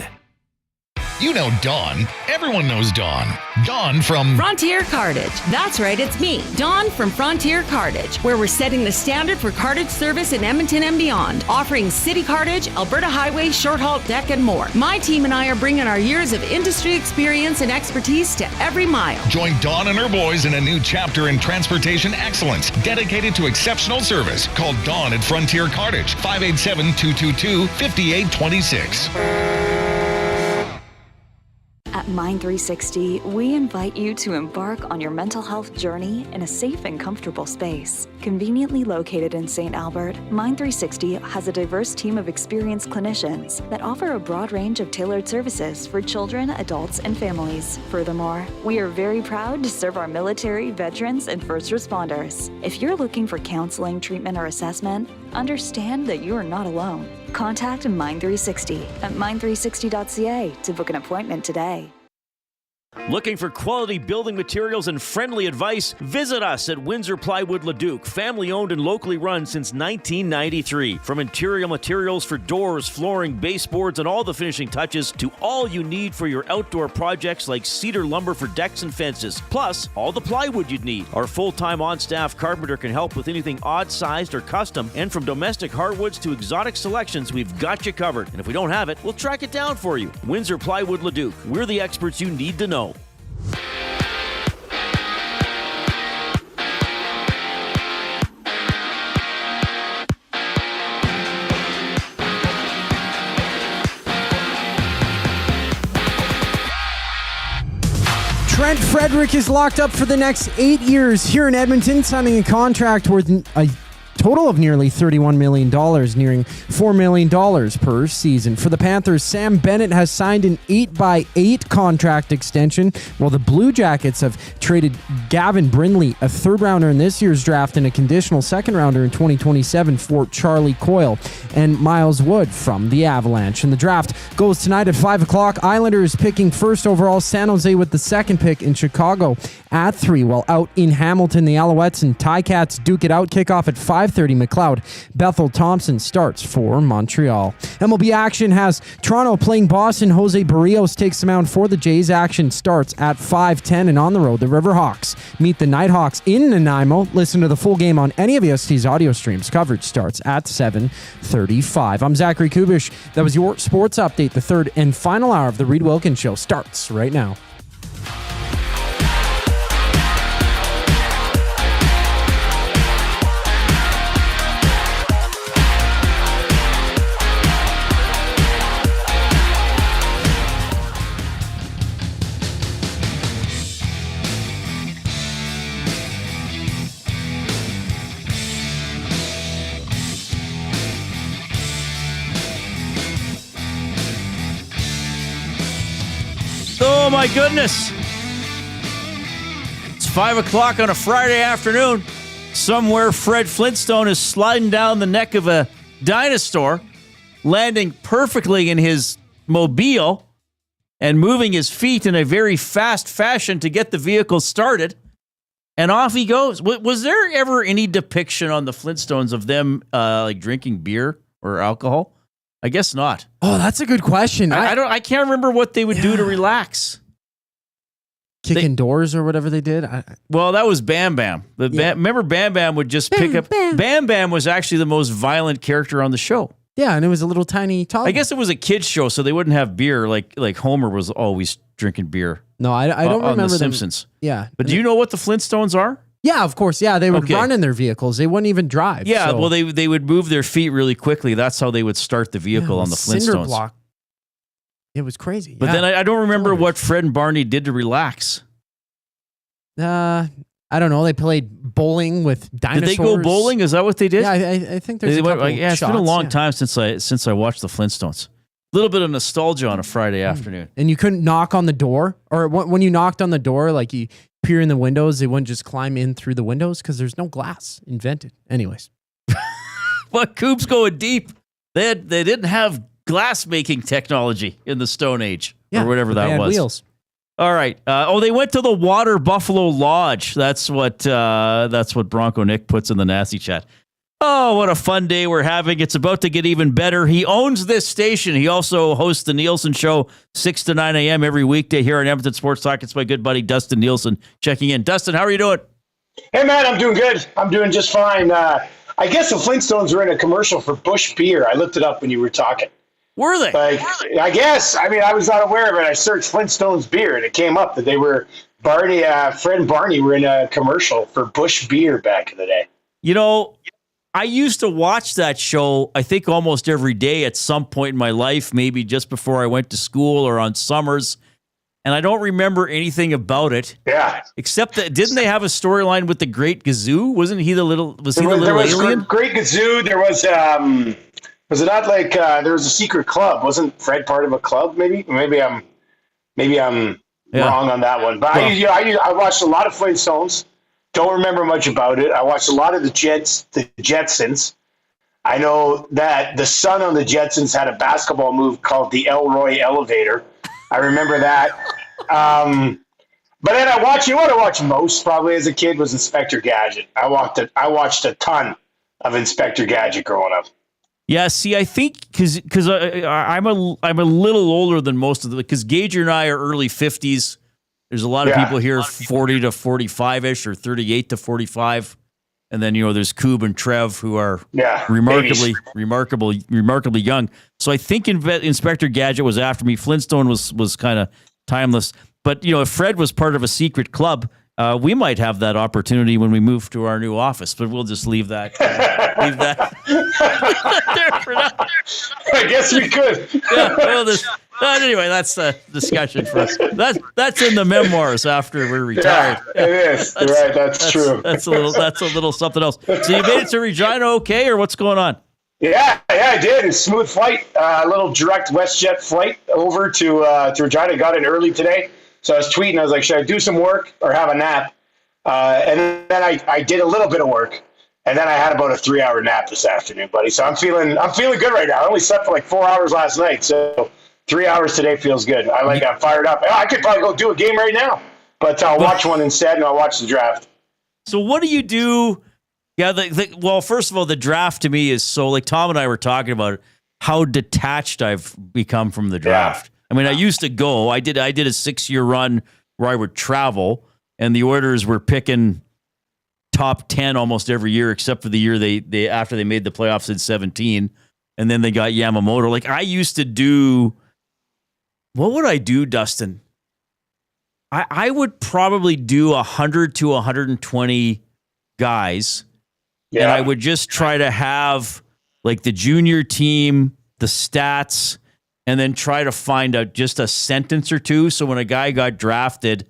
You know Dawn. Everyone knows Dawn. Dawn from Frontier Cartage. That's right, it's me, Dawn from Frontier Cartage, where we're setting the standard for cartage service in Edmonton and beyond, offering city cartage, Alberta highway, short haul deck, and more. My team and I are bringing our years of industry experience and expertise to every mile. Join Dawn and her boys in a new chapter in transportation excellence, dedicated to exceptional service. Call Dawn at Frontier Cartage, 587-222-5826. At Mind 360, we invite you to embark on your mental health journey in a safe and comfortable space. Conveniently located in St. Albert, Mind 360 has a diverse team of experienced clinicians that offer a broad range of tailored services for children, adults, and families. Furthermore, we are very proud to serve our military, veterans, and first responders. If you're looking for counseling, treatment, or assessment, understand that you are not alone. Contact Mind 360 at mind360.ca to book an appointment today. Looking for quality building materials and friendly advice? Visit us at Windsor Plywood Leduc, family owned and locally run since 1993. From interior materials for doors, flooring, baseboards, and all the finishing touches to all you need for your outdoor projects like cedar lumber for decks and fences, plus all the plywood you'd need. Our full-time on-staff carpenter can help with anything odd-sized or custom, and from domestic hardwoods to exotic selections, we've got you covered. And if we don't have it, we'll track it down for you. Windsor Plywood Leduc. We're the experts you need to know. Trent Frederic is locked up for the next 8 years here in Edmonton, signing a contract worth a total of nearly $31 million, nearing $4 million per season. For the Panthers, Sam Bennett has signed an 8x8 contract extension, while the Blue Jackets have traded Gavin Brindley, a third-rounder in this year's draft, and a conditional second-rounder in 2027 for Charlie Coyle and Miles Wood from the Avalanche. And the draft goes tonight at 5 o'clock. Islanders picking first overall, San Jose with the second pick, in Chicago at 3, while out in Hamilton, the Alouettes and Ticats duke it out. Kickoff at 5:30. McLeod. Bethel Thompson starts for Montreal. MLB action has Toronto playing Boston. Jose Barrios takes the mound for the Jays. Action starts at 5:10, and on the road, the Riverhawks meet the Nighthawks in Nanaimo. Listen to the full game on any of EST's audio streams. Coverage starts at 7:35. I'm Zachary Kubish. That was your sports update. The third and final hour of the Reid Wilkins Show starts right now. Oh my goodness. It's 5 o'clock on a Friday afternoon. Somewhere Fred Flintstone is sliding down the neck of a dinosaur, landing perfectly in his mobile and moving his feet in a very fast fashion to get the vehicle started. And off he goes. Was there ever any depiction on the Flintstones of them like drinking beer or alcohol? I guess not. Oh, that's a good question. I can't remember what they would do to relax. Kicking doors or whatever they did. Well, that was Bam Bam. Remember Bam Bam would just pick up. Bam Bam was actually the most violent character on the show. Yeah, and it was a little tiny toddler. I guess it was a kid's show, so they wouldn't have beer like Homer was always drinking beer. No, I don't remember on The them. Simpsons. Yeah. But do you know what the Flintstones are? Yeah, of course. Yeah, they would run in their vehicles. They wouldn't even drive. Yeah, so. well, they would move their feet really quickly. That's how they would start the vehicle on the Flintstones. Cinder block. It was crazy. But then I don't remember what Fred and Barney did to relax. I don't know. They played bowling with dinosaurs. Did they go bowling? Is that what they did? Yeah, I think there's it's been a long time since I watched the Flintstones. A little bit of nostalgia on a Friday afternoon. And you couldn't knock on the door, or when you knocked on the door, like you peer in the windows, they wouldn't just climb in through the windows because there's no glass invented. Anyways, but Coop's going deep. They didn't have glass making technology in the Stone Age or whatever that was. Wheels. All right. They went to the Water Buffalo Lodge. That's what Bronco Nick puts in the nasty chat. Oh, what a fun day we're having. It's about to get even better. He owns this station. He also hosts the Nielsen Show 6 to 9 a.m. every weekday here on Edmonton Sports Talk. It's my good buddy Dustin Nielsen checking in. Dustin, how are you doing? Hey, man, I'm doing good. I'm doing just fine. I guess the Flintstones were in a commercial for Busch Beer. I looked it up when you were talking. Were they? I guess. I mean, I was not aware of it. I searched Flintstones beer, and it came up that they were Fred and Barney were in a commercial for Busch Beer back in the day. You know, I used to watch that show, I think, almost every day at some point in my life, maybe just before I went to school or on summers. And I don't remember anything about it. Yeah. Except that, didn't they have a storyline with the Great Gazoo? Wasn't he the little, was he the little alien? Great Gazoo. There was it not like there was a secret club? Wasn't Fred part of a club? Maybe I'm wrong on that one. But I watched a lot of Flintstones. Don't remember much about it. I watched a lot of the Jetsons. I know that the son on the Jetsons had a basketball move called the Elroy Elevator. I remember that. But then I watched most probably as a kid was Inspector Gadget. I watched a ton of Inspector Gadget growing up. Yeah, see, I think because I'm a little older than most of them, because Gage and I are early 50s. There's a lot of people here 40 to 45-ish or 38 to 45. And then, there's Coob and Trev who are remarkably young. So I think Inspector Gadget was after me. Flintstone was kind of timeless. But, if Fred was part of a secret club, we might have that opportunity when we move to our new office, but we'll just leave that. There for now. I guess we could. Anyway, that's the discussion for us. That's in the memoirs after we're retired. Yeah, it is. That's true. That's a little something else. So you made it to Regina, okay, or what's going on? Yeah, I did. It's a smooth flight. A little direct WestJet flight over to Regina. Got in early today. So I was tweeting. I was like, should I do some work or have a nap? And then I did a little bit of work. And then I had about a 3-hour nap this afternoon, buddy. So I'm feeling good right now. I only slept for like 4 hours last night. So 3 hours today feels good. I'm fired up. I could probably go do a game right now, but I'll watch one instead and I'll watch the draft. So what do you do? Yeah. Well, first of all, the draft to me is so, like Tom and I were talking about it, how detached I've become from the draft. Yeah. I mean, I used to go. I did a 6-year run where I would travel, and the Oilers were picking top 10 almost every year, except for the year they after they made the playoffs in 2017, and then they got Yamamoto. Like I used to do. What would I do, Dustin? I would probably do 100 to 120 guys, and I would just try to have like the junior team, the stats. And then try to find out just a sentence or two. So when a guy got drafted,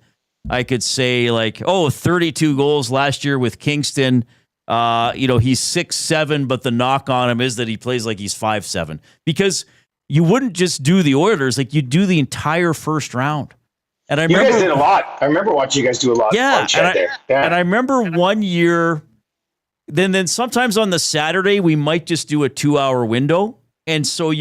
I could say like, 32 goals last year with Kingston. He's 6'7", but the knock on him is that he plays like he's 5'7". Because you wouldn't just do the Oilers, like you do the entire first round. And you guys did a lot. I remember watching you guys do a lot. Yeah, and I remember one year. Then sometimes on the Saturday we might just do a 2-hour window, and so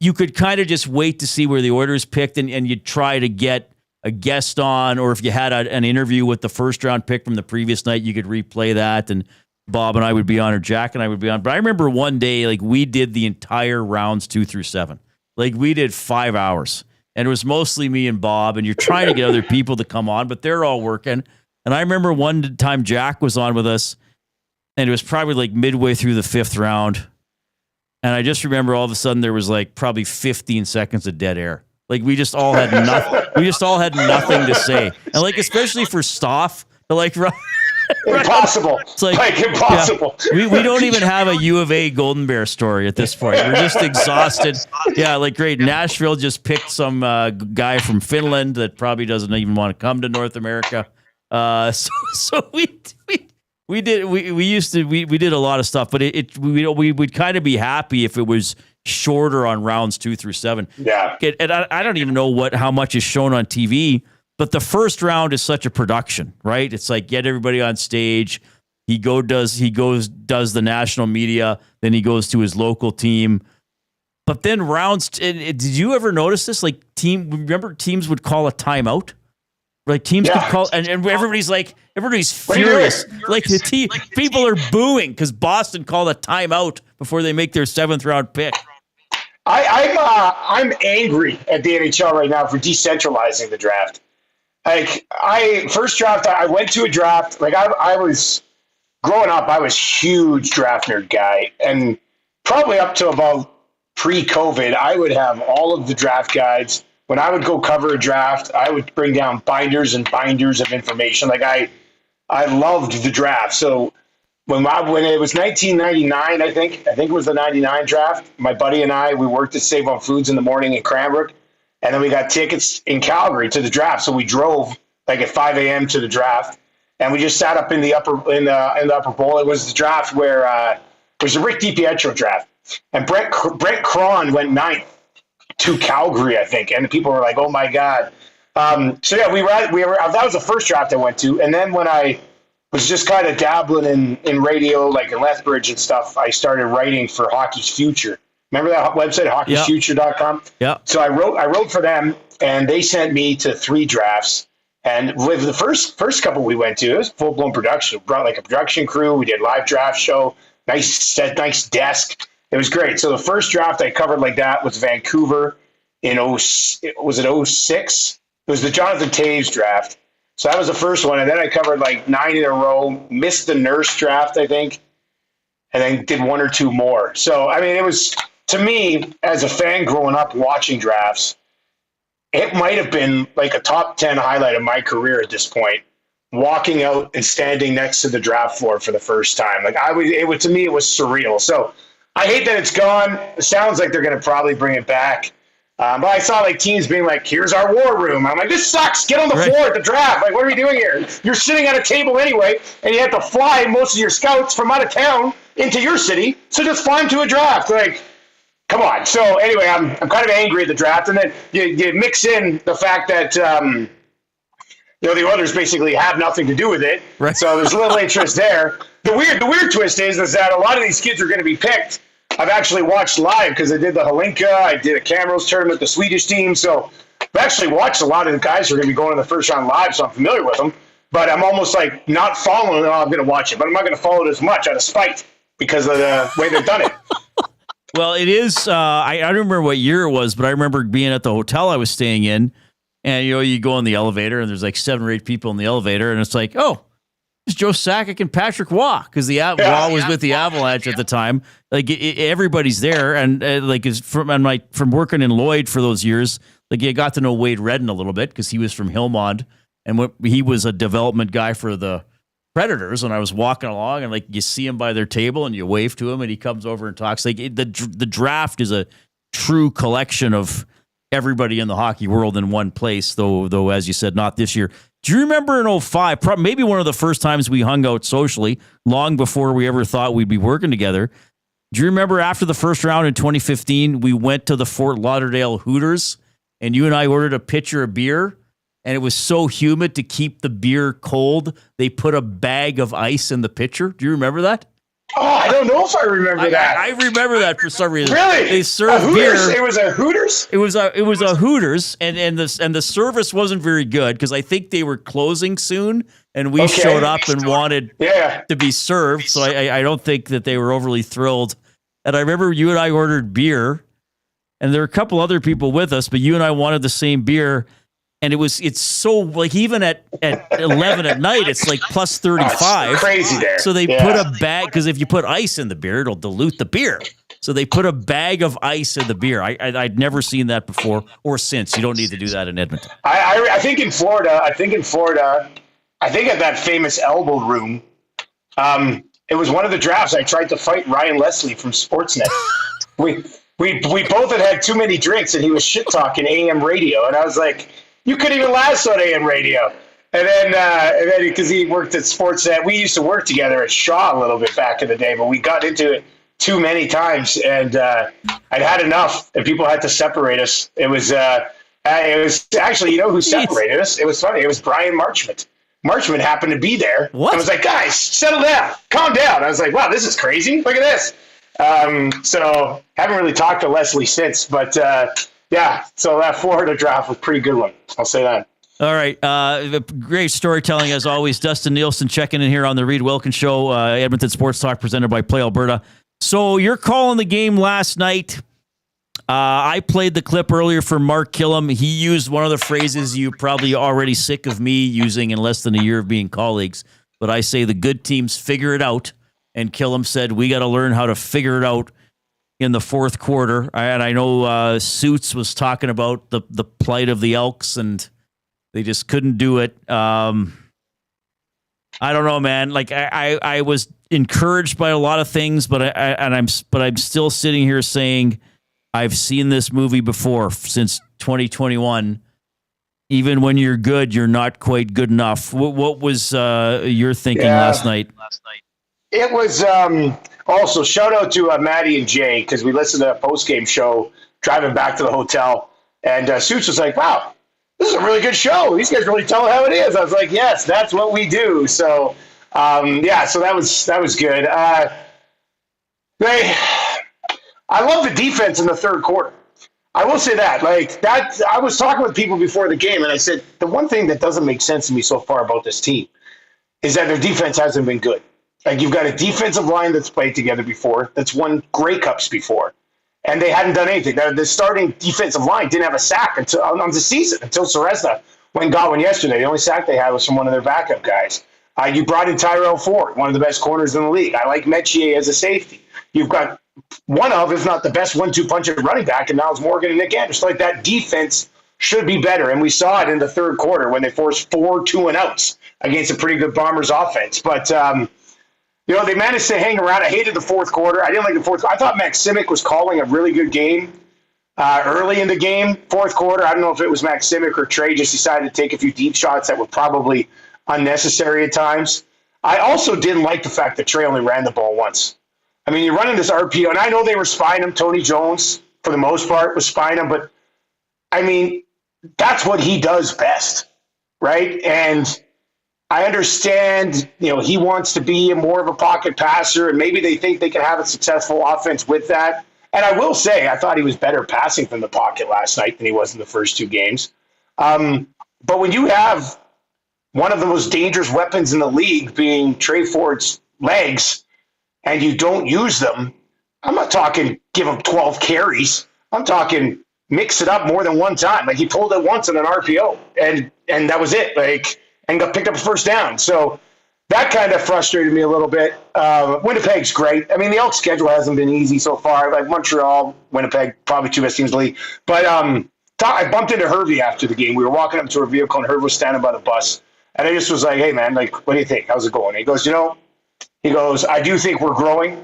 you could kind of just wait to see where the Oilers picked, and you'd try to get a guest on, or if you had an interview with the first round pick from the previous night, you could replay that, and Bob and I would be on, or Jack and I would be on. But I remember one day, like we did the entire rounds 2 through 7. Like we did 5 hours, and it was mostly me and Bob, and you're trying to get other people to come on, but they're all working. And I remember one time Jack was on with us, and it was probably like midway through the 5th round. And I just remember all of a sudden there was like probably 15 seconds of dead air. Like we just all had nothing. We just all had nothing to say. And like, especially for Stoff, like Impossible. It's like impossible. Yeah. We don't even have a U of A Golden Bear story at this point. We're just exhausted. Yeah, like great. Nashville just picked some guy from Finland that probably doesn't even want to come to North America. So we did a lot of stuff, but we would kind of be happy if it was shorter on rounds 2 through 7. Yeah. And I don't even know how much is shown on TV. But the first round is such a production, right? It's like get everybody on stage. He does the national media, then he goes to his local team. But then rounds. Did you ever notice this? Like remember teams would call a timeout. Like teams could call, and everybody's furious. Like people are booing because Boston called a timeout before they make their 7th round pick. I'm angry at the NHL right now for decentralizing the draft. Like first draft, I went to a draft. Like I was growing up, I was huge draft nerd guy, and probably up to about pre-COVID, I would have all of the draft guides. When I would go cover a draft, I would bring down binders and binders of information. Like I loved the draft. So when it was 1999, I think it was the 99 draft. My buddy and I, we worked at Save on Foods in the morning in Cranbrook. And then we got tickets in Calgary to the draft. So we drove like at 5 a.m. to the draft, and we just sat up in the upper bowl. It was the draft where it was the Rick DiPietro draft, and Brent Cron went 9th to Calgary, I think, and people were like, "Oh my god!" So yeah, we were. That was the first draft I went to, and then when I was just kind of dabbling in radio, like in Lethbridge and stuff, I started writing for Hockey's Future. Remember that website, hockeyfuture.com? Yeah. So I wrote for them, and they sent me to 3 drafts. And with the first couple we went to, it was full-blown production. We brought like a production crew. We did live draft show, nice set, nice desk. It was great. So the first draft I covered like that was Vancouver in 06? It was the Jonathan Toews draft. So that was the first one. And then I covered like 9 in a row, missed the Nurse draft, I think, and then did 1 or 2 more. So, I mean, it was... To me, as a fan growing up watching drafts, it might have been like a top 10 highlight of my career at this point, walking out and standing next to the draft floor for the first time. Like to me, it was surreal. So I hate that it's gone. It sounds like they're going to probably bring it back. But I saw like teams being like, here's our war room. I'm like, this sucks. Get on the floor at the draft. Like, what are we doing here? You're sitting at a table anyway, and you have to fly most of your scouts from out of town into your city. So just fly them to a draft. Like, come on. So anyway, I'm kind of angry at the draft, and then you mix in the fact that the Oilers basically have nothing to do with it. Right. So there's a little interest there. The weird twist is that a lot of these kids are going to be picked. I've actually watched live because I did the Halinka, I did a Camrose tournament, the Swedish team. So I've actually watched a lot of the guys who are going to be going in the first round live, so I'm familiar with them. But I'm almost like not following it. I'm going to watch it, but I'm not going to follow it as much out of spite because of the way they've done it. Well, it is. I don't remember what year it was, but I remember being at the hotel I was staying in, and you go in the elevator, and there's like 7 or 8 people in the elevator, and it's like, oh, it's Joe Sakic and Patrick Waugh, because Waugh was with the Avalanche at the time. Like everybody's there, and from working in Lloyd for those years, like you got to know Wade Redden a little bit because he was from Hillmond, and he was a development guy for the Predators, and I was walking along, and like you see him by their table, and you wave to him, and he comes over and talks. Like the draft is a true collection of everybody in the hockey world in one place. Though as you said, not this year. Do you remember in 2005, maybe one of the first times we hung out socially, long before we ever thought we'd be working together? Do you remember after the first round in 2015, we went to the Fort Lauderdale Hooters, and you and I ordered a pitcher of beer? And it was so humid to keep the beer cold, they put a bag of ice in the pitcher. Do you remember that? Oh, I don't know if I remember that. I remember that for some reason. Really? They served beer. It was a Hooters? It was a Hooters, and the service wasn't very good because I think they were closing soon, and we showed up and wanted to be served. So I don't think that they were overly thrilled. And I remember you and I ordered beer, and there were a couple other people with us, but you and I wanted the same beer. And it's so like even at 11 at night, it's like plus 35. It's crazy there. So they put a bag, because if you put ice in the beer, it'll dilute the beer. So they put a bag of ice in the beer. I'd never seen that before or since. You don't need to do that in Edmonton. I think in Florida, I think at that famous elbow room, it was one of the drafts I tried to fight Ryan Leslie from Sportsnet. we both had too many drinks, and he was shit talking AM radio, and I was like, "You couldn't even last on AM radio." And then because he worked at Sportsnet, we used to work together at Shaw a little bit back in the day, but we got into it too many times, and I'd had enough, and people had to separate us. It was actually, you know who separated us? It was funny. It was Brian Marchment. Marchment happened to be there. What? I was like, guys, settle down, calm down. I was like, wow, this is crazy. Look at this. So haven't really talked to Leslie since, but yeah. So that Florida draft was a pretty good one. I'll say that. All right. Great storytelling as always. Dustin Nielsen checking in here on the Reid Wilkins Show, Edmonton Sports Talk presented by Play Alberta. So you're calling the game last night. I played the clip earlier for Mark Killam. He used one of the phrases you probably already sick of me using in less than a year of being colleagues. But I say the good teams figure it out. And Killam said, we got to learn how to figure it out in the fourth quarter. And I know Suits was talking about the plight of the Elks, and they just couldn't do it. I don't know, man. Like I was encouraged by a lot of things, but I'm still sitting here saying, I've seen this movie before since 2021. Even when you're good, you're not quite good enough. What was your thinking last night? It was also shout out to Maddie and Jay, because we listened to a post-game show driving back to the hotel, and Suits was like, wow, this is a really good show. These guys really tell it how it is. I was like, yes, that's what we do. So, yeah, so that was good. I love the defense in the third quarter. I will say that. I was talking with people before the game, and I said, the one thing that doesn't make sense to me so far about this team is that their defense hasn't been good. Like, you've got a defensive line that's played together before, that's won Grey Cups before, and they hadn't done anything. The starting defensive line didn't have a sack until on the season, until Ceresna went and got one yesterday. The only sack they had was from one of their backup guys. You brought in Tyrell Ford, one of the best corners in the league. I like Metier as a safety. You've got one of, if not the best 1-2 punch at running back, and now it's Morgan and Nick Anderson. Like, that defense should be better, and we saw it in the third quarter when they forced 4 2-and-outs against a pretty good Bombers offense. But, they managed to hang around. I hated the fourth quarter. I didn't like the fourth. I thought Max Simic was calling a really good game early in the game. Fourth quarter, I don't know if it was Max Simic or Trey just decided to take a few deep shots that were probably unnecessary at times. I also didn't like the fact that Trey only ran the ball once. I mean, you're running this RPO, and I know they were spying him. Tony Jones, for the most part, was spying him. But, I mean, that's what he does best, right? And I understand, he wants to be more of a pocket passer, and maybe they think they can have a successful offense with that. And I will say, I thought he was better passing from the pocket last night than he was in the first 2 games. But when you have one of the most dangerous weapons in the league being Trey Ford's legs, and you don't use them, I'm not talking give him 12 carries. I'm talking mix it up more than one time. Like, he pulled it once in an RPO, and that was it. And got picked up a first down. So that kind of frustrated me a little bit. Winnipeg's great. I mean, the Elks' schedule hasn't been easy so far. Like, Montreal, Winnipeg, probably 2 best teams in the league. But I bumped into Hervey after the game. We were walking up to a vehicle, and Hervey was standing by the bus. And I just was like, hey, man, what do you think? How's it going? And he goes, I do think we're growing.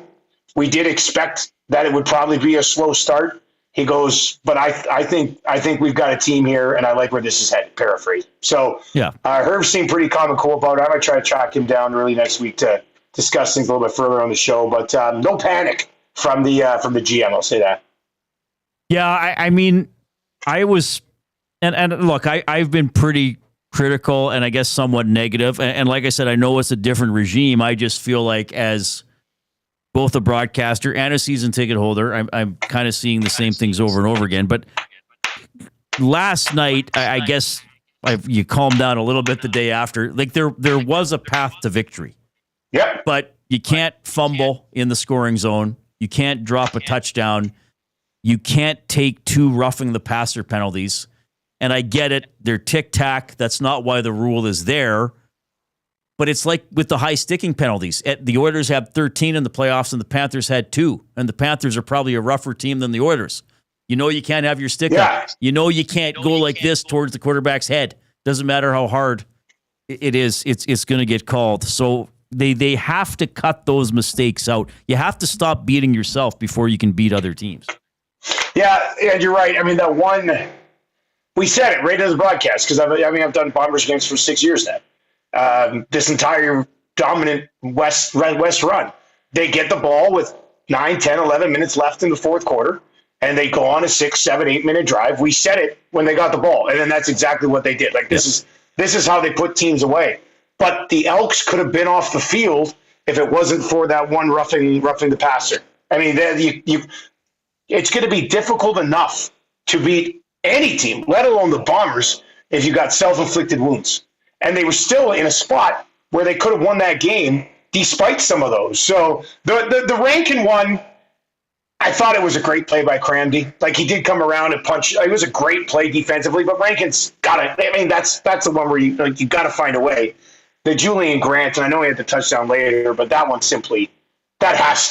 We did expect that it would probably be a slow start. He goes, but I think we've got a team here, and I like where this is headed. Paraphrase. So yeah, Herb seemed pretty calm and cool about it. I might try to track him down early next week to discuss things a little bit further on the show. But no panic from the GM. I'll say that. Yeah, I mean, I was, and look, I've been pretty critical and I guess somewhat negative. And like I said, I know it's a different regime. I just feel like as both a broadcaster and a season ticket holder, I'm kind of seeing the same things over and over again. But last night, I guess you calmed down a little bit the day after. Like there was a path to victory. Yep. But you can't fumble in the scoring zone. You can't drop a touchdown. You can't take 2 roughing the passer penalties. And I get it. They're tic-tac. That's not why the rule is there. But it's like with the high sticking penalties. The Oilers have 13 in the playoffs, and the Panthers had 2. And the Panthers are probably a rougher team than the Oilers. You can't have your stick up. You can't go like this towards the quarterback's head. Doesn't matter how hard It is. It's going to get called. So they have to cut those mistakes out. You have to stop beating yourself before you can beat other teams. Yeah, and you're right. I mean, that one, we said it right in the broadcast because I've done Bombers games for 6 years now. This entire dominant West run, they get the ball with 9, 10, 11 minutes left in the fourth quarter, and they go on a 6, 7, 8 minute drive. We said it when they got the ball, and then that's exactly what they did. Like this is how they put teams away. But the Elks could have been off the field if it wasn't for that one roughing the passer. I mean, it's going to be difficult enough to beat any team, let alone the Bombers, if you got self-inflicted wounds. And they were still in a spot where they could have won that game despite some of those. So the Rankin one, I thought it was a great play by Cramdy. Like, he did come around and punch. It was a great play defensively, but Rankin's got it. I mean, that's the one where you got to find a way. The Julian Grant, and I know he had the touchdown later, but that one simply that has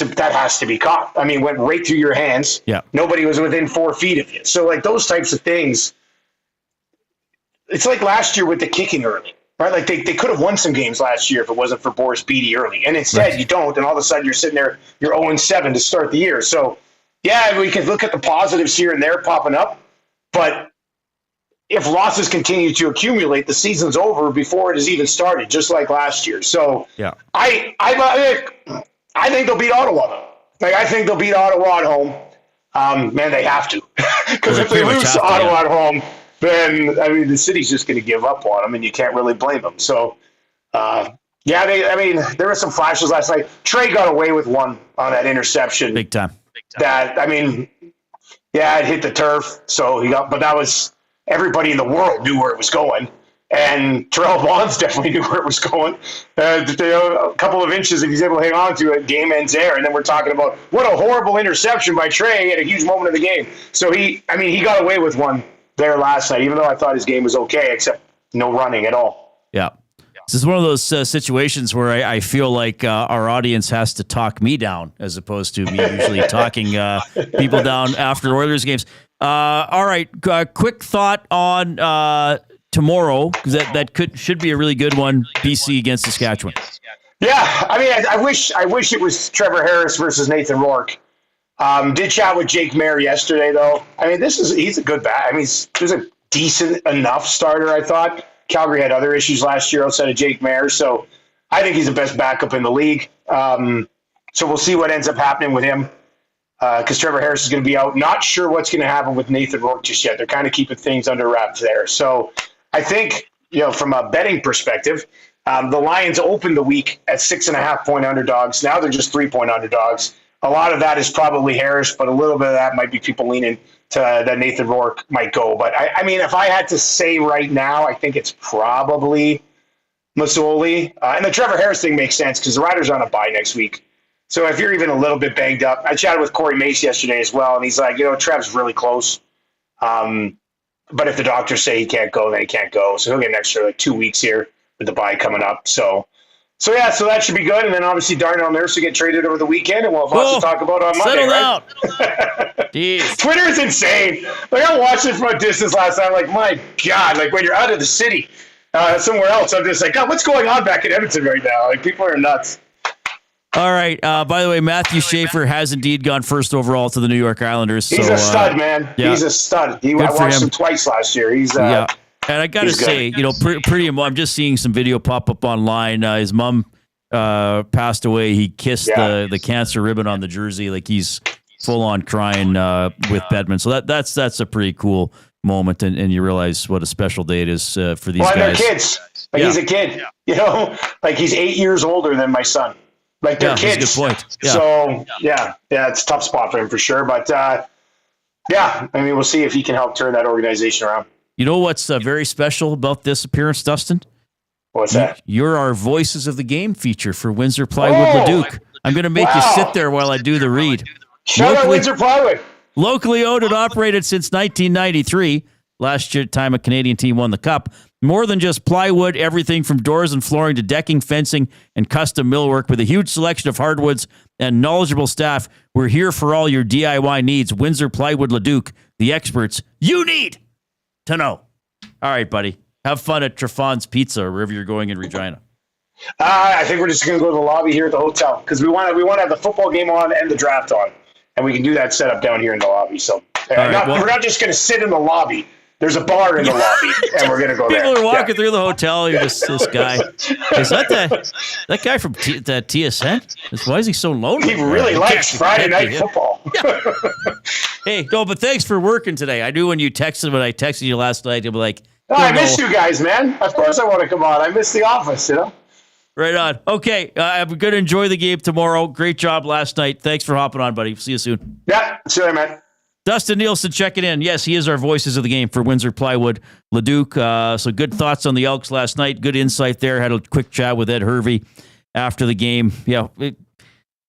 to be caught. I mean, went right through your hands. Yeah. Nobody was within 4 feet of you. So, like, those types of things, it's like last year with the kicking early, right? Like, they could have won some games last year if it wasn't for Boris Beatty early. And instead, you don't, and all of a sudden you're sitting there, you're 0-7 to start the year. So, yeah, we can look at the positives here and there popping up, but if losses continue to accumulate, the season's over before it has even started, just like last year. So, yeah, I think they'll beat Ottawa, though. Like, I think they'll beat Ottawa at home. Man, they have to. Because if they lose to Ottawa at home, then, I mean, the city's just going to give up on them, and you can't really blame them. So, there were some flashes last night. Trey got away with one on that interception. Big time. That, I mean, yeah, it hit the turf. So but that was, everybody in the world knew where it was going. And Terrell Bonds definitely knew where it was going. A couple of inches, if he's able to hang on to it, game ends there. And then we're talking about what a horrible interception by Trey at a huge moment of the game. So he got away with one there last night, even though I thought his game was okay, except no running at all. Yeah. This is one of those situations where I feel like our audience has to talk me down as opposed to me usually talking people down after Oilers games. All right. Quick thought on tomorrow, because that should be a really good one. BC against Saskatchewan. Yeah, I mean, I wish it was Trevor Harris versus Nathan Rourke. Did chat with Jake Mayer yesterday, though. I mean, he's a good bat. I mean, he's a decent enough starter, I thought. Calgary had other issues last year outside of Jake Mayer, so I think he's the best backup in the league. So we'll see what ends up happening with him, because Trevor Harris is going to be out. Not sure what's going to happen with Nathan Rourke just yet. They're kind of keeping things under wraps there. So I think, from a betting perspective, the Lions opened the week at 6.5-point underdogs. Now they're just 3-point underdogs. A lot of that is probably Harris, but a little bit of that might be people leaning to that Nathan Rourke might go. But, I mean, if I had to say right now, I think it's probably Masoli. And the Trevor Harris thing makes sense because the Riders are on a bye next week. So if you're even a little bit banged up, I chatted with Corey Mace yesterday as well, and he's like, Trev's really close. But if the doctors say he can't go, then he can't go. So he'll get an extra 2 weeks here with the bye coming up. So that should be good. And then obviously Darnell Nurse will get traded over the weekend, and we'll have lots to talk about on Monday, right? Twitter is insane. Like, I watched it from a distance last night. Like, my God, like when you're out of the city somewhere else, I'm just like, God, what's going on back in Edmonton right now? Like, people are nuts. All right. By the way, Matthew Schaefer has indeed gone first overall to the New York Islanders. He's a stud, man. Yeah. He's a stud. I watched him twice last year. He's And I got to say, pretty. I'm just seeing some video pop up online. His mom passed away. He kissed the cancer ribbon on the jersey, like he's full on crying with Bedman. So that's a pretty cool moment, and you realize what a special day it is for these guys. They're kids. He's a kid. Like he's 8 years older than my son. Like they're kids. That's a good point. Yeah. So it's a tough spot for him for sure. But I mean, we'll see if he can help turn that organization around. You know what's very special about this appearance, Dustin? What's that? You're our Voices of the Game feature for Windsor Plywood Leduc. I'm going to make you sit there while I do the read. Shout out Windsor Plywood. Locally owned and operated since 1993. Last year, time a Canadian team won the Cup. More than just plywood, everything from doors and flooring to decking, fencing, and custom millwork. With a huge selection of hardwoods and knowledgeable staff, we're here for all your DIY needs. Windsor Plywood Leduc, the experts you need to know. All right, buddy. Have fun at Treffon's Pizza or wherever you're going in Regina. I think we're just going to go to the lobby here at the hotel because we want to have the football game on and the draft on, and we can do that setup down here in the lobby. So we're not just going to sit in the lobby. There's a bar in the lobby, and we're going to go there. People are walking through the hotel. You're just this guy. Is that guy from TSN? Why is he so lonely? He really likes Friday night football. Hey, no, but thanks for working today. I knew when I texted you last night, you'll be like, I miss you guys, man. Of course I want to come on. I miss the office, you know? Right on. Okay, I'm going to enjoy the game tomorrow. Great job last night. Thanks for hopping on, buddy. See you soon. Yeah, see you, man. Dustin Nielsen checking in. Yes, he is our voices of the game for Windsor Plywood Leduc. So good thoughts on the Elks last night. Good insight there. Had a quick chat with Ed Hervey after the game. Yeah.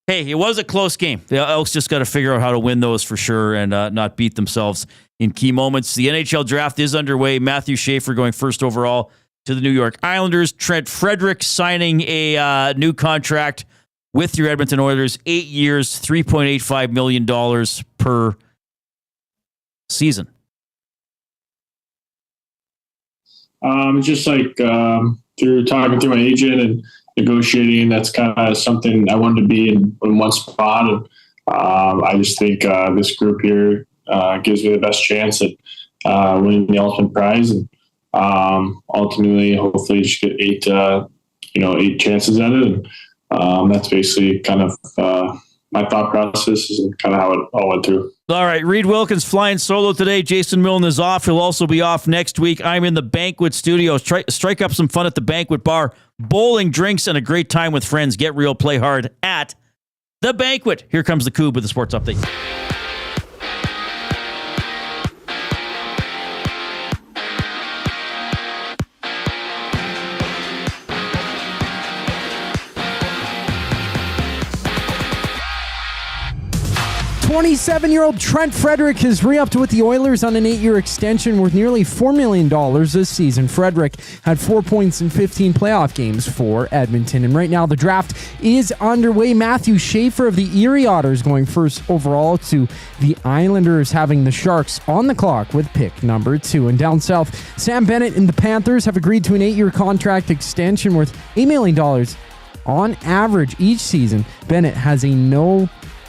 It was a close game. The Elks just got to figure out how to win those for sure and not beat themselves in key moments. The NHL Draft is underway. Matthew Schaefer going first overall to the New York Islanders. Trent Frederic signing a new contract with your Edmonton Oilers. 8 years, $3.85 million per season. Just like through talking to my agent and negotiating, that's kind of something I wanted to be in one spot. And I just think this group here gives me the best chance at winning the ultimate prize. And ultimately, hopefully, just get 8 chances at it. And that's basically kind of my thought process and kind of how it all went through. All right, Reid Wilkins flying solo today. Jason Milne is off. He'll also be off next week. I'm in the Banquet Studios. Strike up some fun at the Banquet Bar. Bowling, drinks, and a great time with friends. Get real, play hard at the Banquet. Here comes the Coob with the sports update. $27-year-old Trent Frederic has re-upped with the Oilers on an 8-year extension worth nearly $4 million this season. Frederic had 4 points in 15 playoff games for Edmonton. And right now the draft is underway. Matthew Schaefer of the Erie Otters going first overall to the Islanders, having the Sharks on the clock with pick number 2. And down south, Sam Bennett and the Panthers have agreed to an 8-year contract extension worth $8 million on average each season. Bennett has a no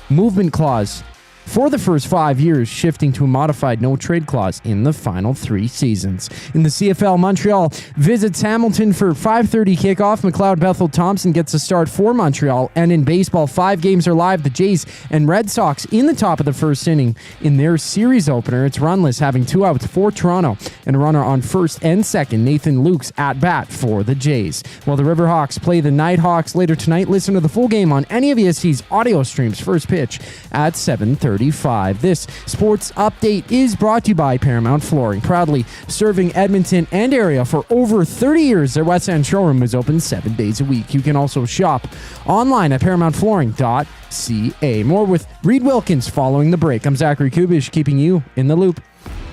movement clause for the first 5 years, shifting to a modified no-trade clause in the final 3 seasons. In the CFL, Montreal visits Hamilton for 5:30 kickoff. McLeod Bethel Thompson gets a start for Montreal. And in baseball, 5 games are live. The Jays and Red Sox in the top of the first inning in their series opener. It's runless, having 2 outs for Toronto and a runner on first and second. Nathan Luke's at bat for the Jays. While the Riverhawks play the Nighthawks later tonight, listen to the full game on any of ESPN's audio streams. First pitch at 7:30. This sports update is brought to you by Paramount Flooring, proudly serving Edmonton and area for over 30 years. Their West End showroom is open 7 days a week. You can also shop online at ParamountFlooring.ca. More with Reid Wilkins following the break. I'm Zachary Kubish, keeping you in the loop.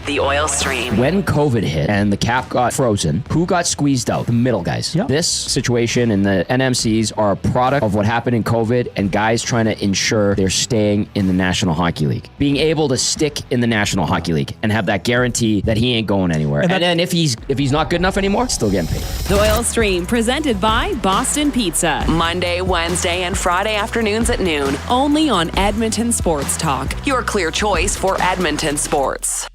The Oil Stream. When COVID hit and the cap got frozen, who got squeezed out? The middle guys. Yep. This situation and the NMCs are a product of what happened in COVID and guys trying to ensure they're staying in the National Hockey League. Being able to stick in the National Hockey League and have that guarantee that he ain't going anywhere. And then if he's not good enough anymore, still getting paid. The Oil Stream, presented by Boston Pizza. Monday, Wednesday, and Friday afternoons at noon. Only on Edmonton Sports Talk. Your clear choice for Edmonton sports.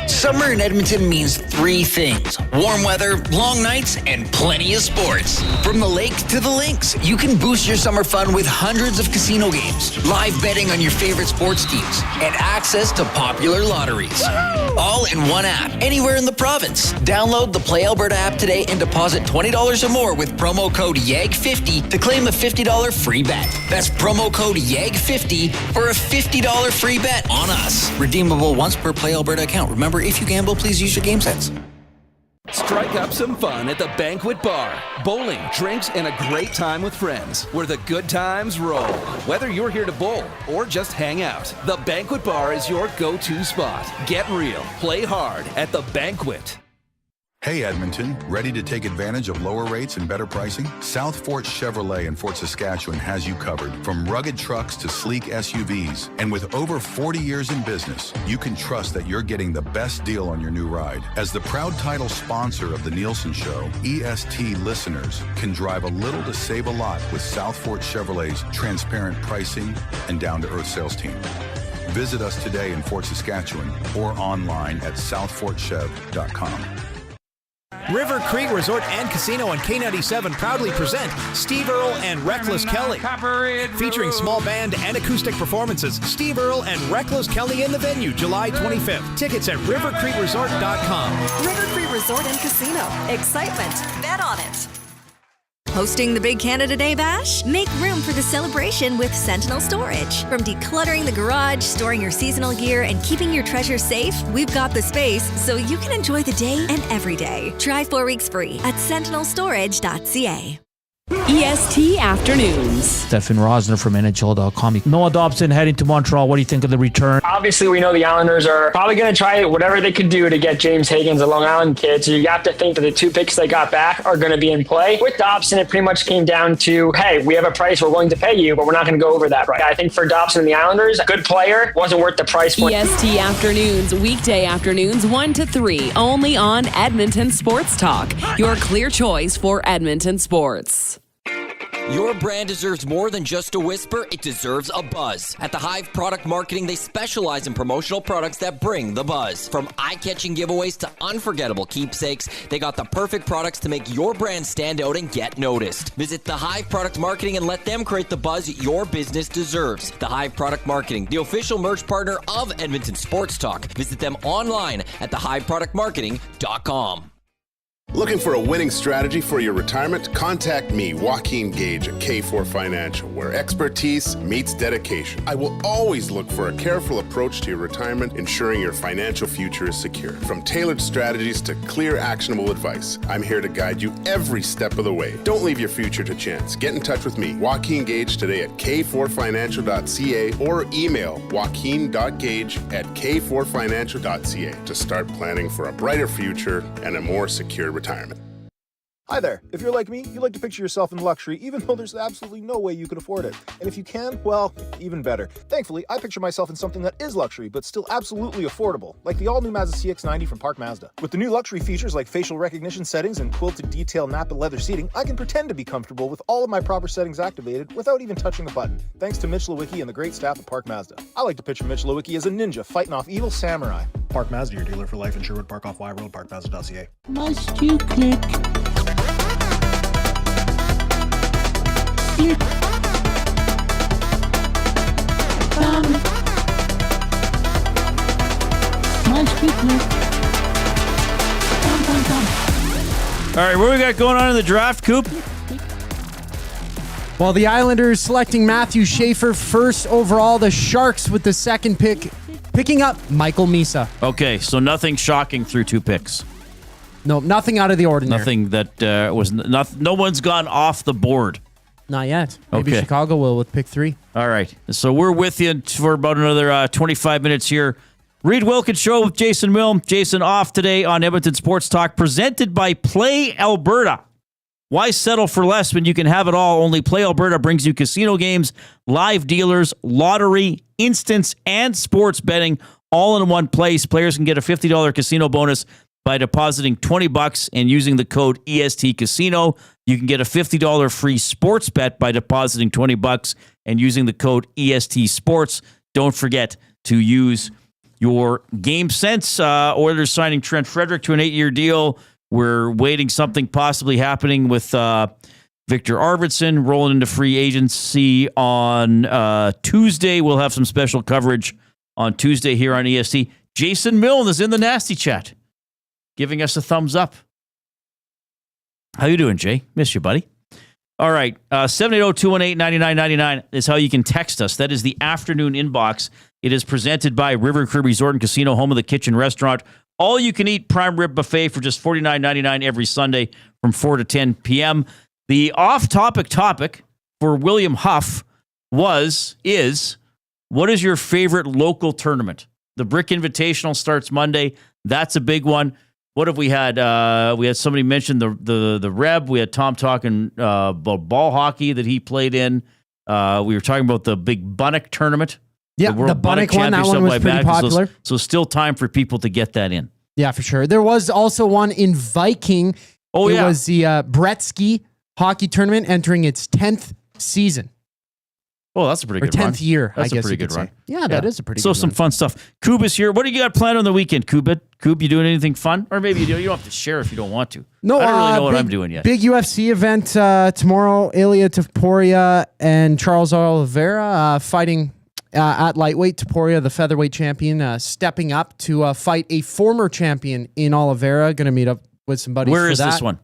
Summer in Edmonton means 3 things: warm weather, long nights, and plenty of sports. From the lake to the links, you can boost your summer fun with hundreds of casino games, live betting on your favorite sports teams, and access to popular lotteries. All in one app, anywhere in the province. Download the Play Alberta app today and deposit $20 or more with promo code YAG50 to claim a $50 free bet. That's promo code YAG50 for a $50 free bet on us. Redeemable once per Play Alberta account. Remember, if you gamble, please use your game sense. Strike up some fun at the Banquet Bar. Bowling, drinks, and a great time with friends where the good times roll. Whether you're here to bowl or just hang out, the Banquet Bar is your go-to spot. Get real, play hard at the Banquet. Hey Edmonton, ready to take advantage of lower rates and better pricing? South Fort Chevrolet in Fort Saskatchewan has you covered. From rugged trucks to sleek SUVs. And with over 40 years in business, you can trust that you're getting the best deal on your new ride. As the proud title sponsor of the Nielsen Show, EST listeners can drive a little to save a lot with South Fort Chevrolet's transparent pricing and down-to-earth sales team. Visit us today in Fort Saskatchewan or online at southfortchev.com. River Creek Resort and Casino on K97 proudly present Steve Earle and Reckless Kelly. Featuring small band and acoustic performances, Steve Earle and Reckless Kelly in the venue July 25th. Tickets at rivercreekresort.com. River Creek Resort and Casino. Excitement. Bet on it. Hosting the Big Canada Day Bash? Make room for the celebration with Sentinel Storage. From decluttering the garage, storing your seasonal gear, and keeping your treasures safe, we've got the space so you can enjoy the day and every day. Try 4 weeks free at sentinelstorage.ca. EST Afternoons. Stefan Rosner from NHL.com. Noah Dobson heading to Montreal. What do you think of the return? Obviously, we know the Islanders are probably going to try whatever they could do to get James Higgins, a Long Island kid. So you have to think that the 2 picks they got back are going to be in play. With Dobson, it pretty much came down to, hey, we have a price we're willing to pay you, but we're not going to go over that price. I think for Dobson and the Islanders, good player, wasn't worth the price point. EST Afternoons, weekday afternoons 1 to 3, only on Edmonton Sports Talk. Your clear choice for Edmonton sports. Your brand deserves more than just a whisper, it deserves a buzz. At the Hive Product Marketing, they specialize in promotional products that bring the buzz. From eye-catching giveaways to unforgettable keepsakes, they got the perfect products to make your brand stand out and get noticed. Visit the Hive Product Marketing and let them create the buzz your business deserves. The Hive Product Marketing, the official merch partner of Edmonton Sports Talk. Visit them online at thehiveproductmarketing.com. Looking for a winning strategy for your retirement? Contact me, Joaquin Gage at K4 Financial, where expertise meets dedication. I will always look for a careful approach to your retirement, ensuring your financial future is secure. From tailored strategies to clear, actionable advice, I'm here to guide you every step of the way. Don't leave your future to chance. Get in touch with me, Joaquin Gage, today at k4financial.ca or email joaquin.gage@k4financial.ca to start planning for a brighter future and a more secure retirement. Hi there. If you're like me, you like to picture yourself in luxury, even though there's absolutely no way you can afford it. And if you can, well, even better. Thankfully, I picture myself in something that is luxury, but still absolutely affordable, like the all-new Mazda CX-90 from Park Mazda. With the new luxury features like facial recognition settings and quilted detail Napa leather seating, I can pretend to be comfortable with all of my proper settings activated without even touching a button, thanks to Mitch Lewicki and the great staff at Park Mazda. I like to picture Mitch Lewicki as a ninja fighting off evil samurai. Park Mazda, your dealer for life in Sherwood Park off Y Road, parkmazda.ca. Must you click? All right, what we got going on in the draft, Coop? Well, the Islanders selecting Matthew Schaefer first overall. The Sharks with the second pick, picking up Michael Misa. Okay, so nothing shocking through 2 picks. No, nothing out of the ordinary. Nothing that was not. No one's gone off the board. Not yet. Maybe Okay. Chicago will with pick 3. All right, so we're with you for about another 25 minutes here. Reid Wilkins Show with Jason Milne. Jason off today on Edmonton Sports Talk, presented by Play Alberta. Why settle for less when you can have it all? Only Play Alberta brings you casino games, live dealers, lottery, instants, and sports betting all in one place. Players can get a $50 casino bonus by depositing $20 and using the code EST Casino. You can get a $50 free sports bet by depositing $20 and using the code EST Sports. Don't forget to use your game sense. Oilers signing Trent Frederic to an 8-year deal. We're waiting something possibly happening with Victor Arvidsson rolling into free agency on Tuesday. We'll have some special coverage on Tuesday here on EST. Jason Milne is in the nasty chat, giving us a thumbs up. How you doing, Jay? Miss you, buddy. All right, 780-218-9999 is how you can text us. That is the afternoon inbox. It is presented by River Creek Resort and Casino, home of the kitchen restaurant. All you can eat prime rib buffet for just $49.99 every Sunday from 4 to 10 p.m. The off-topic topic for William Huff is what is your favorite local tournament? The Brick Invitational starts Monday. That's a big one. What have we had? We had somebody mention the Reb. We had Tom talking about ball hockey that he played in. We were talking about the big Bunnock tournament. Yeah, the Bunnock one. That one was pretty popular. So still time for people to get that in. Yeah, for sure. There was also one in Viking. Oh, it was the Bretsky hockey tournament entering its 10th season. Oh, that's a pretty good 10th run. year, That's I guess a pretty you good could run. say. Yeah, that is a pretty so good some run. fun stuff. Koob is here. What do you got planned on the weekend, Koob? Koob, you doing anything fun? Or maybe you do. You don't have to share if you don't want to. No, I don't really know what I'm doing yet. Big UFC event tomorrow. Ilya Topuria and Charles Oliveira fighting at lightweight. Topuria, the featherweight champion, stepping up to fight a former champion in Oliveira. Going to meet up with some buddies. Where for is that. this one?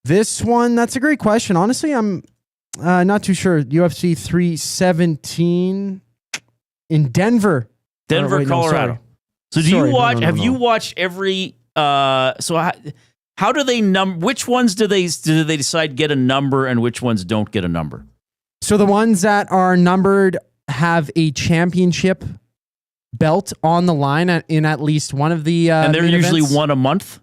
This one, that's a great question. Honestly, I'm not too sure. UFC 317 in Denver. Denver, Colorado. Sorry. So do you watch? Have you watched every? So how do they which ones do they decide get a number and which ones don't get a number? So the ones that are numbered have a championship belt on the line in at least one of the and they're main usually events. one a month.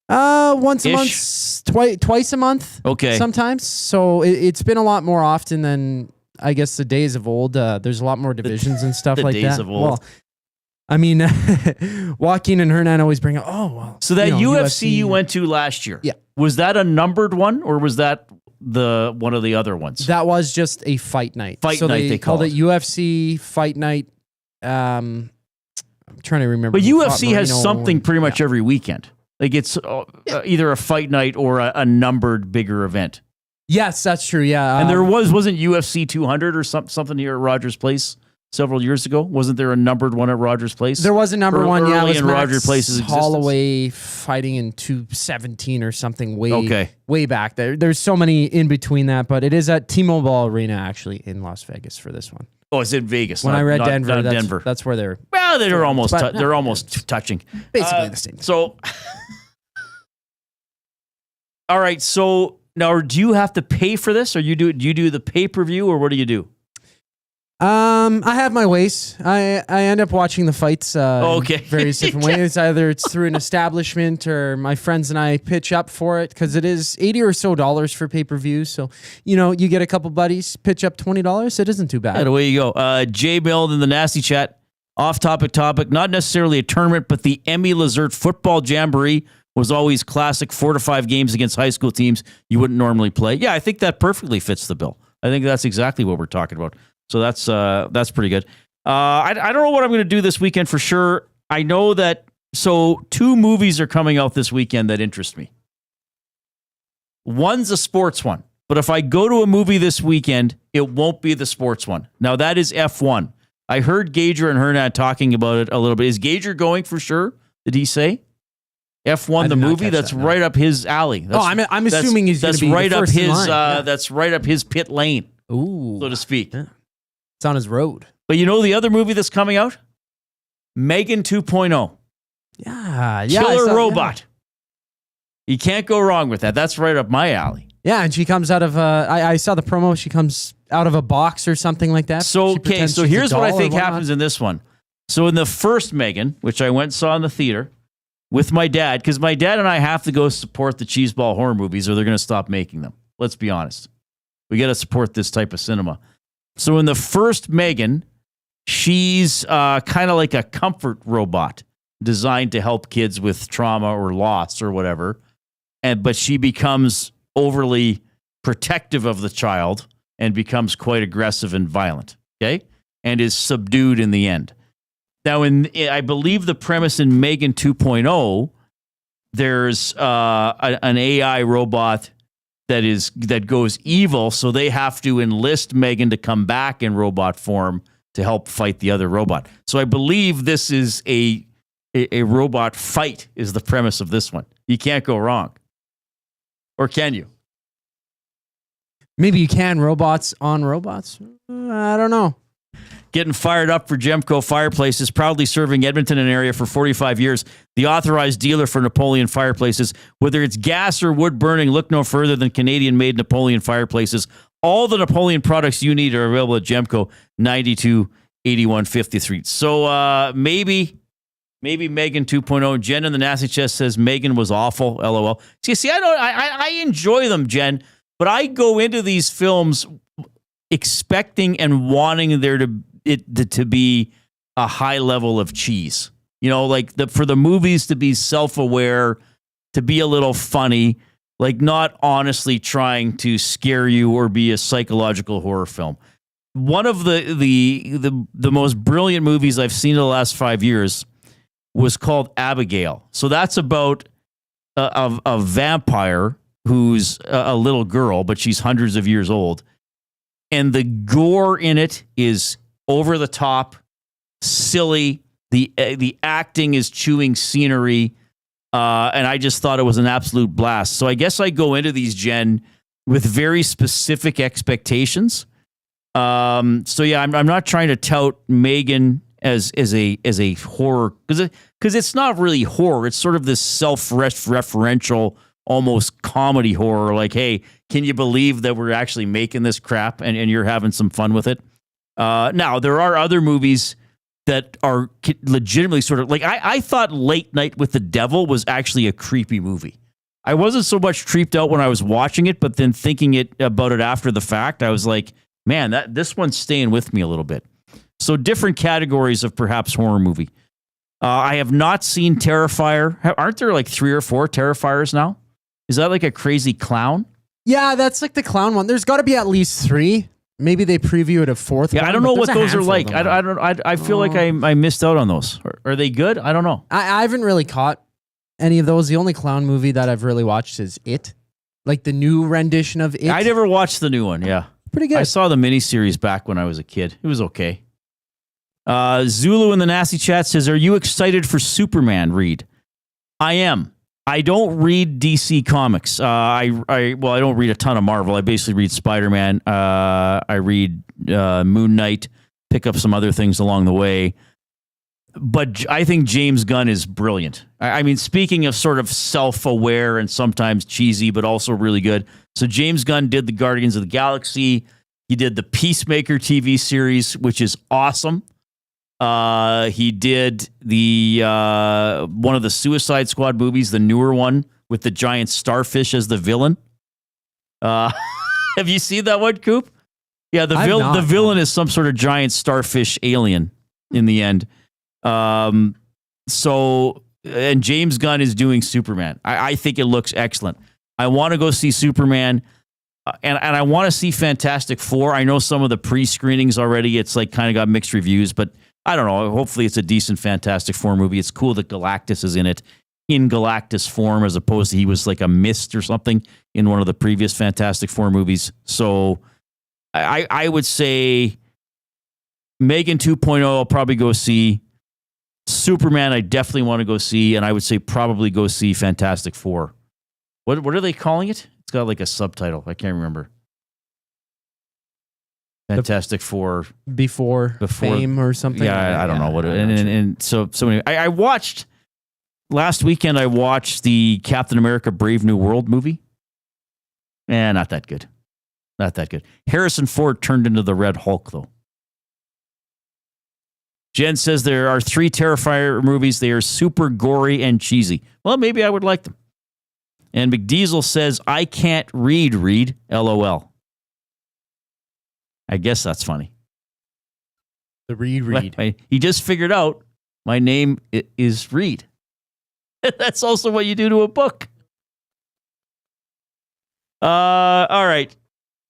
Once a month, twice a month. Okay. Sometimes. So it's been a lot more often than I guess the days of old. There's a lot more divisions and stuff the like days that. of old. Well, I mean, Joaquin and Hernan always bring up, So that UFC you went to last year, was that a numbered one or was that one of the other ones? That was just a fight night. Fight night, they called it UFC Fight Night. I'm trying to remember. But UFC has something pretty much every weekend. Like it's either a fight night or a numbered bigger event. Yes, that's true. Yeah, and there wasn't UFC 200 or something here at Rogers Place several years ago. Wasn't there a numbered one at Rogers Place? There was a number one. Yeah, it was in Max Rogers Place's Holloway fighting in 217 or something way back there. There's so many in between that, but it is at T-Mobile Arena actually in Las Vegas for this one. Oh, it's in Vegas. When I read Denver, not Denver. That's where they're. Well, they're almost touching. Basically the same. So, all right. So now, do you have to pay for this, or do you do the pay-per-view, or what do you do? I have my ways. I end up watching the fights in various different ways. Either it's through an establishment or my friends and I pitch up for it because it is $80 or so for pay-per-view. So, you get a couple buddies, pitch up $20. It isn't too bad. Yeah, away you go. Jay Milled in the Nasty Chat. Off-topic, not necessarily a tournament, but the Emmy Lazert Football Jamboree was always classic 4 to 5 games against high school teams you wouldn't normally play. Yeah, I think that perfectly fits the bill. I think that's exactly what we're talking about. So that's pretty good. I don't know what I'm going to do this weekend for sure. I know that 2 movies are coming out this weekend that interest me. One's a sports one, but if I go to a movie this weekend, it won't be the sports one. Now that is F1. I heard Gager and Hernan talking about it a little bit. Is Gager going for sure? Did he say? F1, the movie, that's right up his alley. I'm assuming he's going to be right the up first in his. line. That's right up his pit lane. Ooh, so to speak. Yeah. It's on his road. But the other movie that's coming out? Megan 2.0. Yeah. Killer Robot. Yeah. You can't go wrong with that. That's right up my alley. Yeah, and she comes out of I saw the promo. She comes out of a box or something like that. So here's what I think happens in this one. So in the first Megan, which I went and saw in the theater with my dad, because my dad and I have to go support the cheeseball horror movies or they're going to stop making them. Let's be honest. We got to support this type of cinema. So in the first Megan, she's kind of like a comfort robot designed to help kids with trauma or loss or whatever. But she becomes overly protective of the child and becomes quite aggressive and violent, okay? And is subdued in the end. Now, I believe the premise in Megan 2.0, there's an AI robot that goes evil, so they have to enlist Megan to come back in robot form to help fight the other robot. So I believe this is a robot fight is the premise of this one. You can't go wrong. Or can you? Maybe you can. Robots on robots? I don't know. Getting fired up for Gemco Fireplaces, proudly serving Edmonton and area for 45 years. The authorized dealer for Napoleon Fireplaces. Whether it's gas or wood burning, look no further than Canadian-made Napoleon Fireplaces. All the Napoleon products you need are available at Gemco, 9281 50th Street. So maybe Maybe Megan 2.0. Jen in the Nasty Chest says Megan was awful. LOL. See, I enjoy them, Jen, but I go into these films expecting and wanting there to be a high level of cheese. You know, like for the movies to be self-aware, to be a little funny, like not honestly trying to scare you or be a psychological horror film. One of the most brilliant movies I've seen in the last 5 years was called Abigail. So that's about a vampire who's a little girl, but she's hundreds of years old. And the gore in it is over the top, silly. The acting is chewing scenery. And I just thought it was an absolute blast. So I guess I go into these, Jen, with very specific expectations. So yeah, I'm not trying to tout Megan as a horror because it's not really horror. It's sort of this self-referential, almost comedy horror. Like, hey, can you believe that we're actually making this crap and you're having some fun with it? Now there are other movies that are legitimately sort of like I thought Late Night with the Devil was actually a creepy movie. I wasn't so much creeped out when I was watching it, but then thinking about it after the fact, I was like, man, this one's staying with me a little bit. So different categories of perhaps horror movie. I have not seen Terrifier. Aren't there like 3 or 4 Terrifiers now? Is that like a crazy clown? Yeah, that's like the clown one. There's got to be at least 3. Maybe they preview it a 4th. Yeah, one, I don't know what those are like. I I feel like I missed out on those. Are they good? I don't know. I haven't really caught any of those. The only clown movie that I've really watched is It, like the new rendition of It. I never watched the new one. Yeah, pretty good. I saw the miniseries back when I was a kid. It was okay. Zulu in the Nasty Chat says, "Are you excited for Superman, Reid?" I am. I don't read DC comics. I don't read a ton of Marvel. I basically read Spider-Man. I read Moon Knight, pick up some other things along the way. But I think James Gunn is brilliant. I mean, speaking of sort of self-aware and sometimes cheesy, but also really good. So James Gunn did the Guardians of the Galaxy. He did the Peacemaker TV series, which is awesome. He did the one of the Suicide Squad movies, the newer one with the giant starfish as the villain. Have you seen that one, Coop? Yeah, the villain is some sort of giant starfish alien in the end. And James Gunn is doing Superman. I think it looks excellent. I want to go see Superman. And I want to see Fantastic Four. I know some of the pre-screenings already. It's like kind of got mixed reviews, but I don't know. Hopefully it's a decent Fantastic Four movie. It's cool that Galactus is in it in Galactus form as opposed to he was like a mist or something in one of the previous Fantastic Four movies. So I would say Megan 2.0 I'll probably go see. Superman I definitely want to go see, and I would say probably go see Fantastic Four. What are they calling it? It's got like a subtitle. I can't remember. Fantastic Four before Fame or something. Yeah, I don't know what it is. And so anyway, I watched last weekend. I watched the Captain America: Brave New World movie. Not that good. Not that good. Harrison Ford turned into the Red Hulk though. Jen says there are 3 Terrifier movies. They are super gory and cheesy. Well, maybe I would like them. And McDiesel says I can't read. LOL. I guess that's funny. The Reid. He just figured out my name is Reid. That's also what you do to a book. All right.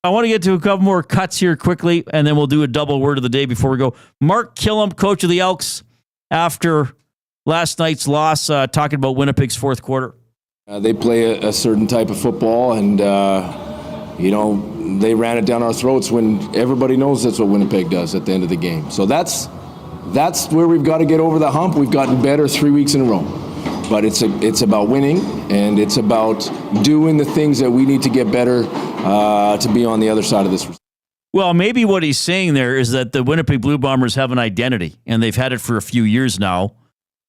I want to get to a couple more cuts here quickly, and then we'll do a double word of the day before we go. Mark Killam, coach of the Elks, after last night's loss, talking about Winnipeg's fourth quarter. They play a certain type of football, and, they ran it down our throats when everybody knows that's what Winnipeg does at the end of the game. So that's where we've got to get over the hump. We've gotten better 3 weeks in a row. But it's about winning, and it's about doing the things that we need to get better to be on the other side of this. Well, maybe what he's saying there is that the Winnipeg Blue Bombers have an identity, and they've had it for a few years now,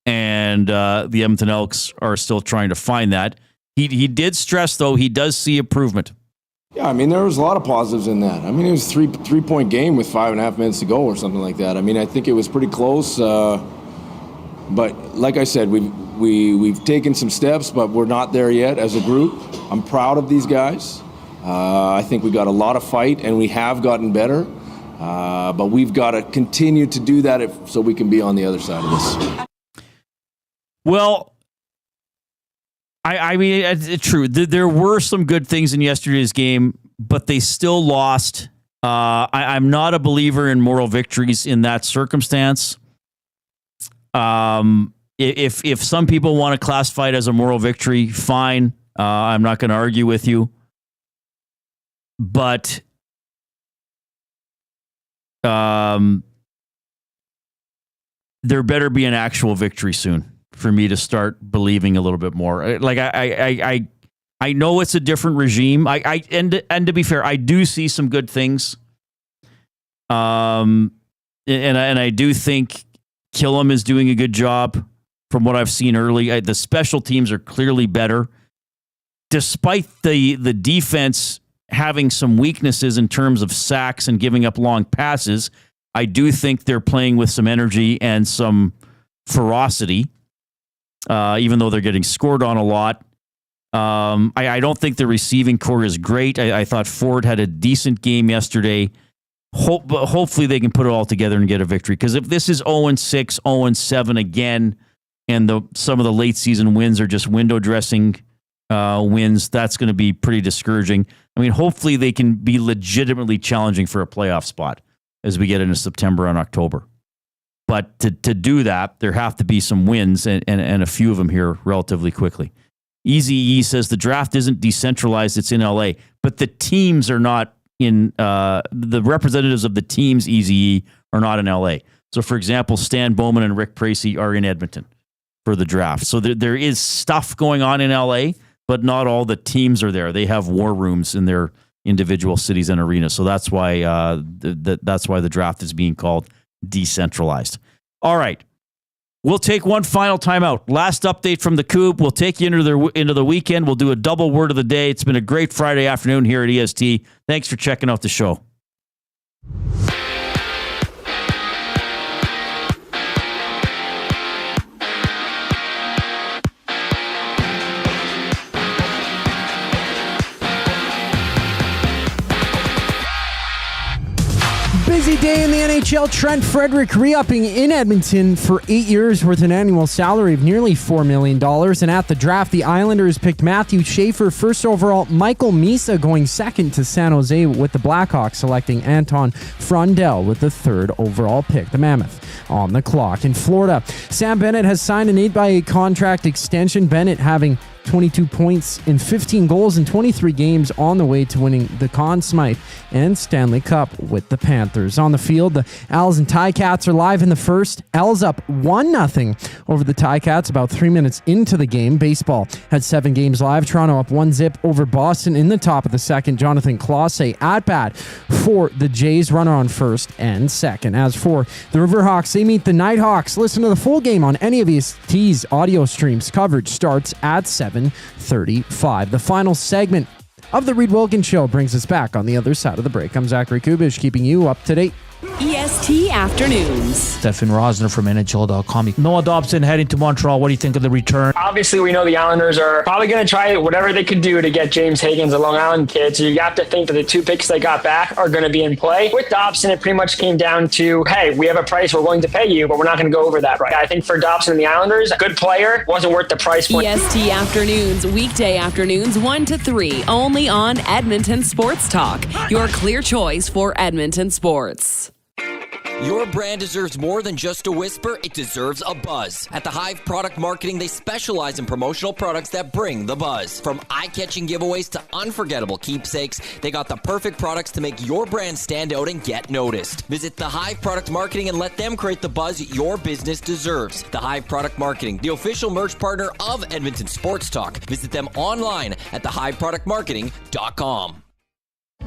and the Edmonton Elks are still trying to find that. He did stress, though, he does see improvement. Yeah, I mean, there was a lot of positives in that. I mean, it was a three-point game with 5.5 minutes to go or something like that. I mean, I think it was pretty close. But like I said, we've taken some steps, but we're not there yet as a group. I'm proud of these guys. I think we got a lot of fight, and we have gotten better. But we've got to continue to do that so we can be on the other side of this. Well, I mean, it's true. There were some good things in yesterday's game, but they still lost. I'm not a believer in moral victories in that circumstance. If some people want to classify it as a moral victory, fine. I'm not going to argue with you. But there better be an actual victory soon for me to start believing a little bit more. Like I know it's a different regime. And to be fair, I do see some good things. And I do think Killam is doing a good job from what I've seen early. The special teams are clearly better, despite the defense having some weaknesses in terms of sacks and giving up long passes. I do think they're playing with some energy and some ferocity, even though they're getting scored on a lot. I don't think the receiving core is great. I thought Ford had a decent game yesterday. Hopefully they can put it all together and get a victory. Because if this is 0-6, 0-7 again, and some of the late season wins are just window dressing wins, that's going to be pretty discouraging. I mean, hopefully they can be legitimately challenging for a playoff spot as we get into September and October. But to do that, there have to be some wins and a few of them here relatively quickly. Easy E says the draft isn't decentralized, it's in LA, but the teams are not in, the representatives of the teams, Easy E, are not in LA. So, for example, Stan Bowman and Rick Pracey are in Edmonton for the draft. So there is stuff going on in LA, but not all the teams are there. They have war rooms in their individual cities and arenas. So that's why that's why the draft is being called decentralized. All right. We'll take one final timeout. Last update from the Coop. We'll take you into the weekend. We'll do a double word of the day. It's been a great Friday afternoon here at EST. Thanks for checking out the show. Busy day in the NHL. Trent Frederic re-upping in Edmonton for 8 years with an annual salary of nearly $4 million. And at the draft, the Islanders picked Matthew Schaefer first overall, Michael Misa going second to San Jose, with the Blackhawks selecting Anton Frondell with the third overall pick. The Mammoth on the clock. In Florida, Sam Bennett has signed an 8x8 contract extension. Bennett having 22 points in 15 goals in 23 games on the way to winning the Conn Smythe and Stanley Cup with the Panthers. On the field, the Als and Ticats are live in the first. Als up 1-0 over the Ticats about 3 minutes into the game. Baseball had 7 games live. Toronto up 1-0 over Boston in the top of the second. Jonathan Clausse at bat for the Jays, runner on first and second. As for the Riverhawks, they meet the Nighthawks. Listen to the full game on any of EST's audio streams. Coverage starts at 7:35. The final segment of the Reid Wilkins Show brings us back on the other side of the break. I'm Zachary Kubish, keeping you up to date. EST Afternoons. Stefan Rosner from NHL.com. Noah Dobson heading to Montreal. What do you think of the return? Obviously, we know the Islanders are probably going to try whatever they could do to get James Higgins, a Long Island kid. So you have to think that the 2 picks they got back are going to be in play. With Dobson, it pretty much came down to, hey, we have a price we're willing to pay you, but we're not going to go over that. Right? I think for Dobson and the Islanders, good player, wasn't worth the price point. EST Afternoons, weekday afternoons 1 to 3, only on Edmonton Sports Talk. Your clear choice for Edmonton sports. Your brand deserves more than just a whisper, it deserves a buzz. At the Hive Product Marketing, they specialize in promotional products that bring the buzz. From eye-catching giveaways to unforgettable keepsakes, they got the perfect products to make your brand stand out and get noticed. Visit the Hive Product Marketing and let them create the buzz your business deserves. The Hive Product Marketing, the official merch partner of Edmonton Sports Talk. Visit them online at thehiveproductmarketing.com.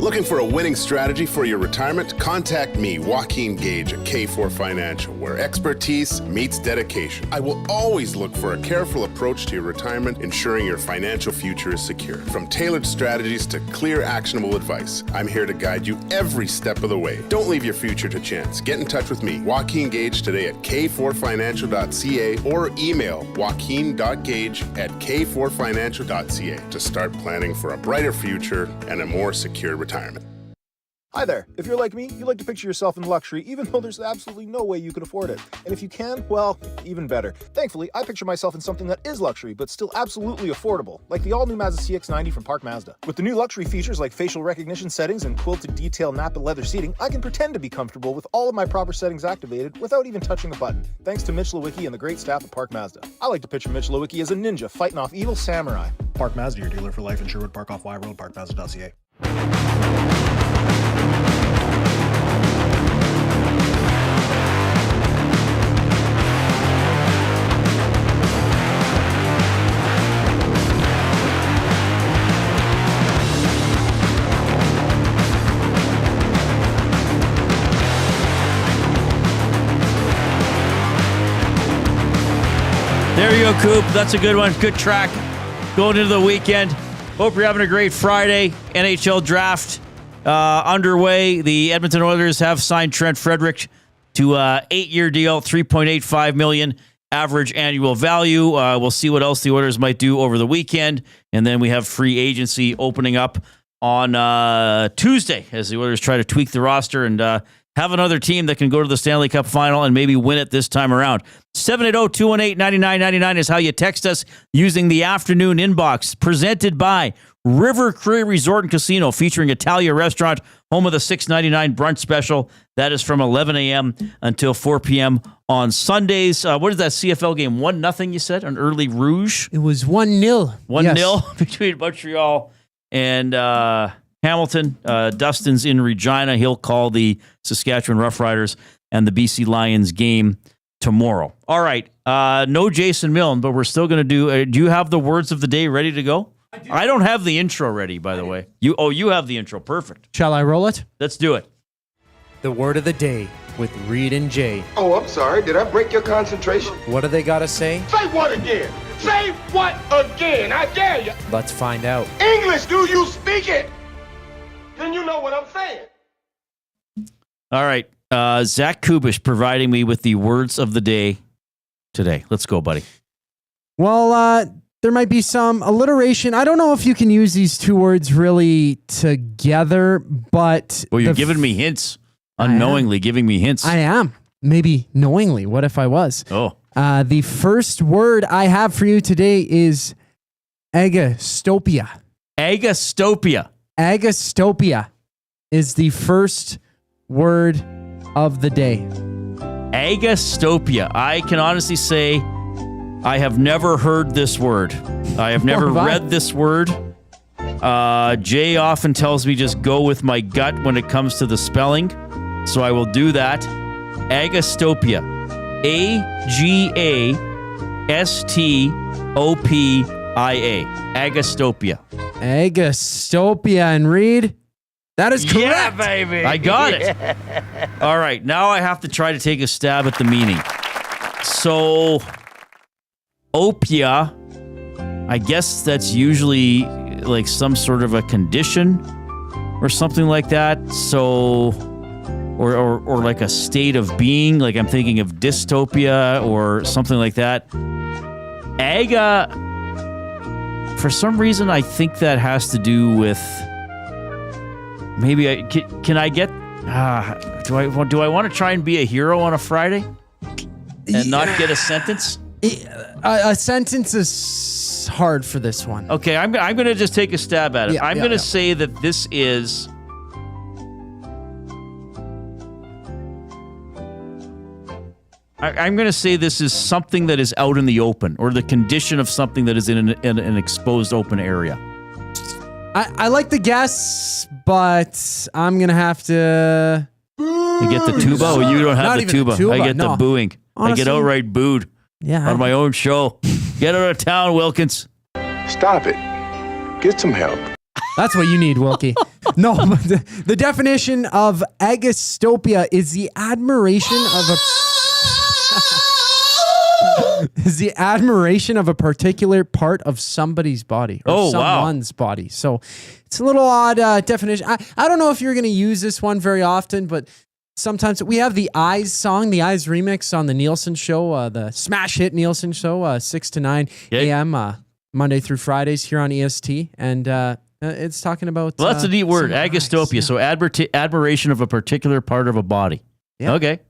Looking for a winning strategy for your retirement? Contact me, Joaquin Gage at K4 Financial, where expertise meets dedication. I will always look for a careful approach to your retirement, ensuring your financial future is secure. From tailored strategies to clear, actionable advice, I'm here to guide you every step of the way. Don't leave your future to chance. Get in touch with me, Joaquin Gage, today at k4financial.ca or email joaquin.gage@k4financial.ca to start planning for a brighter future and a more secure retirement. Hi there. If you're like me, you like to picture yourself in luxury, even though there's absolutely no way you could afford it. And if you can, well, even better. Thankfully, I picture myself in something that is luxury, but still absolutely affordable, like the all-new Mazda CX-90 from Park Mazda. With the new luxury features like facial recognition settings and quilted detail Napa leather seating, I can pretend to be comfortable with all of my proper settings activated without even touching a button, thanks to Mitch Lewicki and the great staff at Park Mazda. I like to picture Mitch Lewicki as a ninja fighting off evil samurai. Park Mazda, your dealer for life in Sherwood Park off Y Road, parkmazda.ca. There you go, Coop. That's a good one. Good track going into the weekend. Hope you're having a great Friday. NHL Draft underway. The Edmonton Oilers have signed Trent Frederic to an 8-year deal, $3.85 million average annual value. We'll see what else the Oilers might do over the weekend. And then we have free agency opening up on Tuesday as the Oilers try to tweak the roster and have another team that can go to the Stanley Cup final and maybe win it this time around. 780-218-9999 is how you text us using the afternoon inbox. Presented by River Cree Resort and Casino, featuring Italia Restaurant, home of the $6.99 brunch special. That is from 11 a.m. until 4 p.m. on Sundays. What is that CFL game? 1-0, you said? An early Rouge? It was 1-0. 1-0 between Montreal and Hamilton. Dustin's in Regina. He'll call the Saskatchewan Roughriders and the BC Lions game tomorrow. All right. No Jason Milne, but we're still going to do... do you have the words of the day ready to go? I don't have the intro ready, by the way. You have the intro. Perfect. Shall I roll it? Let's do it. The word of the day with Reid and Jay. Oh, I'm sorry. Did I break your concentration? What do they got to say? Say what again? Say what again? I dare you. Let's find out. English, do you speak it? Then you know what I'm saying. All right. Zach Kubish providing me with the words of the day today. Let's go, buddy. Well, there might be some alliteration. I don't know if you can use these two words really together, but... Well, you're giving me hints. Unknowingly giving me hints. I am. Maybe knowingly. What if I was? Oh. The first word I have for you today is agastopia. Agastopia. Agastopia is the first word of the day. Agastopia. I can honestly say I have never heard this word. I have never read this word. Jay often tells me just go with my gut when it comes to the spelling. So I will do that. Agastopia. Agastopia. Agastopia. Agastopia. And Reid, that is correct. Yeah, baby. I got it. All right. Now I have to try to take a stab at the meaning. So, opia, I guess that's usually like some sort of a condition or something like that. So... Or like a state of being, like I'm thinking of dystopia or something like that. Aga, for some reason, I think that has to do with maybe. Can I get? Do I want to try and be a hero on a Friday and not get a sentence? A sentence is hard for this one. Okay, I'm going to just take a stab at it. Yeah, I'm going to say that this is. I'm going to say this is something that is out in the open, or the condition of something that is in an exposed open area. I like the guess, but I'm going to have to... You get the tuba? Oh, you don't have the tuba. I get the booing. Honestly, I get outright booed on my own show. Get out of town, Wilkins. Stop it. Get some help. That's what you need, Wilkie. No, but the definition of agastopia is the admiration of a particular part of somebody's body or someone's body. So it's a little odd definition. I don't know if you're going to use this one very often, but sometimes we have the Eyes song, the Eyes remix on the Nielsen show, the smash hit Nielsen show, 6 to 9 a.m. Monday through Fridays here on EST. And it's talking about... Well, that's a neat word, agastopia. Yeah. So admiration of a particular part of a body. Yeah. Okay.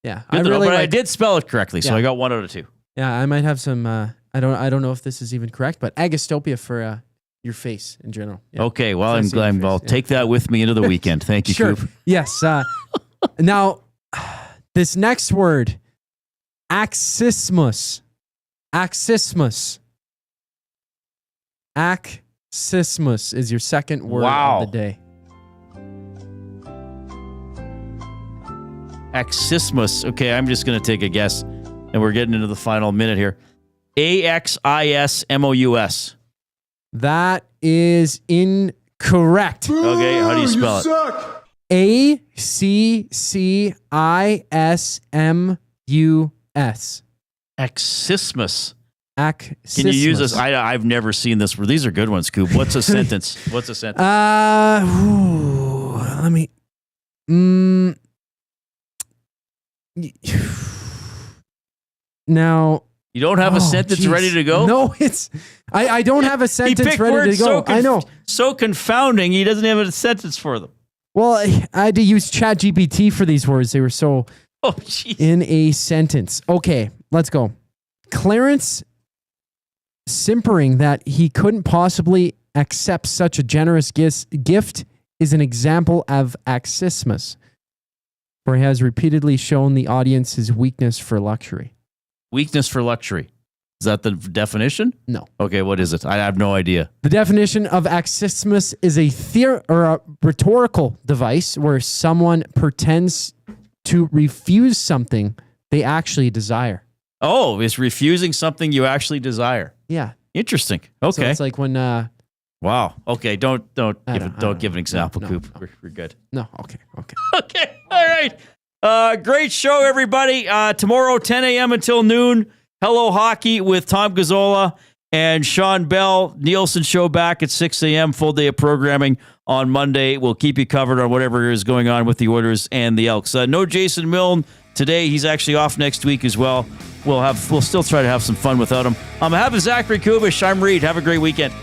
Yeah. I did spell it correctly, so I got 1 out of 2. Yeah, I might have some... I don't know if this is even correct, but agastopia for your face in general. Yeah. Okay, well, I'll take that with me into the weekend. Thank you, sure. Coop. Yes. Now, this next word, axismus. Axismus is your second word of the day. Axismus. Okay, I'm just going to take a guess, and we're getting into the final minute here. AXISMOUS. That is incorrect. Okay, how do you spell it? ACCISMUS. Axismus. Can you use this? I've never seen this. These are good ones, Coop. What's a sentence? Let me... Now... You don't have a sentence ready to go? No, I don't have a sentence ready to go. I know. So confounding, he doesn't have a sentence for them. Well, I had to use ChatGPT for these words. They were so in a sentence. Okay, let's go. Clarence simpering that he couldn't possibly accept such a generous gift is an example of axismus, where he has repeatedly shown the audience his weakness for luxury. Weakness for luxury. Is that the definition? No. Okay, what is it? I have no idea. The definition of axismus is a rhetorical device where someone pretends to refuse something they actually desire. Oh, it's refusing something you actually desire. Yeah. Interesting. Okay. So it's like when... wow. Okay, don't give an example, Coop. We're good. No, okay. Okay, all right. Great show, everybody. Tomorrow, 10 a.m. until noon, Hello Hockey with Tom Gazzola and Sean Bell. Nielsen show back at 6 a.m., full day of programming on Monday. We'll keep you covered on whatever is going on with the Oilers and the Elks. No Jason Milne today. He's actually off next week as well. We'll still try to have some fun without him. On behalf of Zachary Kubish, I'm Reid. Have a great weekend.